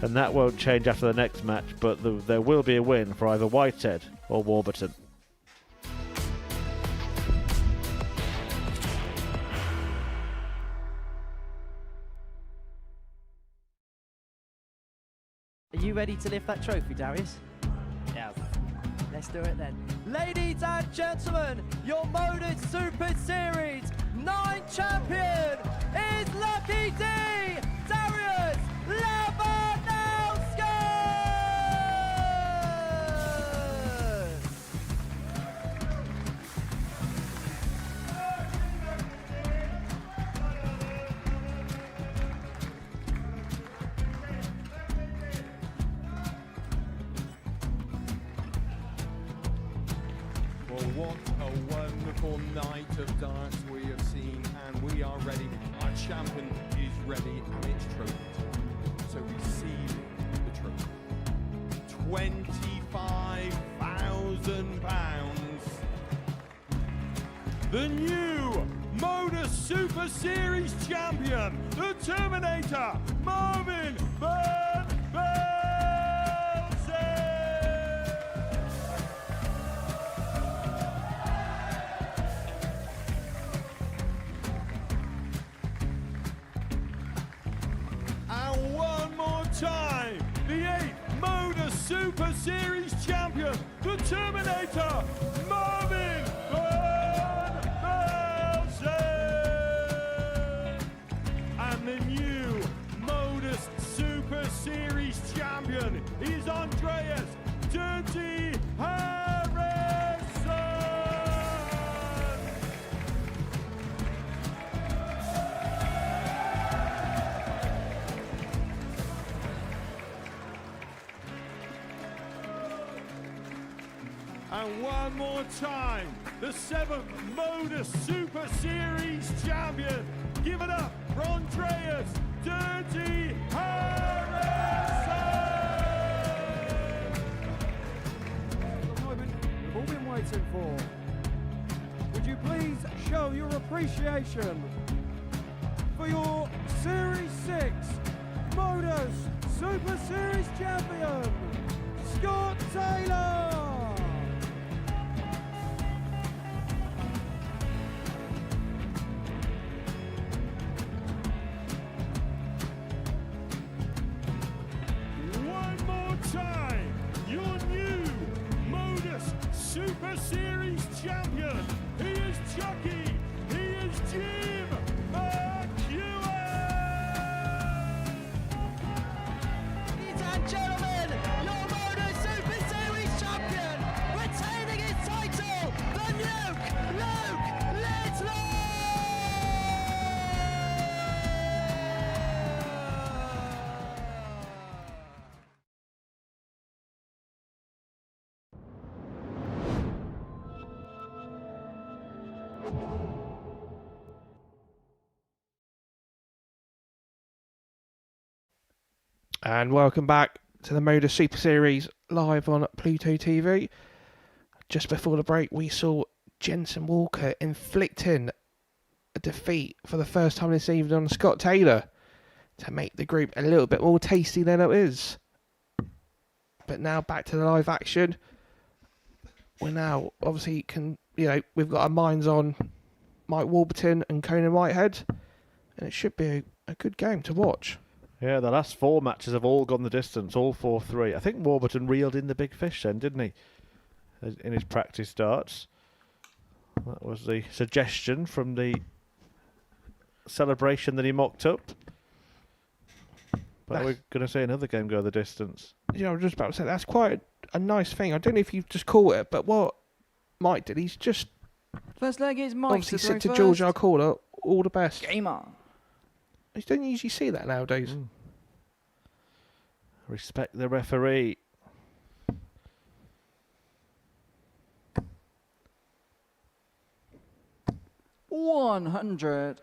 and that won't change after the next match, but there will be a win for either Whitehead or Warburton. Are you ready to lift that trophy, Darius? Yeah. Let's do it then. Ladies and gentlemen, your Modus Super Series 9 champion is Lucky D, Darius Labanowski! Well, what a wonderful night of darts we have seen, and we are ready. Our champion is ready, and it's trophy time. So receive the trophy. £25,000. The new Modus Super Series champion, the Terminator, Marvin Van Velzen. And one more time, the 8th Modus Super Series champion, the Terminator, Marvin Van Velzen. And the new Modus Super Series champion is Andreas Dirty Harrison. one more time, the 7th Modus Super Series champion. Give it up for Andreas Dirty Harrison! The moment we've all been waiting for. Would you please show your appreciation for your Series 6 Modus Super Series champion, Scott Taylor! One more time, your new Modus Super Series champion. He is Chucky. He is Jim McEwen. Ladies and gentlemen, your Modus Super Series champion, retaining his title, the Nuke, Luke Littler! And welcome back to the Modus Super Series live on Pluto TV. Just before the break, we saw Jensen Walker inflicting a defeat for the first time this evening on Scott Taylor to make the group a little bit more tasty than it is. But now back to the live action. We're now obviously we've got our minds on Mike Warburton and Conan Whitehead, and it should be a good game to watch. Yeah, the last 4 matches have all gone the distance, all 4-3. I think Warburton reeled in the big fish then, didn't he? In his practice starts. That was the suggestion from the celebration that he mocked up. But we're going to see another game go the distance. Yeah, I was just about to say, that's quite a nice thing. I don't know if you've just caught it, but what Mike did, he's just First leg is Mike. obviously said to George, our caller, all the best. Game on. You don't usually see that nowadays. Respect the referee. $100.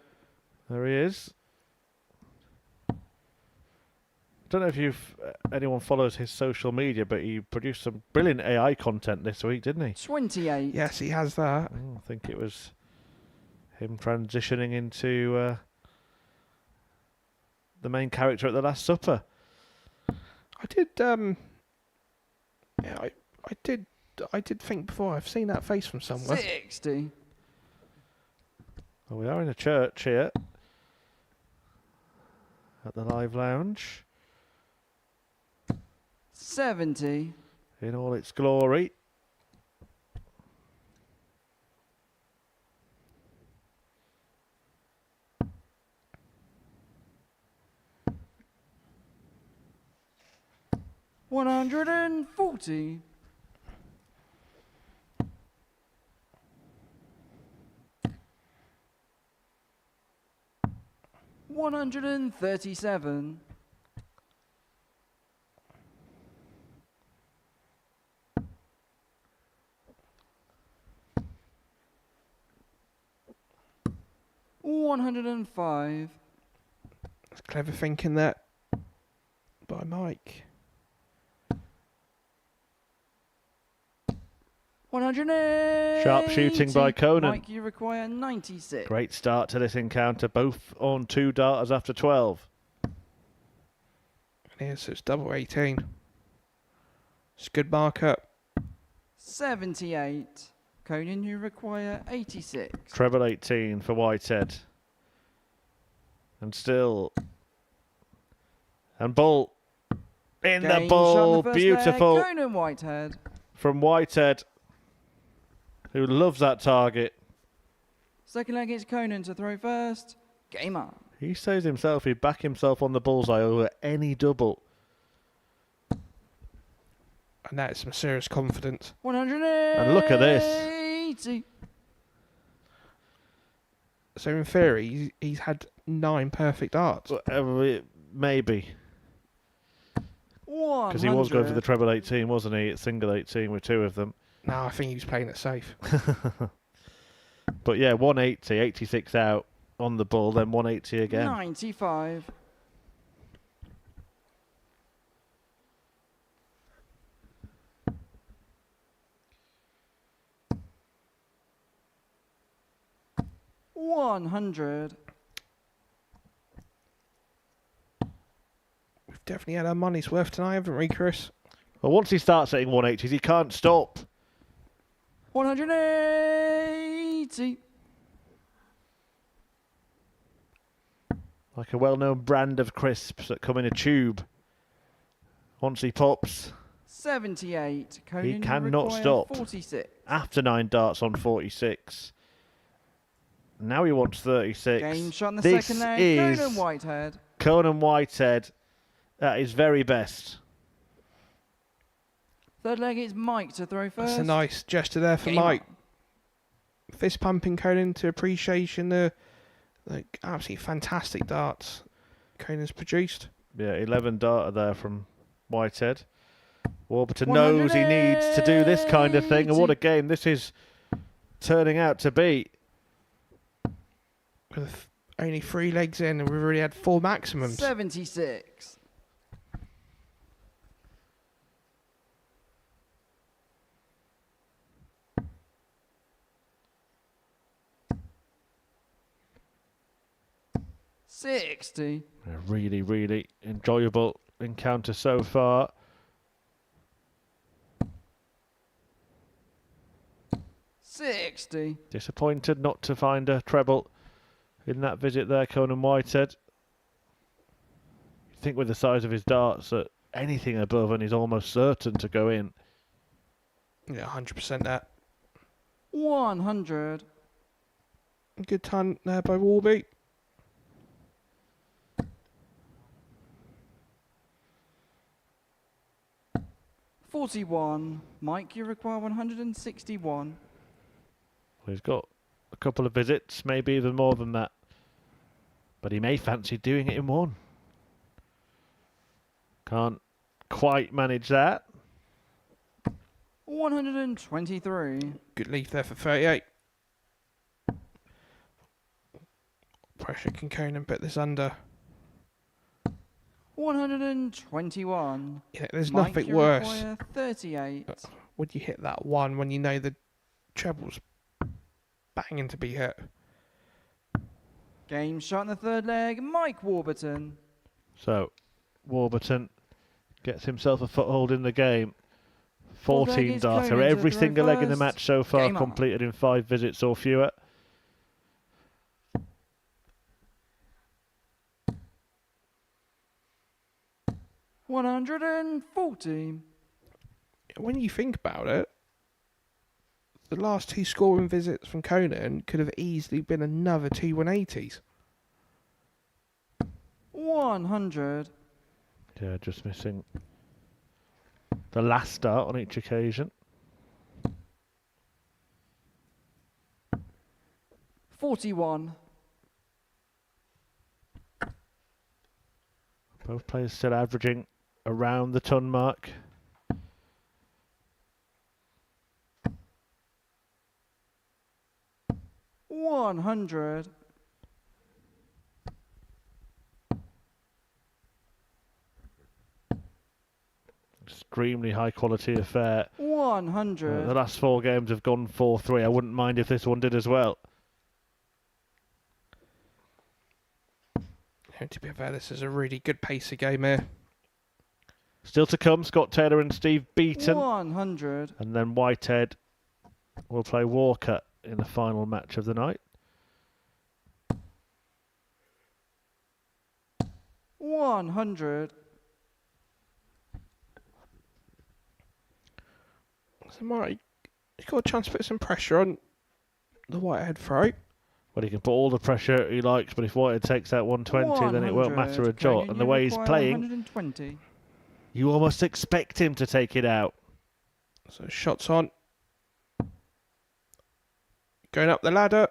There he is. Don't know if anyone follows his social media, but he produced some brilliant AI content this week, didn't he? 28. Yes, he has that. I think it was him transitioning into the main character at the Last Supper. I did. Yeah, I did think before. I've seen that face from somewhere. 60. Well, we are in a church here at the Live Lounge. 70. In all its glory. $140. $137. $105. That's clever thinking that by Mike. 180. Sharp shooting by Conan. Mike, you require 96. Great start to this encounter, both on 2 darters after 12. Yeah, so it's double 18. It's a good markup. 78. Conan, you require 86. Treble 18 for Whitehead. And still. And ball. In the Game ball. shot in the first Beautiful. leg. Conan Whitehead. From Whitehead, who loves that target. Second leg is Conan to throw first. Game on. He says himself he'd back himself on the bullseye over any double. And that is some serious confidence. 180. And look at this. So in theory, he's had 9 perfect darts. Maybe. Because he was going for the treble 18, wasn't he? At single 18 with 2 of them. No, I think he was playing it safe. But yeah, 180, 86 out on the ball, then 180 again. 95. $100. We've definitely had our money's worth tonight, haven't we, Chris? Well, once he starts hitting 180s, he can't stop. 180. Like a well-known brand of crisps that come in a tube. Once he pops, 78. Conan, he you cannot require stop. 46. After 9 darts on 46. Now he wants 36. Game shot in the This second leg. is Conan Whitehead. Conan Whitehead at his very best. Third leg, it's Mike to throw first. That's a nice gesture there for Game Mike. on. Fist pumping Conan to appreciation the absolutely fantastic darts Conan's produced. Yeah, 11 darter there from Whitehead. Warburton knows he needs to do this kind of thing, and what a game this is turning out to be. With only 3 legs in, and we've already had 4 maximums. 76. $60. A really, really enjoyable encounter so far. $60. Disappointed not to find a treble in that visit there, Conan Whitehead. You'd think with the size of his darts that anything above and he's almost certain to go in. Yeah, 100% that. 100. Good time there by Warby. $41. Mike, you require 161. He's got a couple of visits, maybe even more than that. But he may fancy doing it in one. Can't quite manage that. 123. Good leaf there for 38. Pressure can Conan put this under. 121. Yeah, there's Mike, nothing you worse. require 38. Would you hit that one when you know the treble's banging to be hit? Game shot in the third leg. Mike Warburton. So, Warburton gets himself a foothold in the game. 14 darter. Every single leg in the match so far completed in 5 visits or fewer. $140. When you think about it, the last 2 scoring visits from Conan could have easily been another 2 180s. 100. Yeah, just missing the last start on each occasion. 41. Both players still averaging around the ton mark. $100. Extremely high quality affair. 100. The last 4 games have gone 4-3. I wouldn't mind if this one did as well. To be fair, this is a really good pacer game here. Still to come, Scott Taylor and Steve Beaton. 100. And then Whitehead will play Walker in the final match of the night. 100. So, Mike, he's got a chance to put some pressure on the Whitehead throw. Well, he can put all the pressure he likes, but if Whitehead takes out 120, then it won't matter a jot. And the way he's playing, 120. you almost expect him to take it out. So shots on. Going up the ladder.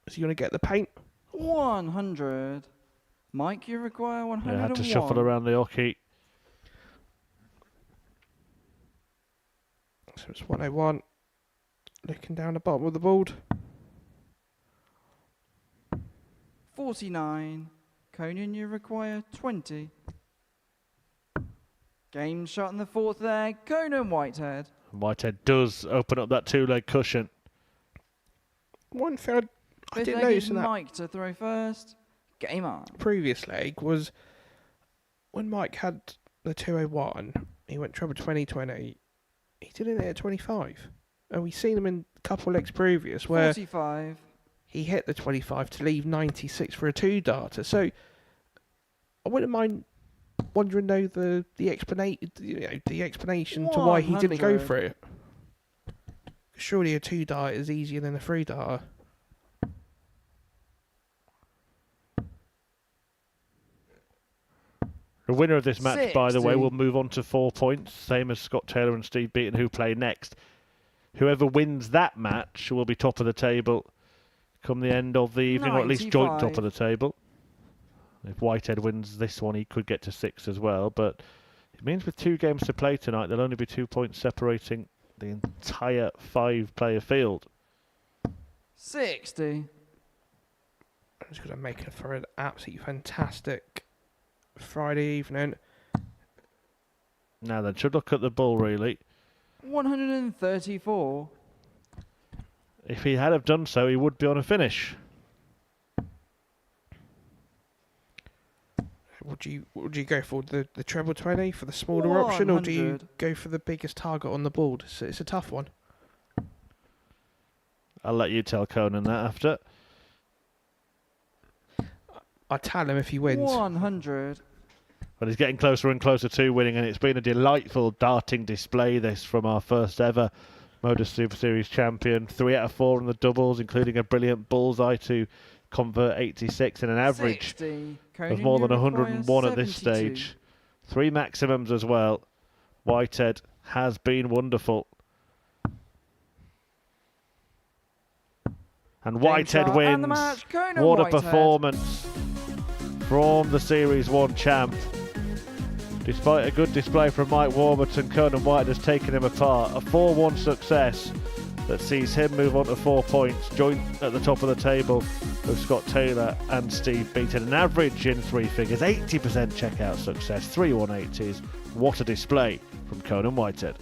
Is he going to get the paint? 100. Mike, you require 101. Yeah, had to shuffle around the hockey. So it's 101. Looking down the bottom of the board. 49. Conan, you require 20. Game shot in the fourth leg. Conan Whitehead. Whitehead does open up that two-leg cushion. One thing I Fifth didn't leg notice is in that Mike to throw first. Game on. previous leg was when Mike had the 201, he went treble 20-20. He did it at 25. And we've seen him in a couple of legs previous where 45. he hit the 25 to leave 96 for a 2-darter. So I wouldn't mind wondering though the explanation to why he didn't go 100. for it. Surely a 2-darter is easier than a 3-darter. The winner of this match, by the way, 60. will move on to 4 points, same as Scott Taylor and Steve Beaton, who play next. Whoever wins that match will be top of the table come the end of the evening, or at least joint top of the table. If Whitehead wins this one, he could get to 6 as well. But it means with 2 games to play tonight, there'll only be 2 points separating the entire 5-player field. 60. I'm just going to make it for an absolutely fantastic Friday evening. Now then, should look at the bull, really. 134. If he had have done so, he would be on a finish. Would you go for the treble 20 for the smaller option, or do you 100. go for the biggest target on the board? So it's a tough one. I'll let you tell Conan that after. I tell him if he wins. 100. But he's getting closer and closer to winning, and it's been a delightful darting display, this, from our first ever Modus Super Series champion. 3 out of 4 in the doubles, including a brilliant bullseye to convert 86 in an average 60. of Conan, more you than require 101 at this 72. stage. 3 maximums as well. Whitehead has been wonderful. And Whitehead shot and the wins. match, Conan What a Whitehead. performance from the Series 1 champ. Despite a good display from Mike Warburton, Conan Whitehead has taken him apart. A 4-1 success that sees him move on to 4 points, joint at the top of the table with Scott Taylor and Steve Beaton. An average in 3 figures, 80% checkout success, 3 180s. What a display from Conan Whitehead.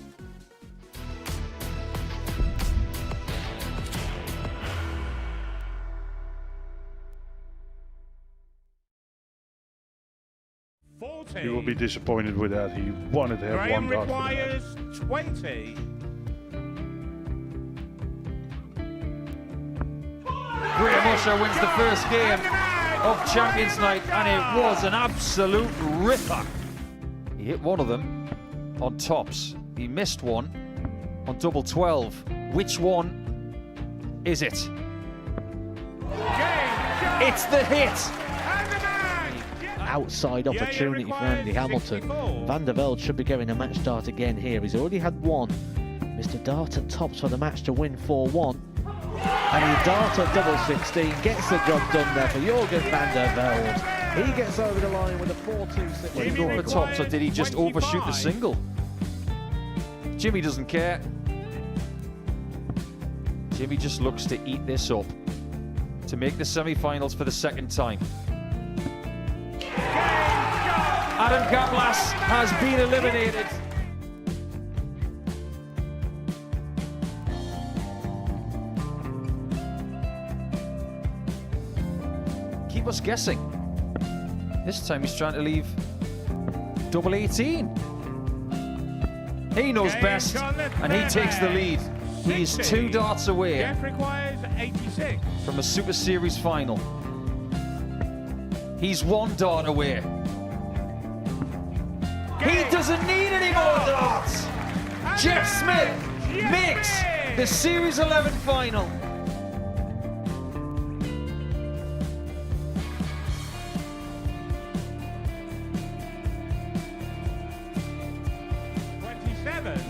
You will be disappointed with that. He wanted to have Graham one dart for the match. requires 20. Graham Usher wins the first game of Champions Night, and it was an absolute ripper. He hit one of them on tops. He missed one on double 12. Which one is it? It's the hit. Outside opportunity for Andy Hamilton. Van der Velde should be getting a match start again here. He's already had one. Mr. Darter tops for the match to win 4-1. And he Darter double 16, gets the job done there for Jurgen van der Velde. He gets over the line with a 4-2-6. Did he go for tops, or did he just overshoot the single? Jimmy doesn't care. Jimmy just looks to eat this up to make the semi-finals for the second time. Adam Kaplas has been eliminated. Keep us guessing. This time he's trying to leave double 18. He knows best, and he takes the lead. He is 2 darts away Jeff requires 86. from a Super Series final. He's 1 dart away. He doesn't need any more darts. Jeff Smith makes the Series 11 final.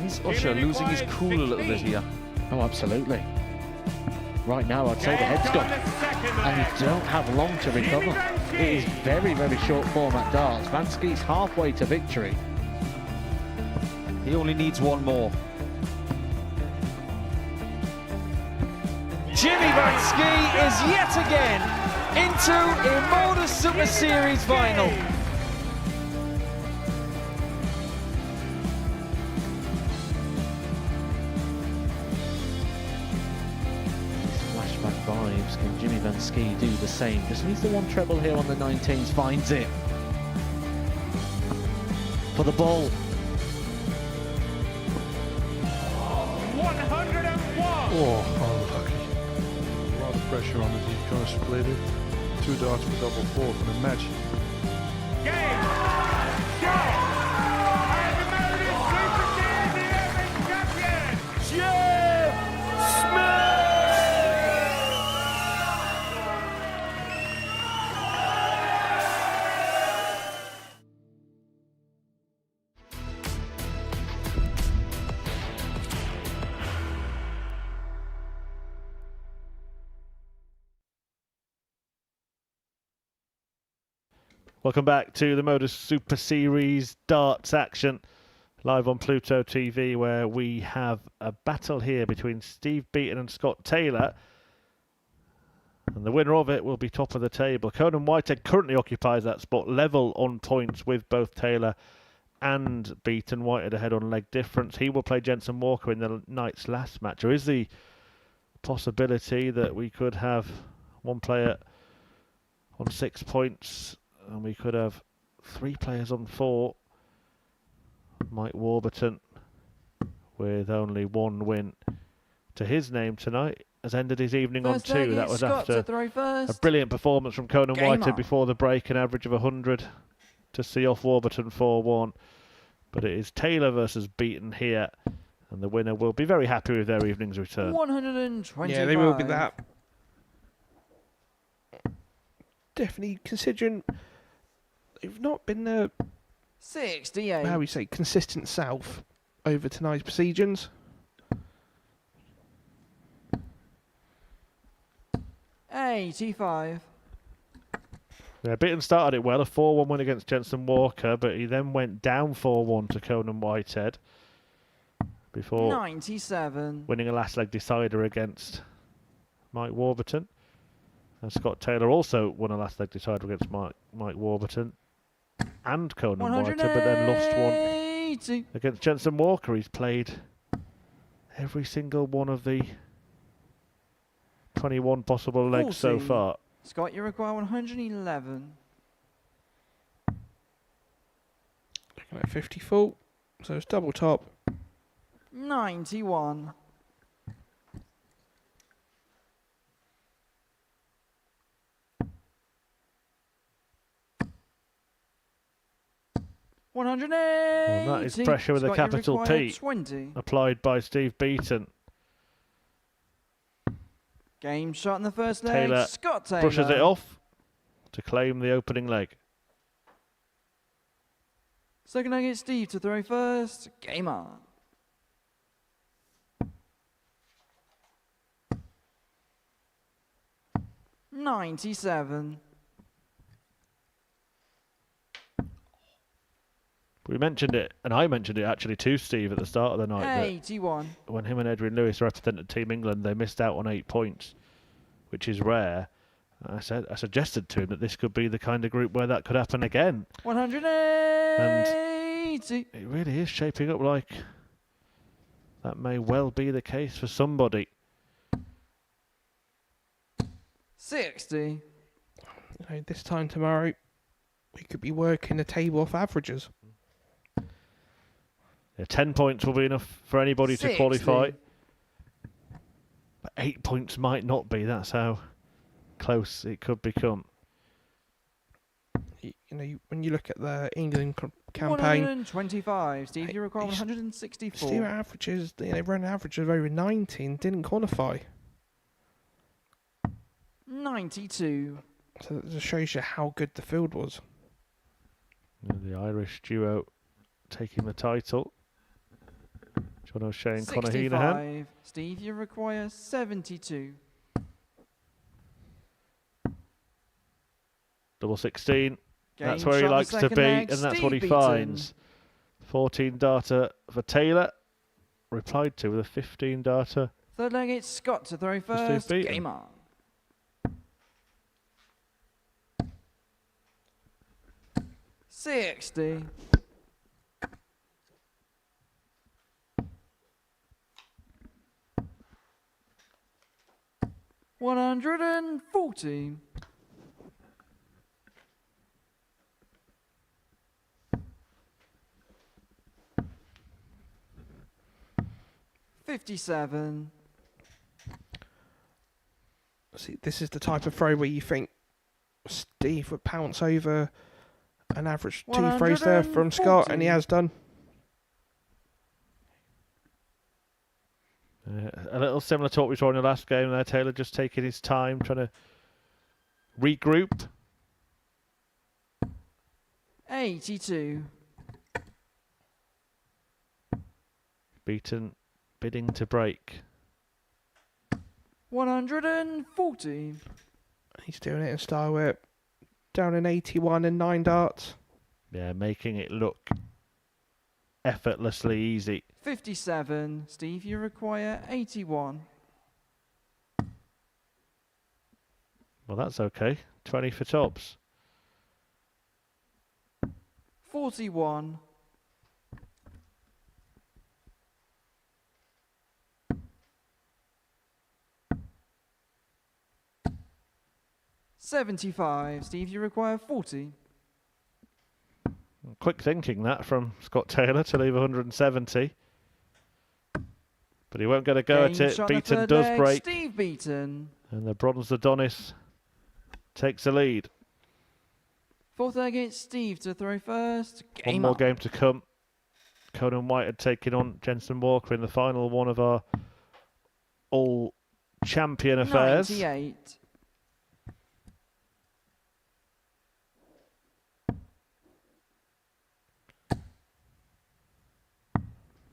Is Usher losing his cool a little bit here? Oh, absolutely. Right now, I'd say the head's gone. And you don't have long to recover. It is very, very short format darts. Van Skeet's halfway to victory. He only needs 1 more. Jimmy Van Ski is yet again into a Modus Super Series final. Flashback vibes. Can Jimmy Van Ski do the same? Just needs the one treble here on the 19s. Finds it. For the ball. 101! Oh, unlucky. A lot of pressure on it. He's going to split it. 2 darts for double 4 for the match. Game! Go! And the Modus Super Series 11 champion, Jim Smith! Welcome back to the Modus Super Series darts action, live on Pluto TV, where we have a battle here between Steve Beaton and Scott Taylor. And the winner of it will be top of the table. Conan Whitehead currently occupies that spot, level on points with both Taylor and Beaton. Whitehead ahead on leg difference. He will play Jensen Walker in the night's last match. There is the possibility that we could have one player on 6 points, and we could have 3 players on 4. Mike Warburton, with only 1 win to his name tonight, has ended his evening on 2. That was after a brilliant performance from Conan Whitehead before the break, an average of 100 to see off Warburton 4-1. But it is Taylor versus Beaton here, and the winner will be very happy with their evening's return. 125. Yeah, they will be that. Definitely, considering they've not been the 68. how we say consistent south over tonight's proceedings. $85. Yeah, Beaton started it well, a 4-1 win against Jensen Walker, but he then went down 4-1 to Conan Whitehead before 97. winning a last leg decider against Mike Warburton. And Scott Taylor also won a last leg decider against Mike Warburton and Conan Whitehead, but then lost one against Jensen Walker. He's played every single one of the 21 possible legs so far. Scott, you require 111. Looking at 50 full, so it's double top. 91. Well, that is pressure with a capital P 20. applied by Steve Beaton. Game shot in the first leg. Taylor Scott Taylor brushes it off to claim the opening leg. Second leg, it's Steve to throw first. Game on. $97. We mentioned it, and I mentioned it actually to Steve at the start of the night. 81. When him and Edwin Lewis represented Team England, they missed out on 8 points, which is rare. I suggested to him that this could be the kind of group where that could happen again. 180. It really is shaping up like that may well be the case for somebody. 60. This time tomorrow, we could be working the table off averages. Yeah, 10 points will be enough for anybody 60. to qualify. But 8 points might not be. That's how close it could become. You know, when you look at the England campaign, 125. Steve, you require 164. Steve averages, they ran an average of over 90 and didn't qualify. 92. So that just shows you how good the field was. The Irish duo taking the title. John O'Shea and Conor Heenahan. Steve, you require 72. Double 16. That's Game where he shot likes the to second be, leg, and that's Steve what he Beaton. finds. 14 darter for Taylor. Replied to with a 15 darter Third leg, it's Scott to throw first. Beaton. Game on. $60. $140. $57. See, this is the type of throw where you think Steve would pounce over an average 2 throws there from Scott, and he has done. A little similar to what we saw in the last game there. Taylor just taking his time, trying to regroup. 82. Beaton bidding to break. 140. He's doing it in style where down in 81 and 9 darts. Yeah, making it look effortlessly easy. 57. Steve, you require 81. Well, that's okay. 20 for tops. 41. 75. Steve, you require 40. Quick thinking that from Scott Taylor to leave 170. But he won't get a go at it. Beaton does break. Steve Beaton. And the bronze Adonis takes the lead. Fourth leg, it's Steve to throw first. One more game to come. Conan Whitehead taking on Jensen Walker in the final one of our all-champion affairs. 98.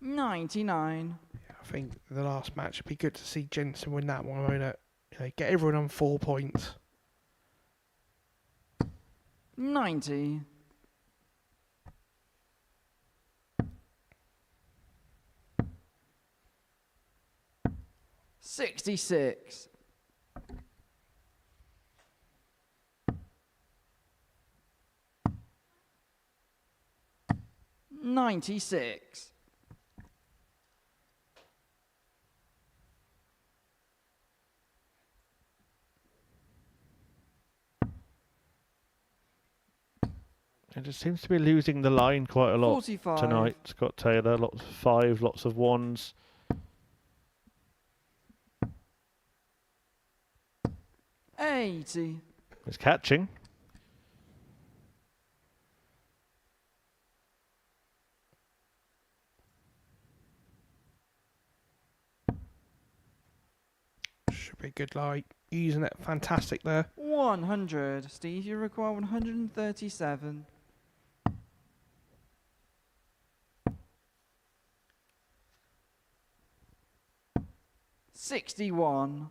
99. I think the last match would be good to see Jensen win that one, won't it? You know, get everyone on 4 points. 90. 66. 96. 'It just seems to be losing the line quite a lot 45. tonight. Scott Taylor, lots of 5s, lots of 1s. 80. It's catching. Should be good light. Using it fantastic there. 100. Steve, you require 137. 61.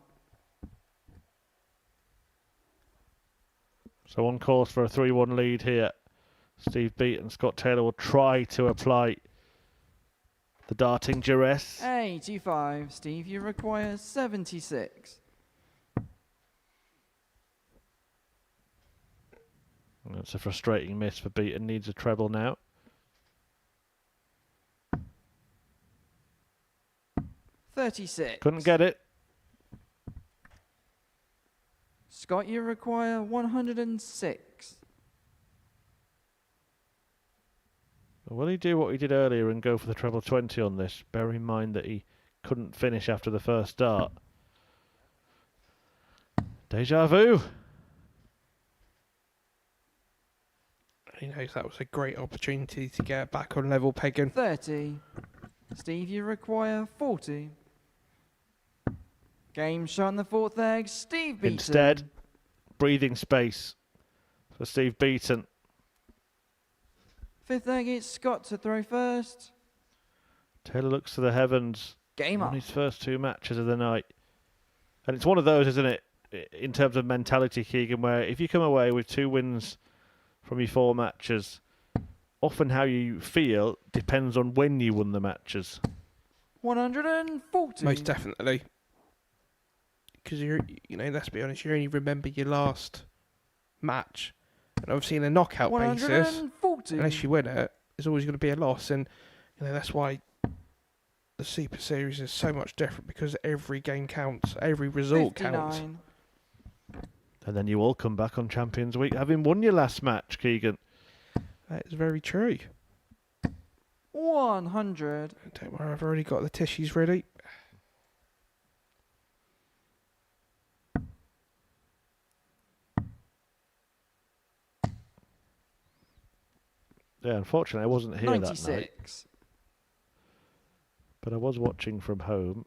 So on course for a 3-1 lead here. Steve Beaton, Scott Taylor will try to apply the darting duress. 85. Steve, you require 76. That's a frustrating miss for Beaton. Needs a treble now. 36. Couldn't get it. Scott, you require 106. Will he do what he did earlier and go for the treble 20 on this? Bear in mind that he couldn't finish after the first start. Deja vu. He knows that was a great opportunity to get back on level pegging. 30. Steve, you require 40. Game shot on the fourth leg. Steve Beaton. Instead, breathing space for Steve Beaton. Fifth leg, it's Scott to throw first. Taylor looks to the heavens. Game on up. his first 2 matches of the night. And it's one of those, isn't it, in terms of mentality, Keegan, where if you come away with 2 wins from your 4 matches, often how you feel depends on when you won the matches. 140. Most definitely. because let's be honest, you only remember your last match, and obviously in a knockout basis, 140. unless you win it, there's always going to be a loss, and that's why the Super Series is so much different, because every game counts, every result 59. counts. And then you all come back on Champions Week having won your last match, Keegan. That is very true. 100. Don't worry, I've already got the tissues ready. Yeah, unfortunately, I wasn't here 96. that night. But I was watching from home.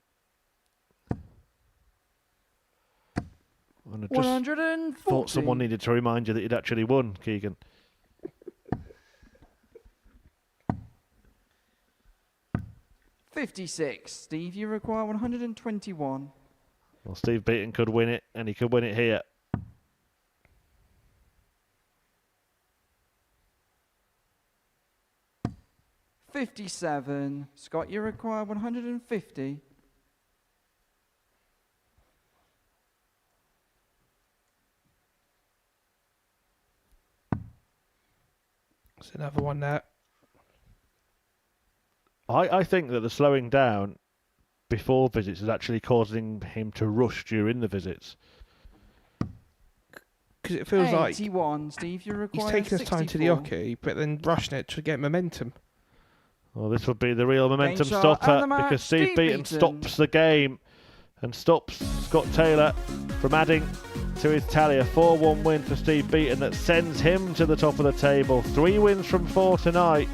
And I just 140. thought someone needed to remind you that you'd actually won, Keegan. $56. Steve, you require 121. Well, Steve Beaton could win it, and he could win it here. $57. Scott, you require 150. There's another one there. I think that the slowing down before visits is actually causing him to rush during the visits. Because it feels like 81. Steve, you require he's taking his time to the 64. hockey, but then rushing it to get momentum. Well, this would be the real momentum Game shot and stopper the match, because Steve Steve Beaton Beaton. stops the game and stops Scott Taylor from adding to his tally. A 4-1 win for Steve Beaton that sends him to the top of the table. 3 wins from 4 tonight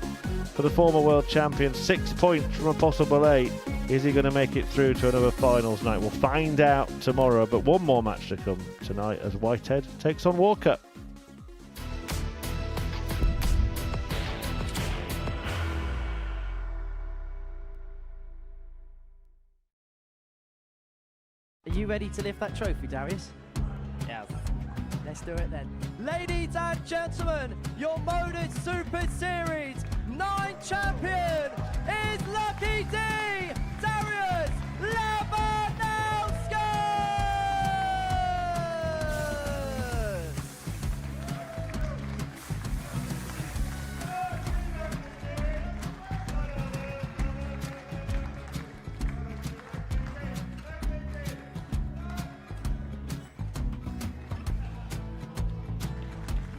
for the former world champion. 6 points from a possible 8. Is he going to make it through to another finals night? We'll find out tomorrow, but one more match to come tonight as Whitehead takes on Walker. Are you ready to lift that trophy, Darius? Yes. Let's do it then. Ladies and gentlemen, your Modus Super Series 9 champion is Lucky D, Darius Labanowski!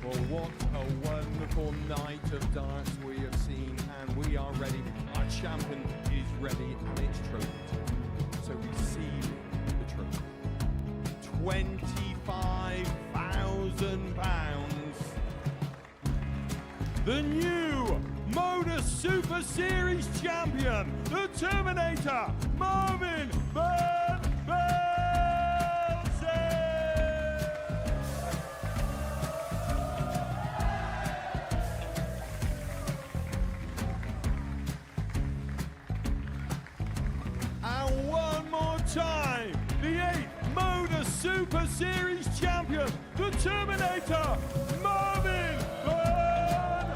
Well, what a wonderful night of darts we have seen, and we are ready. Our champion is ready, and it's trophy time. So receive the trophy. £25,000. The new Modus Super Series champion, the Terminator, Marvin Van Velzen! And one more time, the 8th Modus Super Series champion, the Terminator, Marvin Van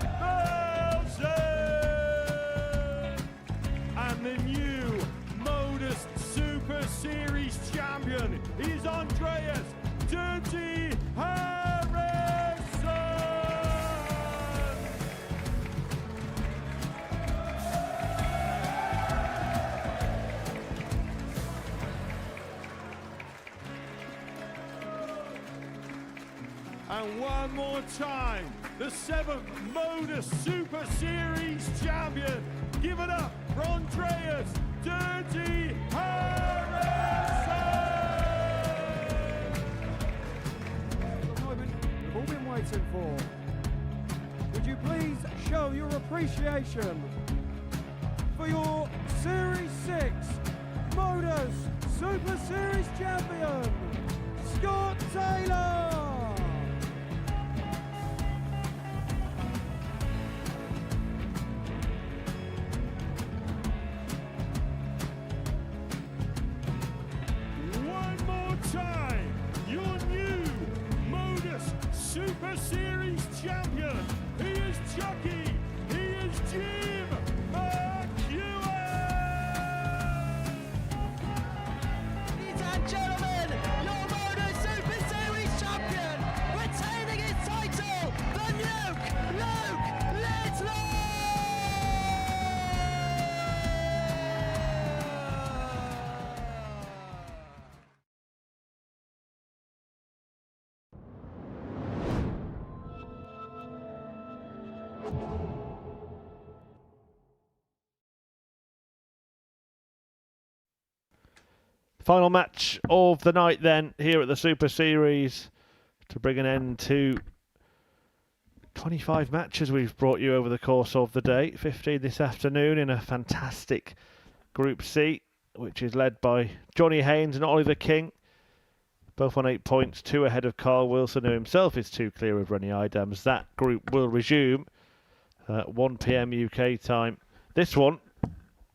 Velzen! And the new Modus Super Series champion is Andreas Dirty Harrison! And one more time, the 7th Modus Super Series champion. Give it up for Andreas Dirty Harrison! The moment we've all been waiting for. Would you please show your appreciation for your Series 6 Modus Super Series champion, Scott Taylor! One more time, your new Modus Super Series champion. He is Chucky. He is Jim McEwen. Ladies and gentlemen, Final match of the night then here at the Super Series to bring an end to 25 matches we've brought you over the course of the day. 15 this afternoon in a fantastic Group C, which is led by Johnny Haynes and Oliver King. Both on 8 points, 2 ahead of Carl Wilson, who himself is 2 clear of Rennie Idams. That group will resume at 1 p.m. UK time. This one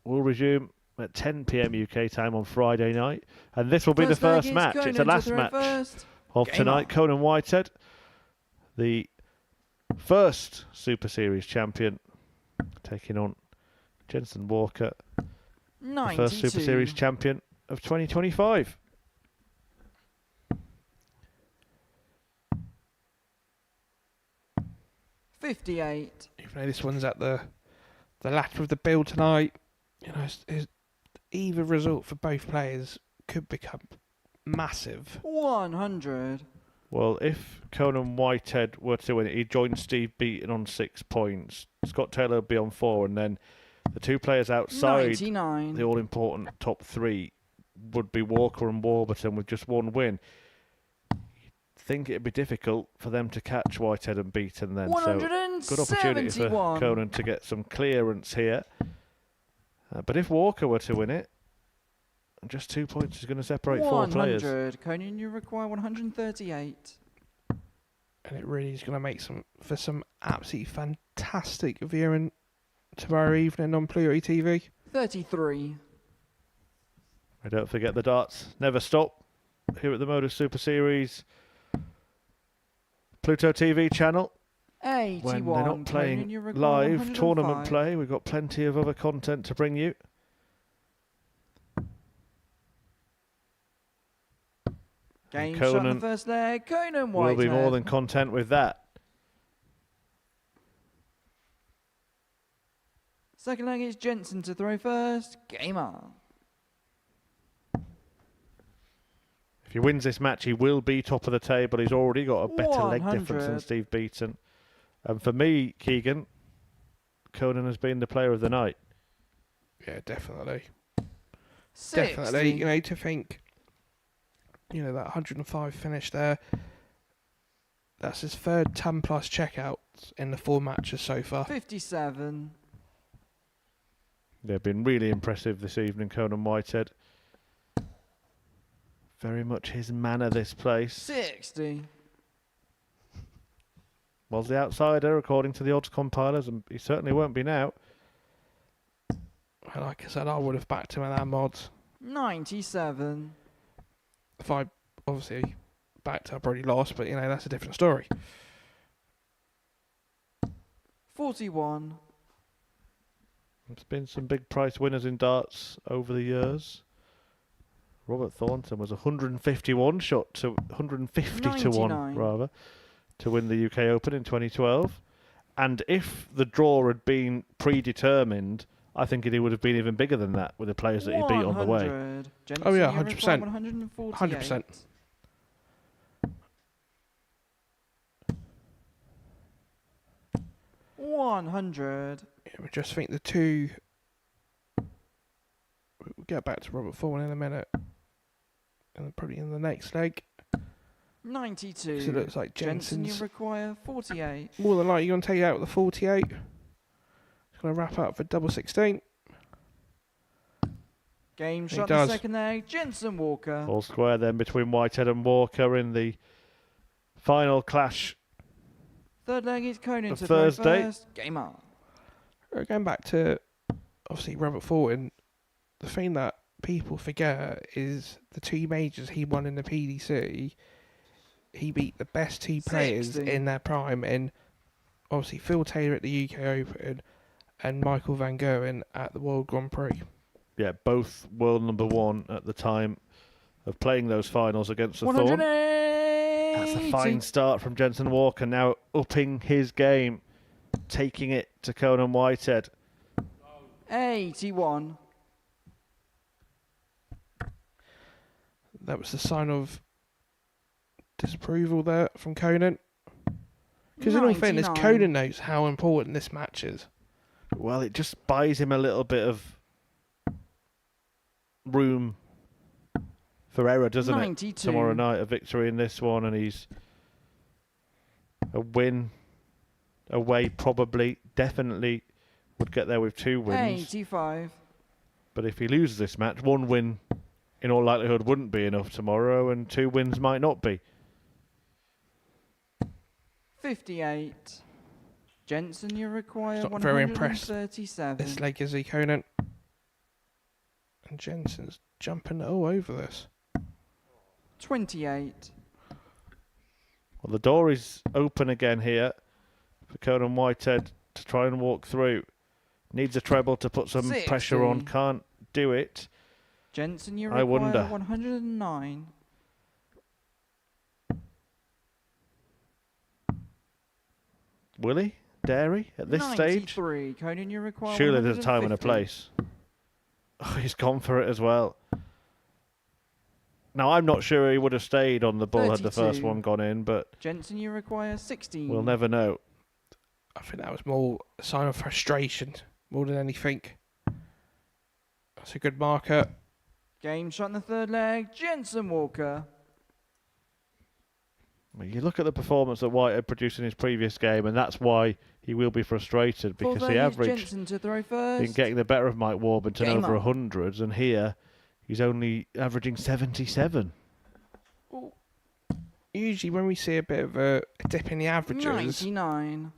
will resume at 10 p.m. UK time on Friday night. And this will be the first match. It's the last match of tonight. Conan Whitehead, the first Super Series champion, taking on Jensen Walker, the first Super Series champion of 2025. Even though this one's at the latter of the bill tonight, you know, either result for both players could become massive. 100. Well, if Conan Whitehead were to win it, he'd join Steve Beaton on 6 points. Scott Taylor would be on 4, and then the 2 players outside 99. the all-important top 3 would be Walker and Warburton with just 1 win. You'd think it'd be difficult for them to catch Whitehead and Beaton then. So good opportunity for Conan to get some clearance here. But if Walker were to win it, just 2 points is going to separate 4 players. 100. Conan, you require 138. And it really is going to make for some absolutely fantastic viewing tomorrow evening on Pluto TV. 33. And don't forget the darts never stop here at the Modus Super Series Pluto TV channel. 81. When they're not playing live tournament play, we've got plenty of other content to bring you. Game shot in the first leg. Conan Whitehead will be more than content with that. Second leg is Jensen to throw first. Game on. If he wins this match, he will be top of the table. He's already got a better 100. leg difference than Steve Beaton. And for me, Keegan, Conan has been the player of the night. Yeah, definitely. 60. Definitely. You know, to think, you know, that 105 finish there, that's his 3rd 10 plus checkouts in the 4 matches so far. 57. They've been really impressive this evening, Conan Whitehead. Very much his manner, this place. 60. Was the outsider, according to the odds compilers, and he certainly won't be now. Like I said, I would have backed him in that mods. 97. If I obviously backed up, already lost, but you know, that's a different story. 41. There's been some big price winners in darts over the years. Robert Thornton was 151 shot to 150 to 1 rather to win the UK Open in 2012. And if the draw had been predetermined, I think it would have been even bigger than that with the players that he beat on the way. Jensen, oh yeah, 100%. 100%. 100. Yeah, we just think the 2. We'll get back to Robert Thorne in a minute, and probably in the next leg. 92. So it looks like Jensen, you Jensen's require 48. more than likely going to take out the 48. It's going to wrap up for double 16. Game shot the second leg. Jensen Walker. All square then between Whitehead and Walker in the final clash. Third leg is Conan to Thursday. throw first. Game on. Going back to obviously Robert Thornton, the thing that people forget is the 2 majors he won in the PDC. He beat the best 2 players 60. in their prime, and obviously Phil Taylor at the UK Open and Michael Van Gerwen at the World Grand Prix. Yeah, both world number 1 at the time of playing those finals against the Thorn. That's a fine start from Jensen Walker, now upping his game, taking it to Conan Whitehead. 81. That was the sign of disapproval there from Conan. Because in all fairness, Conan knows how important this match is. Well, it just buys him a little bit of room Ferreira, doesn't 92. it? Tomorrow night, a victory in this one, and he's a win away, probably, definitely would get there with 2 wins. 85. But if he loses this match, 1 win in all likelihood wouldn't be enough tomorrow, and 2 wins might not be. 58. Jensen, you require Not very impressed. 137. This leg is Conan. And Jensen's jumping all over this. 28. Well, the door is open again here for Conan Whitehead to try and walk through. Needs a treble to put some 60. pressure on. Can't do it. Jensen, you I require wonder. 109. Will he? Dare he? At this stage? 93. Conan, you require Surely there's a time and a 150. place. Oh, he's gone for it as well. Now, I'm not sure he would have stayed on the ball had the first 32. one gone in, but Jensen, you require 16. we'll never know. I think that was more a sign of frustration more than anything. That's a good marker. Game shot in the third leg. Jensen Walker. Well, you look at the performance that Whitehead produced in his previous game, and that's why he will be frustrated, because Fourth the leg is average Jensen to throw first. in getting the better of Mike Warburton Game over on. 100s, and here he's only averaging 77. Usually when we see a bit of a dip in the averages, 99.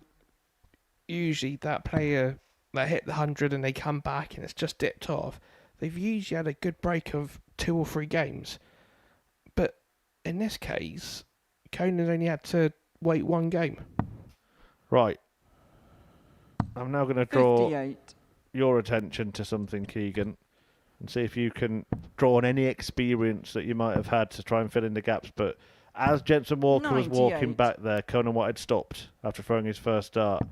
usually that player that hit the 100 and they come back and it's just dipped off, they've usually had a good break of 2 or 3 games. But in this case, Conan's only had to wait 1 game. Right. I'm now going to draw 58. your attention to something, Keegan, and see if you can draw on any experience that you might have had to try and fill in the gaps. But as Jensen Walker was walking 98. back there, Conan Whitehead stopped after throwing his first start.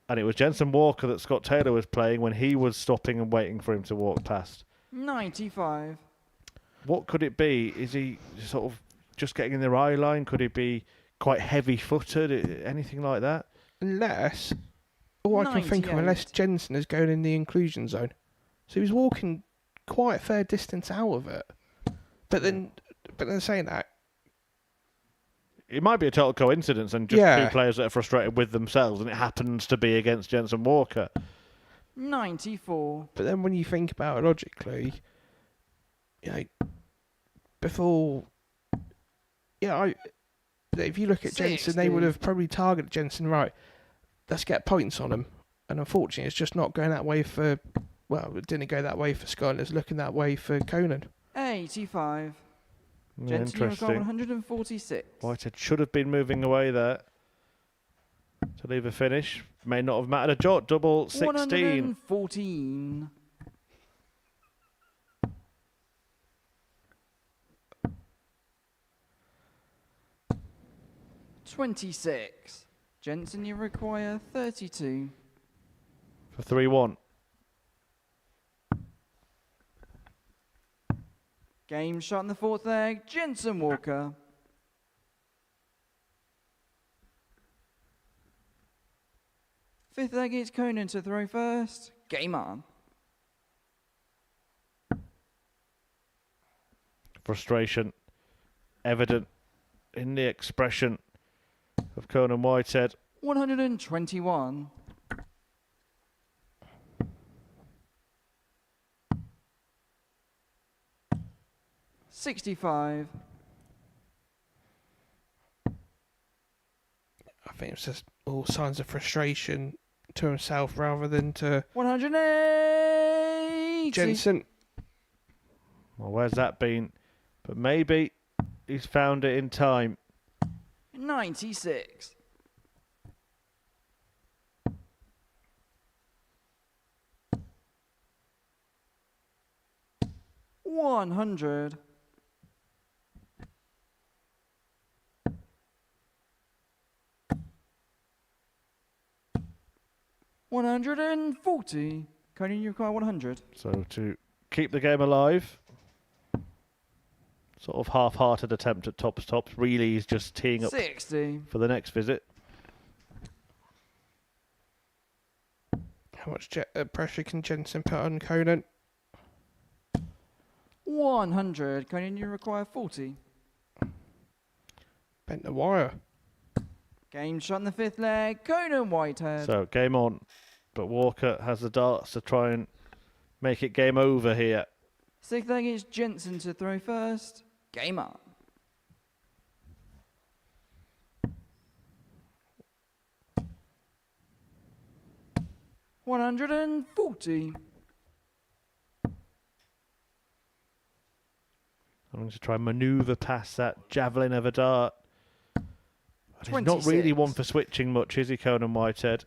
And it was Jensen Walker that Scott Taylor was playing when he was stopping and waiting for him to walk past. 95. What could it be? Is he sort of just getting in the eye line? Could he be quite heavy-footed? Anything like that? Unless, all I can think of, unless Jensen is going in the inclusion zone. So he was walking quite a fair distance out of it. But then saying that, It might be a total coincidence and just Yeah. 2 players that are frustrated with themselves, and it happens to be against Jensen Walker. 94. but then when you think about it logically, you know, before, if you look at Jensen, they 60. would have probably targeted Jensen, right, let's get points on him. And unfortunately, it's just not going that way for, well, it didn't go that way for Scott, it's looking that way for Conan. 85. Yeah, Jensen, you require interesting. 146. Whitehead should have been moving away there to leave a finish. May not have mattered a jot. Double 16. 114. $26. Jensen, you require 32. For 3-1. Game shot in the fourth leg. Jensen Walker. Fifth leg is Conan to throw first. Game on. Frustration evident in the expression of Conan Whitehead. 121. $65. I think it's just all signs of frustration to himself rather than to 180. Jensen. Well, where's that been? But maybe he's found it in time. 96. $100. $140. Conan, you require 100. So to keep the game alive, sort of half-hearted attempt at tops. Really, he's just teeing up 60. for the next visit. How much pressure can Jensen put on Conan? 100. Conan, you require 40. Bent the wire. Game shot in the 5th leg. Conan Whitehead. So game on, but Walker has the darts to try and make it game over here. 6th leg is Jensen to throw first. Game on. $140. I'm going to try and manoeuvre past that javelin of a dart. But he's not really one for switching much, is he, Conan Whitehead?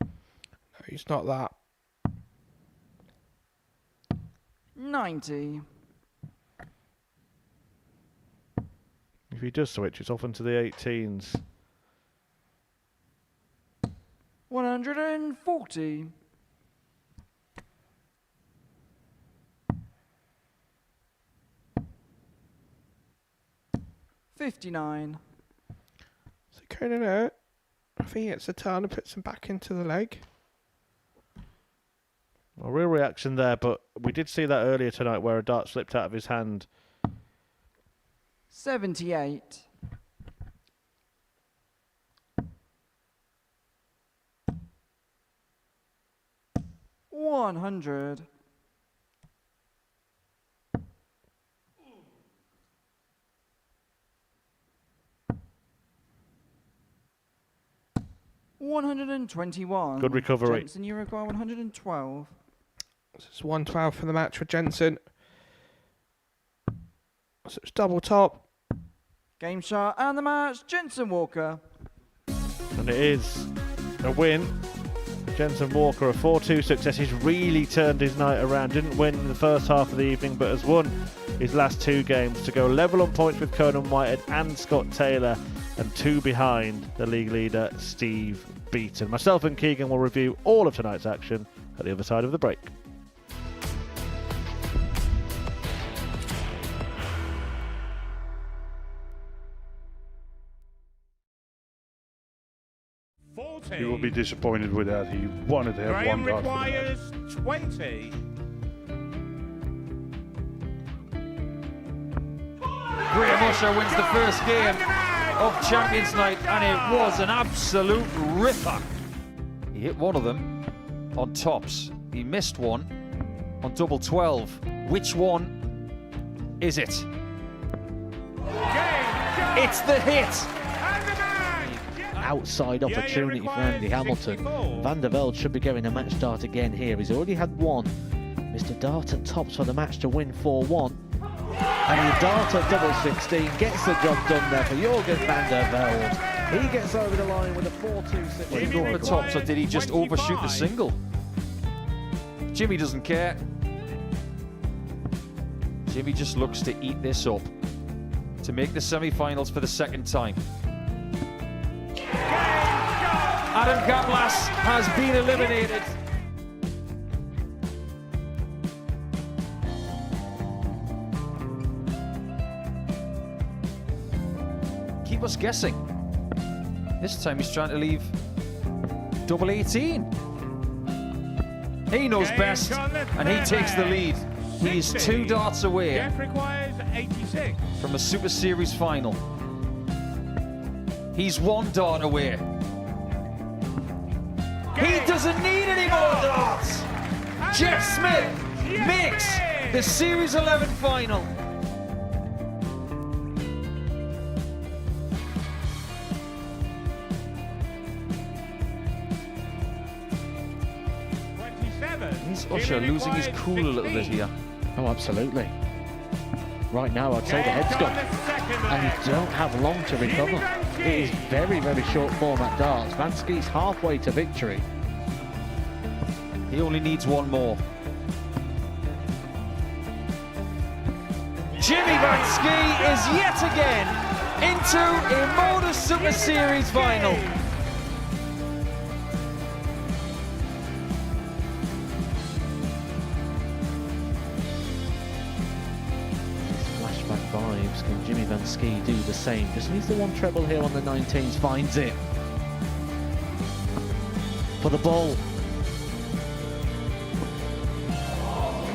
No, he's not that. 90. If he does switch, it's off into the 18s. 140. $59. So Conan out. I think it's a turn and puts him back into the leg. A real reaction there, but we did see that earlier tonight where a dart slipped out of his hand. 78. $100. $121. Good recovery. Jensen, you require 112. So it's 112 for the match for Jensen. So it's double top. Game shot and the match, Jensen Walker. And it is a win. Jensen Walker, a 4-2 success. He's really turned his night around. Didn't win in the first half of the evening, but has won his last 2 games to go level on points with Conan Whitehead and Scott Taylor, and 2 behind the league leader, Steve Beaton. Myself and Keegan will review all of tonight's action at the other side of the break. You will be disappointed with that. He wanted to have Graham one dart. requires 20. Graham Usher wins the first game of Champions Night, and it was an absolute ripper. He hit one of them on tops. He missed one on double 12. Which one is it? It's the hit. Outside opportunity for Andy Hamilton. Van der Velde should be getting a match start again here. He's already had one. Mr. Dart at tops for the match to win 4-1. And the Dart at double 16 gets the job done there for Jurgen van der Velde. He gets over the line with a 4-2. Did he go for tops, or did he just overshoot the single? Jimmy doesn't care. Jimmy just looks to eat this up to make the semi-finals for the second time. Adam Gablas has been eliminated. Keep us guessing. This time he's trying to leave double 18. He knows best, and he takes the lead. He is 2 darts away Jeff requires 86. from a Super Series final. He's 1 dart away. He doesn't need any more darts. Jeff Smith makes the Series 11 final. Is Usher losing his cool a little bit here? Oh, absolutely. Right now, I'd say the head's gone. And you don't have long to recover. It is very, very short format darts. Vansky's halfway to victory. He only needs 1 more. Jimmy Vansky is yet again into a Modus Super Series final. Flashback vibes. Can Jimmy Vansky do the same? Just needs the 1 treble here on the 19s. Finds it. For the ball.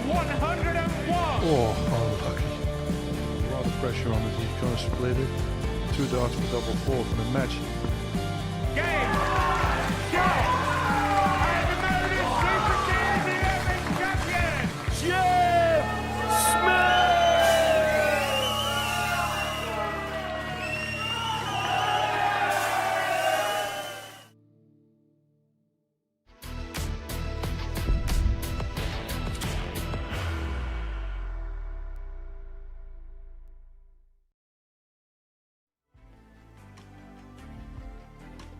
140. Oh, unlucky. A lot of pressure on as he kind of split it. 2 darts for double four for the match.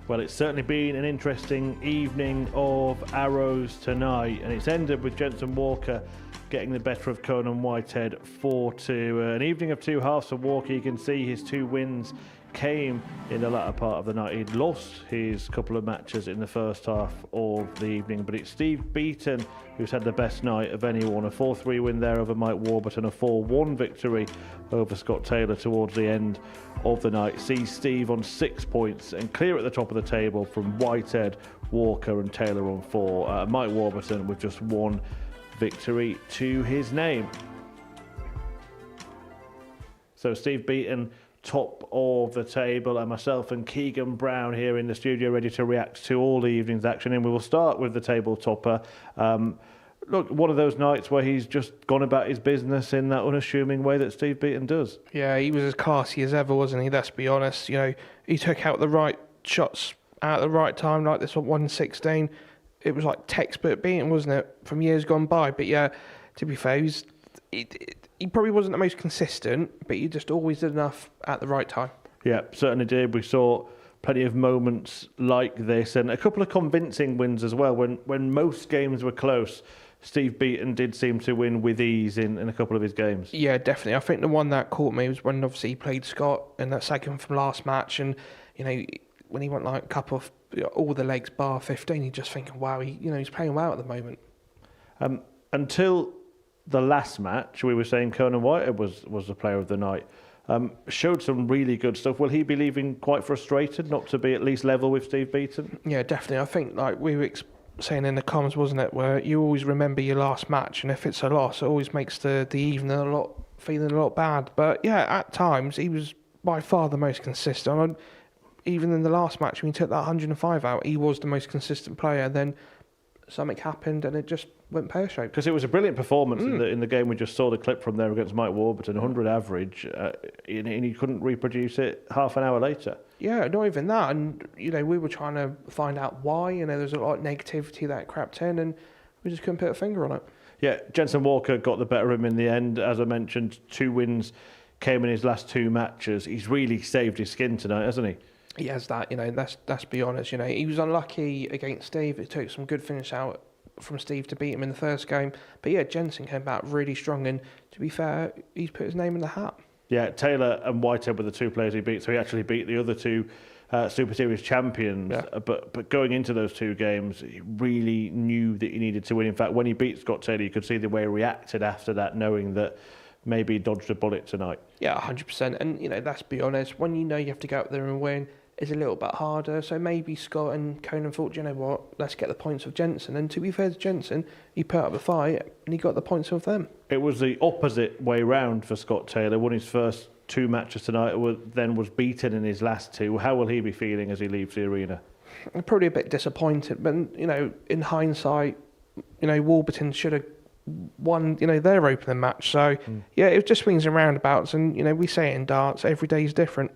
Well, it's certainly been an interesting evening of arrows tonight, and it's ended with Jensen Walker getting the better of Conan Whitehead 4-2. An evening of two halves for Walker. You can see his 2 wins came in the latter part of the night. He'd lost his couple of matches in the first half of the evening, but it's Steve Beaton who's had the best night of anyone. A 4-3 win there over Mike Warburton, a 4-1 victory over Scott Taylor towards the end of the night. Sees Steve on 6 points and clear at the top of the table from Whitehead, Walker and Taylor on 4. Mike Warburton with just 1 victory to his name. So Steve Beaton top of the table, and myself and Keegan Brown here in the studio ready to react to all the evening's action. And we will start with the table topper. Look, one of those nights where he's just gone about his business in that unassuming way that Steve Beaton does. Yeah, he was as classy as ever, wasn't he? Let's be honest. You know, he took out the right shots at the right time, like this 116. It was like textbook Beaton, wasn't it, from years gone by? But yeah, to be fair, he probably wasn't the most consistent, but he just always did enough at the right time. Yeah, certainly did. We saw plenty of moments like this, and a couple of convincing wins as well. When most games were close, Steve Beaton did seem to win with ease in a couple of his games. Yeah, definitely. I think the one that caught me was when obviously he played Scott in that second from last match, and you know, when he went like cup off all the legs bar 15, you're just thinking, wow, he's playing well at the moment. Until the last match, we were saying Conan Whitehead was the player of the night. Showed some really good stuff. Will he be leaving quite frustrated not to be at least level with Steve Beaton? Yeah, definitely. I think like we were saying in the comments, wasn't it, where you always remember your last match, and if it's a loss, it always makes the evening feeling a lot bad. But yeah, at times he was by far the most consistent. Even in the last match, when he took that 105 out, he was the most consistent player. Then something happened and it just went pear-shaped. Because it was a brilliant performance in the game we just saw the clip from there against Mike Warburton, 100 average, and he couldn't reproduce it half an hour later. Yeah, not even that. And, you know, we were trying to find out why. You know, there's a lot of negativity that crept in and we just couldn't put a finger on it. Yeah, Jensen Walker got the better of him in the end. As I mentioned, 2 wins came in his last 2 matches. He's really saved his skin tonight, hasn't he? He has that, you know, let's be honest. You know, he was unlucky against Steve. It took some good finish out from Steve to beat him in the first game. But yeah, Jensen came back really strong, and to be fair, he's put his name in the hat. Yeah, Taylor and Whitehead were the 2 players he beat, so he actually beat the other 2 Super Series champions. Yeah. But going into those 2 games, he really knew that he needed to win. In fact, when he beat Scott Taylor, you could see the way he reacted after that, knowing that maybe he dodged a bullet tonight. Yeah, 100%. And, you know, let's be honest, when you know you have to go out there and win, it's a little bit harder. So maybe Scott and Conan thought, you know what, let's get the points of Jensen. And to be fair to Jensen, he put up a fight and he got the points of them. It was the opposite way round for Scott Taylor. Won his first 2 matches tonight, then was beaten in his last 2. How will he be feeling as he leaves the arena? Probably a bit disappointed, but, you know, in hindsight, you know, Warburton should have won, you know, their opening match. So, yeah, it just swings and roundabouts. And, you know, we say it in darts, every day is different.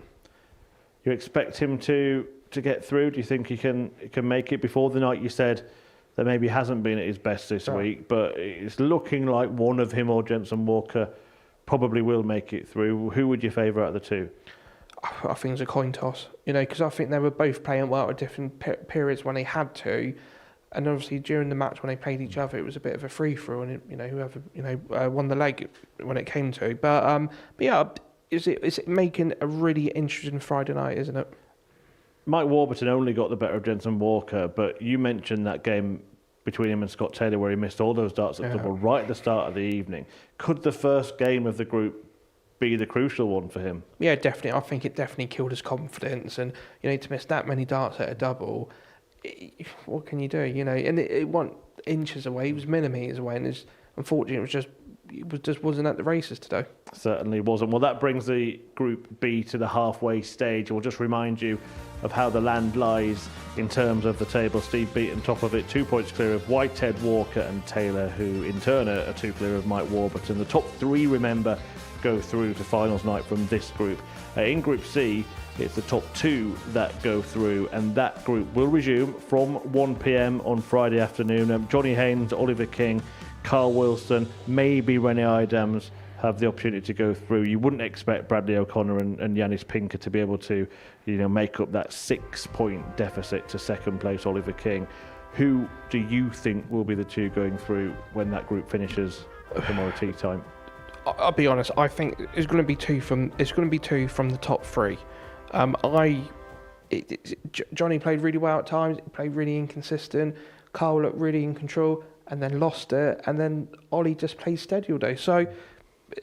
You expect him to get through? Do you think he can make it? Before the night you said that maybe he hasn't been at his best this week, but it's looking like one of him or Jensen Walker probably will make it through. Who would you favour out of the 2? I think it's a coin toss, you know, because I think they were both playing well at different periods when they had to, and obviously during the match when they played each other, it was a bit of a free-for-all, and you know, whoever won the leg when it came to. But yeah. Is it making a really interesting Friday night, isn't it? Mike Warburton only got the better of Jensen Walker, but you mentioned that game between him and Scott Taylor where he missed all those darts at double right at the start of the evening. Could the first game of the group be the crucial one for him? Yeah, definitely. I think it definitely killed his confidence, and you know, to miss that many darts at a double, what can you do? You know, and it wasn't inches away; it was millimeters away, and unfortunately, it was just just wasn't at the races today. Certainly wasn't. Well, that brings the Group B to the halfway stage. We'll just remind you of how the land lies in terms of the table. Steve Beaton top of it, 2 points clear of Whitehead, Walker and Taylor, who in turn are 2 clear of Mike Warburton. The top 3, remember, go through to finals night from this group. In Group C, it's the top 2 that go through, and that group will resume from 1 p.m. on Friday afternoon. Johnny Haynes, Oliver King, Carl Wilson, maybe Rene Idams have the opportunity to go through. You wouldn't expect Bradley O'Connor and Yanis Pinker to be able to, make up that 6-point deficit to second place Oliver King. Who do you think will be the 2 going through when that group finishes tomorrow tea time? I'll be honest. I think it's going to be 2 from. It's going to be 2 from the top 3. Johnny played really well at times. He played really inconsistent. Carl looked really in control, and then lost it. And then Ollie just played steady all day. So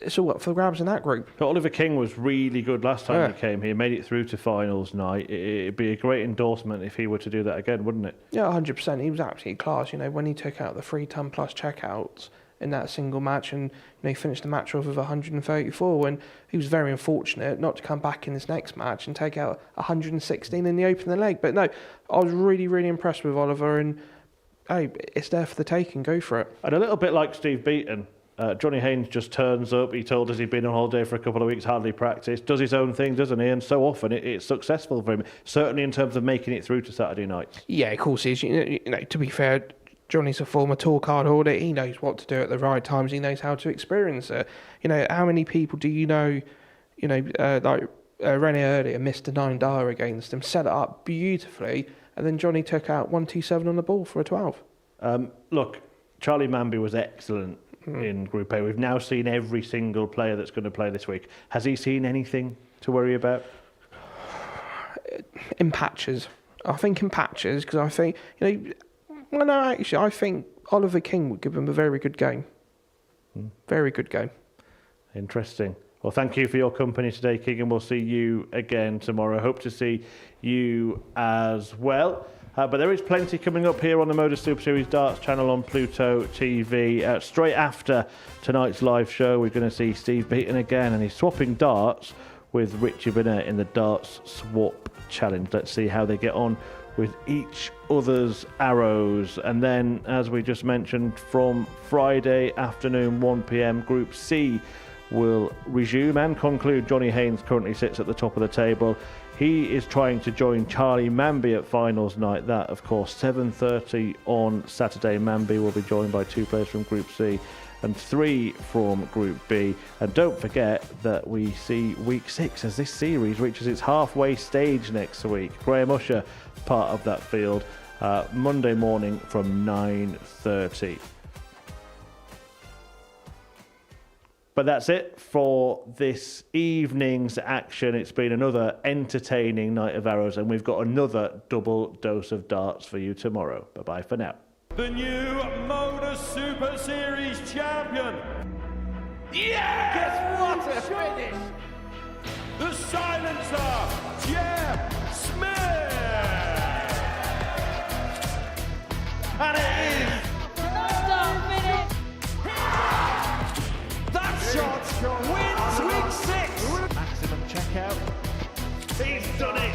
it's all up for grabs in that group. But Oliver King was really good last time he came here. Made it through to finals night. It'd be a great endorsement if he were to do that again, wouldn't it? Yeah, 100%. He was absolutely class. When he took out the 3-ton plus checkouts in that single match, and he finished the match off with 134, when he was very unfortunate not to come back in this next match and take out 116 in the opening leg. But no, I was really, really impressed with Oliver, and hey, it's there for the taking. Go for it. And a little bit like Steve Beaton, Johnny Haynes just turns up. He told us he'd been on holiday for a couple of weeks, hardly practiced, does his own thing, doesn't he? And so often it's successful for him, certainly in terms of making it through to Saturday nights. Yeah, of course he is. To be fair, Johnny's a former tour card holder. He knows what to do at the right times. He knows how to experience it. How many people do you know, like Rene earlier missed a 9-dial against him, set it up beautifully, and then Johnny took out 127 on the ball for a 12. Look, Charlie Manby was excellent in Group A. We've now seen every single player that's going to play this week. Has he seen anything to worry about? In patches. I think in patches, because I think, I think Oliver King would give him a very good game. Very good game. Interesting. Well, thank you for your company today, Keegan. We'll see you again tomorrow. Hope to see you as well. But there is plenty coming up here on the Modus Super Series Darts channel on Pluto TV. Straight after tonight's live show, we're going to see Steve Beaton again, and he's swapping darts with Richie Burnett in the Darts Swap Challenge. Let's see how they get on with each other's arrows. And then, as we just mentioned, from Friday afternoon 1 p.m, Group C will resume and conclude. Johnny Haynes currently sits at the top of the table. He is trying to join Charlie Manby at finals night. That, of course, 7:30 on Saturday. Manby will be joined by 2 players from Group C and 3 from Group B. And don't forget that we see Week 6 as this series reaches its halfway stage next week. Graham Usher, part of that field, Monday morning from 9:30. But that's it for this evening's action. It's been another entertaining night of arrows, and we've got another double dose of darts for you tomorrow. Bye-bye for now. The new Modus Super Series champion. Yes! What a finish! The silencer, Jeff Smith! And it is shot wins Week 6. Maximum checkout. He's done it.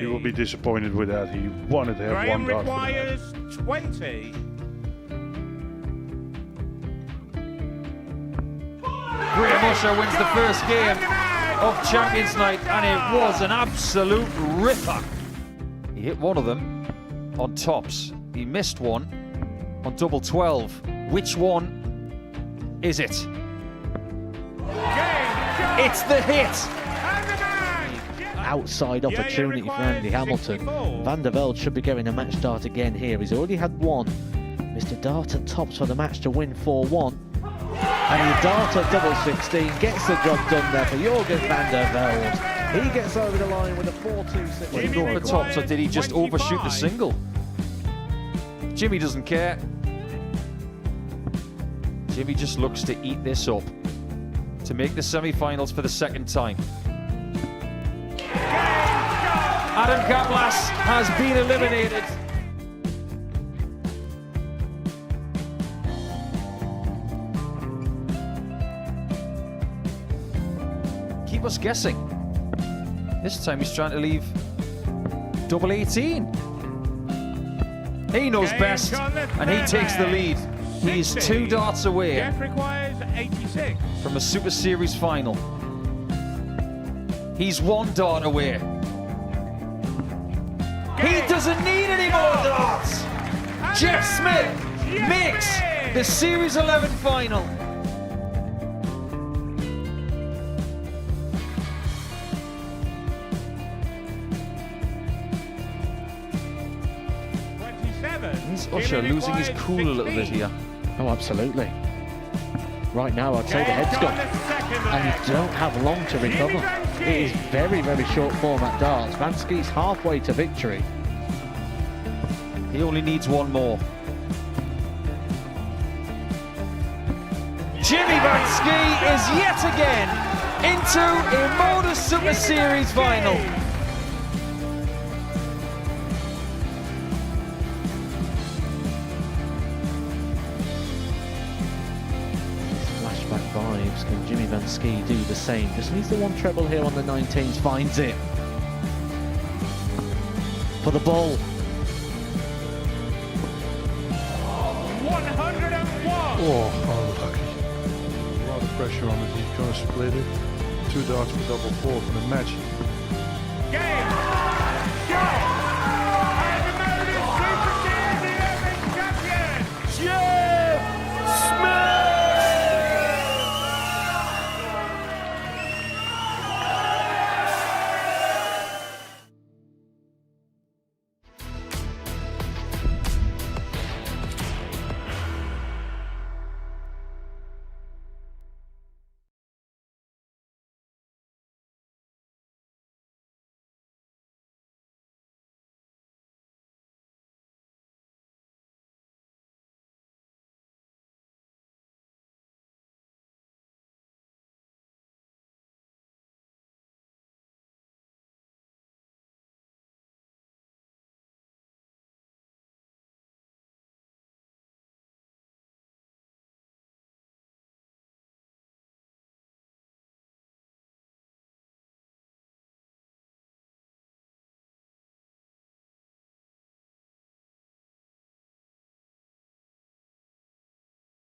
You will be disappointed with that. He wanted to have Graham one dart. requires 20. Graham Usher wins the first game of Champions Night, and it was an absolute ripper. He hit one of them on tops. He missed one on double 12. Which one is it? It's the hit. Outside opportunity for Andy Hamilton. Van der Velde should be getting a match start again here. He's already had one. Mr. Darter tops for the match to win 4-1. And the Darter double 16 gets the job done there for Jurgen van der Velde. He gets over the line with a 4-2-6. Did he go for tops, or did he just overshoot the single? Jimmy doesn't care. Jimmy just looks to eat this up, to make the semi-finals for the second time. Adam Kaplas has been eliminated. Keep us guessing. This time he's trying to leave double 18. He knows best, and he takes the lead. He's 2 darts away Jeff requires 86. from a Super Series final. He's 1 dart away. He doesn't need any more darts. Jeff Smith makes the Series 11 final. Is Usher losing his cool a little bit here? Oh, absolutely. Right now, I'd say the head's gone. And you don't have long to recover. It is very, very short format darts. Vansky's halfway to victory. He only needs 1 more. Jimmy Vansky is yet again into a Modus Super Series final. Flashback vibes. Can Jimmy Vansky do the same? Just needs the 1 treble here on the 19s. Finds it. For the ball. 101. Oh, unlucky. A lot of pressure on it. He's going to split it. 2 darts for double 4 for the match. Game